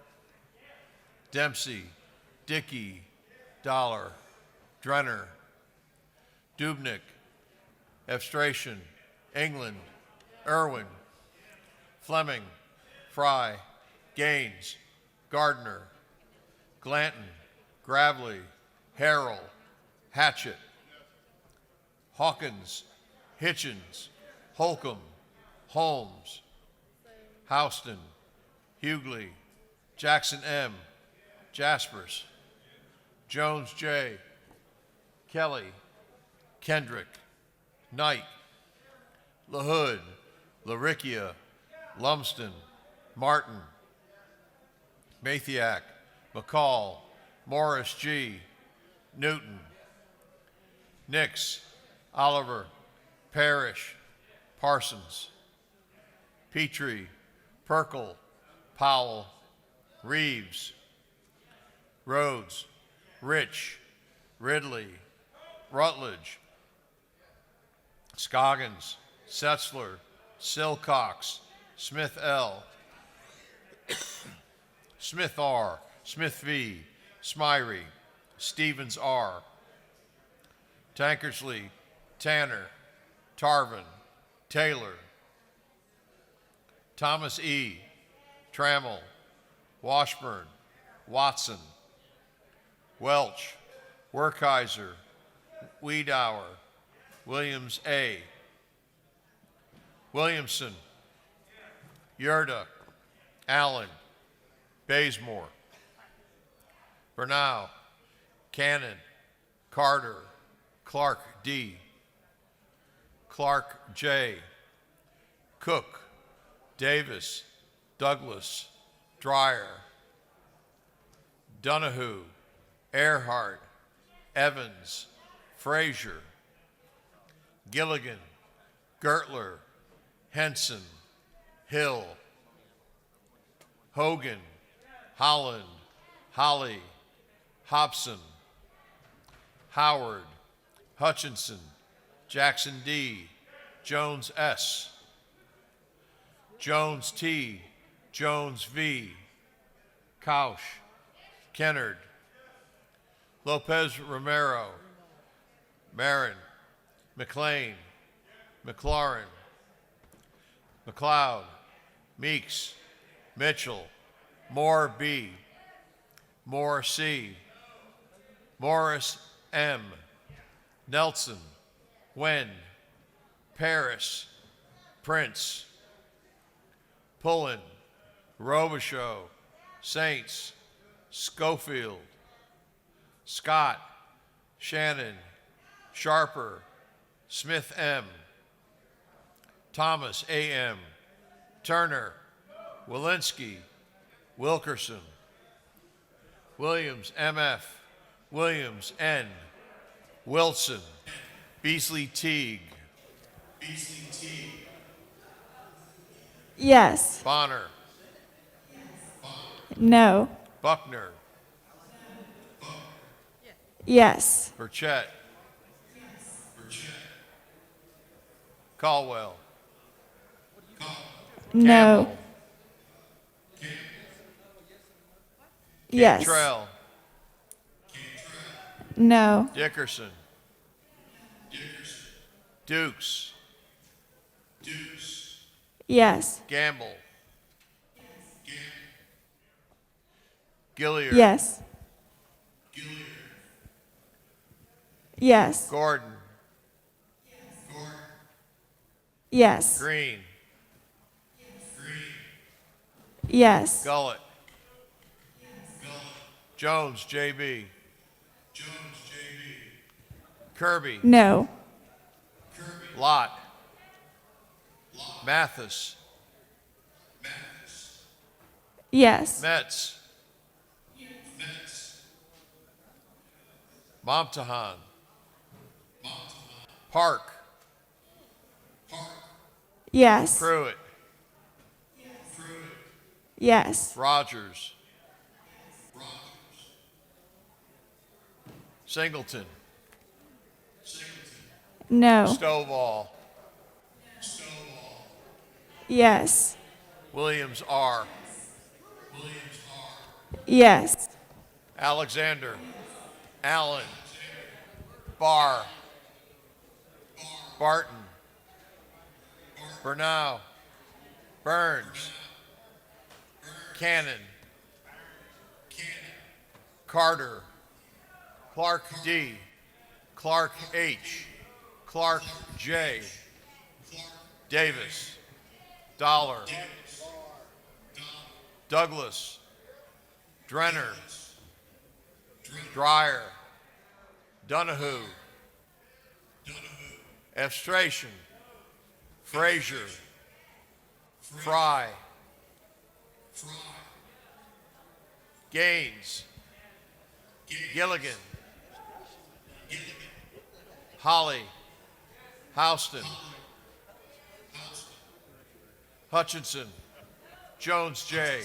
Dempsey, Dickey, Dollar, Drenner, Dubnik, Evstration, England, Irwin, Fleming, Fry, Gaines, Gardner, Glanton, Gravely, Harrell, Hatchett, Hawkins, Hitchens, Holcomb, Holmes, Houston, Hughley, Jackson M., Jaspers, Jones J., Kelly, Kendrick, Knight, LaHood, LaRicchia, Lumsden, Martin, Mathiak, McCall, Morris G., Newton, Nix, Oliver, Parrish, Parsons, Petrie, Perkel, Powell, Reeves, Rhodes, Rich, Ridley, Rutledge, Scoggins, Setzler, Silcox, Smith L., Smith R., Smith V., Smyrie, Stevens R., Tankersley, Tanner, Tarvin, Taylor, Thomas E., Trammell, Washburn, Watson, Welch, Werkheiser, Wiedauer, Williams A., Williamson, Yerda, Allen, Bazemore, Bernau, Cannon, Carter, Clark D., Clark J., Cook, Davis, Douglas, Dreyer, Donahue, Earhart, Evans, Frazier, Gilligan, Gertler, Henson, Hill, Hogan, Holland, Holly, Hobson, Howard, Hutchinson, Jackson D., Jones S., Jones T., Jones V., Kausch, Kennard, Lopez Romero, Marin, McLean, McLaurin, McLeod, Meeks, Mitchell, Moore B., Moore C., Morris M., Nelson, Wen, Paris, Prince, Pullen, Robichaux, Saints, Schofield, Scott, Shannon, Sharper, Smith M., Thomas A.M., Turner, Walensky, Wilkerson, Williams M.F., Williams N., Wilson, Beasley Teague, Yes. Bonner, No. Buckner, Yes. Burchett, Caldwell, No. Campbell, Yes. Cantrell. No. Dickerson. Dukes. Yes. Gamble. Gilliard. Yes. Yes. Gordon. Yes. Green. Yes. Gullett. Jones, JB. Kirby. No. Lott. Mathis. Yes. Metz. Momtahan. Park. Yes. Pruitt. Yes. Rogers. Singleton. No. Stovall. Yes. Williams R. Yes. Alexander. Allen. Barr. Barton. Bernau. Burns. Cannon. Carter. Clark D. Clark H. Clark J. Davis. Dollar. Douglas. Drenner. Dreyer. Donahue. Efstration. Frazier. Fry. Gaines. Gilligan. Holly. Houston. Hutchinson. Jones J.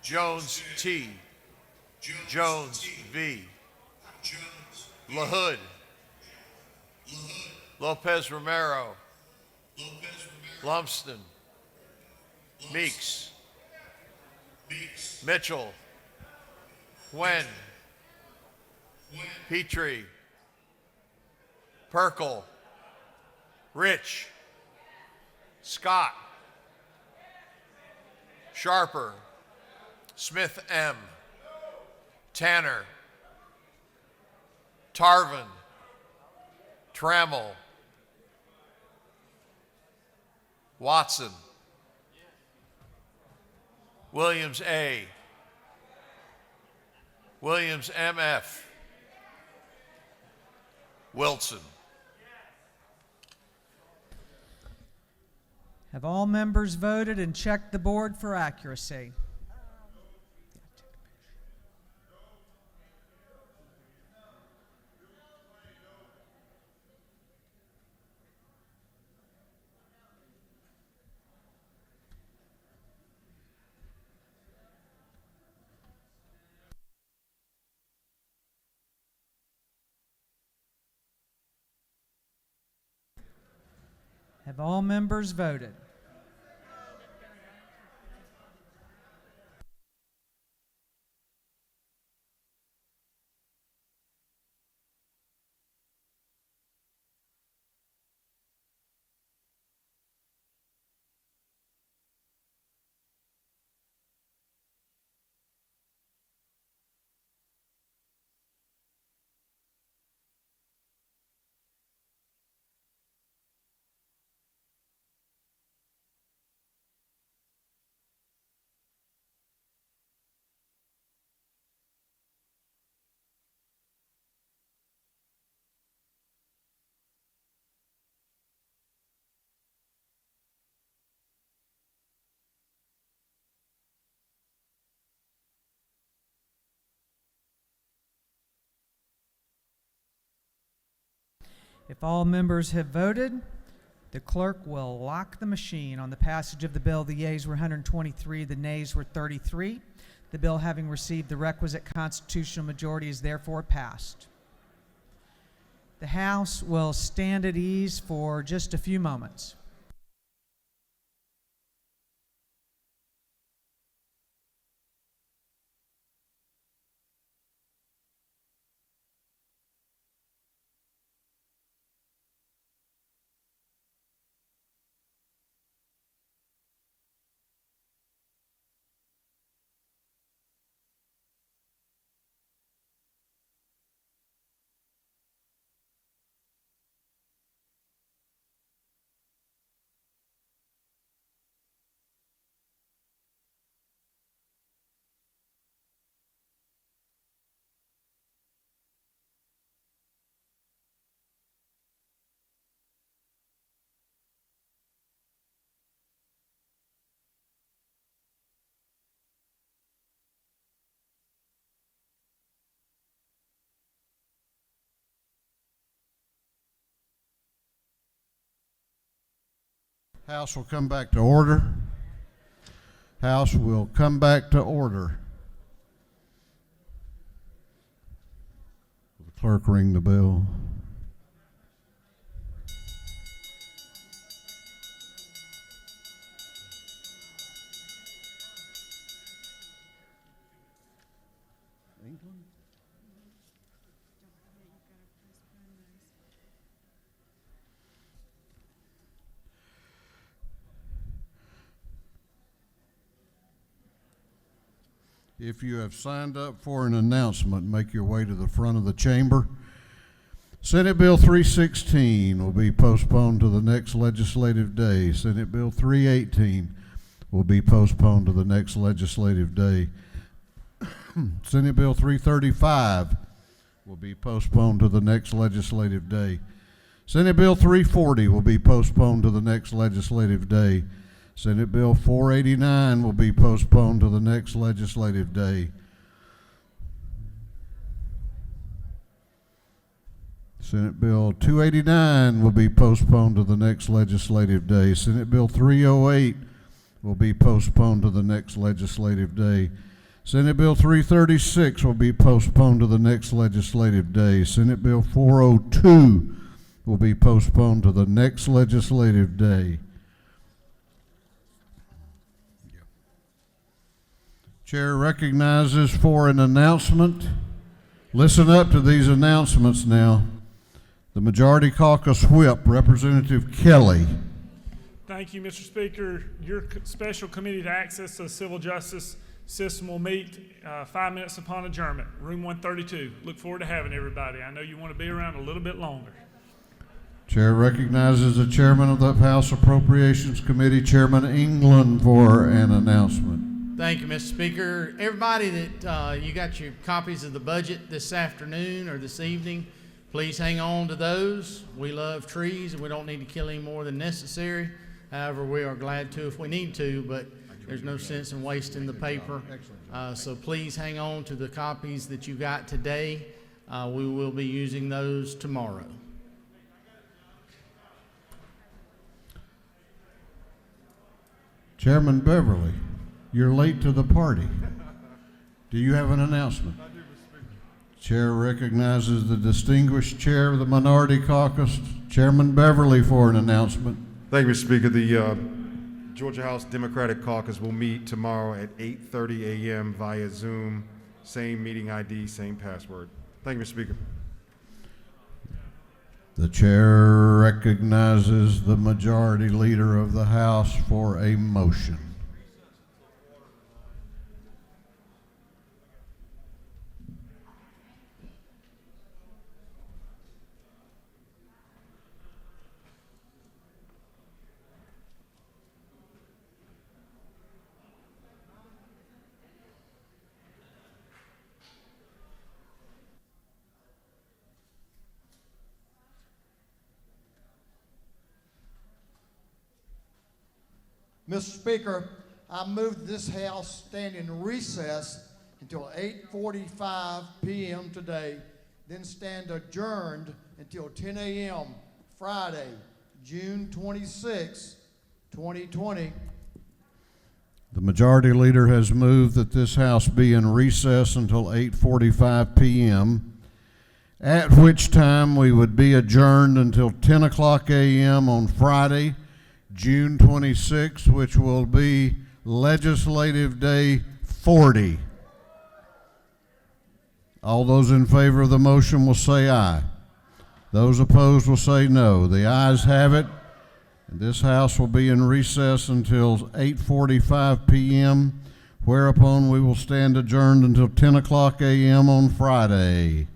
Jones T. Jones V. LaHood. Lopez Romero. Lumsden. Meeks. Mitchell. Wen. Petrie. Perkel. Rich. Scott. Sharper. Smith M. Tanner. Tarvin. Trammell. Watson. Williams A. Williams MF. Wilson. Have all members voted and checked the board for accuracy? Have all members voted? If all members have voted, the clerk will lock the machine on the passage of the bill. The yeas were 123, the nays were 33. The bill, having received the requisite constitutional majority, is therefore passed. The House will stand at ease for just a few moments. House will come back to order. House will come back to order. Will the clerk ring the bell? If you have signed up for an announcement, make your way to the front of the chamber. Senate Bill 316 will be postponed to the next legislative day. Senate Bill 318 will be postponed to the next legislative day. Senate Bill 335 will be postponed to the next legislative day. Senate Bill 340 will be postponed to the next legislative day. Senate Bill 489 will be postponed to the next legislative day. Senate Bill 289 will be postponed to the next legislative day. Senate Bill 308 will be postponed to the next legislative day. Senate Bill 336 will be postponed to the next legislative day. Senate Bill 402 will be postponed to the next legislative day. Chair recognizes for an announcement. Listen up to these announcements now. The Majority Caucus Whip, Representative Kelly. Thank you, Mr. Speaker. Your special committee to access the civil justice system will meet 5 minutes upon adjournment, room 132. Look forward to having everybody. I know you want to be around a little bit longer. Chair recognizes the chairman of the House Appropriations Committee, Chairman England, for an announcement. Thank you, Mr. Speaker. Everybody that you got your copies of the budget this afternoon or this evening, please hang on to those. We love trees and we don't need to kill any more than necessary. However, we are glad to if we need to, but there's no sense in wasting the paper. So please hang on to the copies that you got today. We will be using those tomorrow. Chairman Beverly, you're late to the party. Do you have an announcement? I do, Mr. Speaker. Chair recognizes the distinguished chair of the Minority Caucus, Chairman Beverly, for an announcement. Thank you, Mr. Speaker. The Georgia House Democratic Caucus will meet tomorrow at 8:30 a.m. via Zoom. Same meeting ID, same password. Thank you, Mr. Speaker. The chair recognizes the Majority Leader of the House for a motion. Mr. Speaker, I move that this House stand in recess until 8:45 p.m. today, then stand adjourned until 10 a.m. Friday, June 26, 2020. The Majority Leader has moved that this House be in recess until 8:45 p.m., at which time we would be adjourned until 10 o'clock a.m. on Friday, June 26, which will be Legislative Day 40. All those in favor of the motion will say aye. Those opposed will say no. The ayes have it. This House will be in recess until 8:45 p.m., whereupon we will stand adjourned until 10 o'clock a.m. on Friday.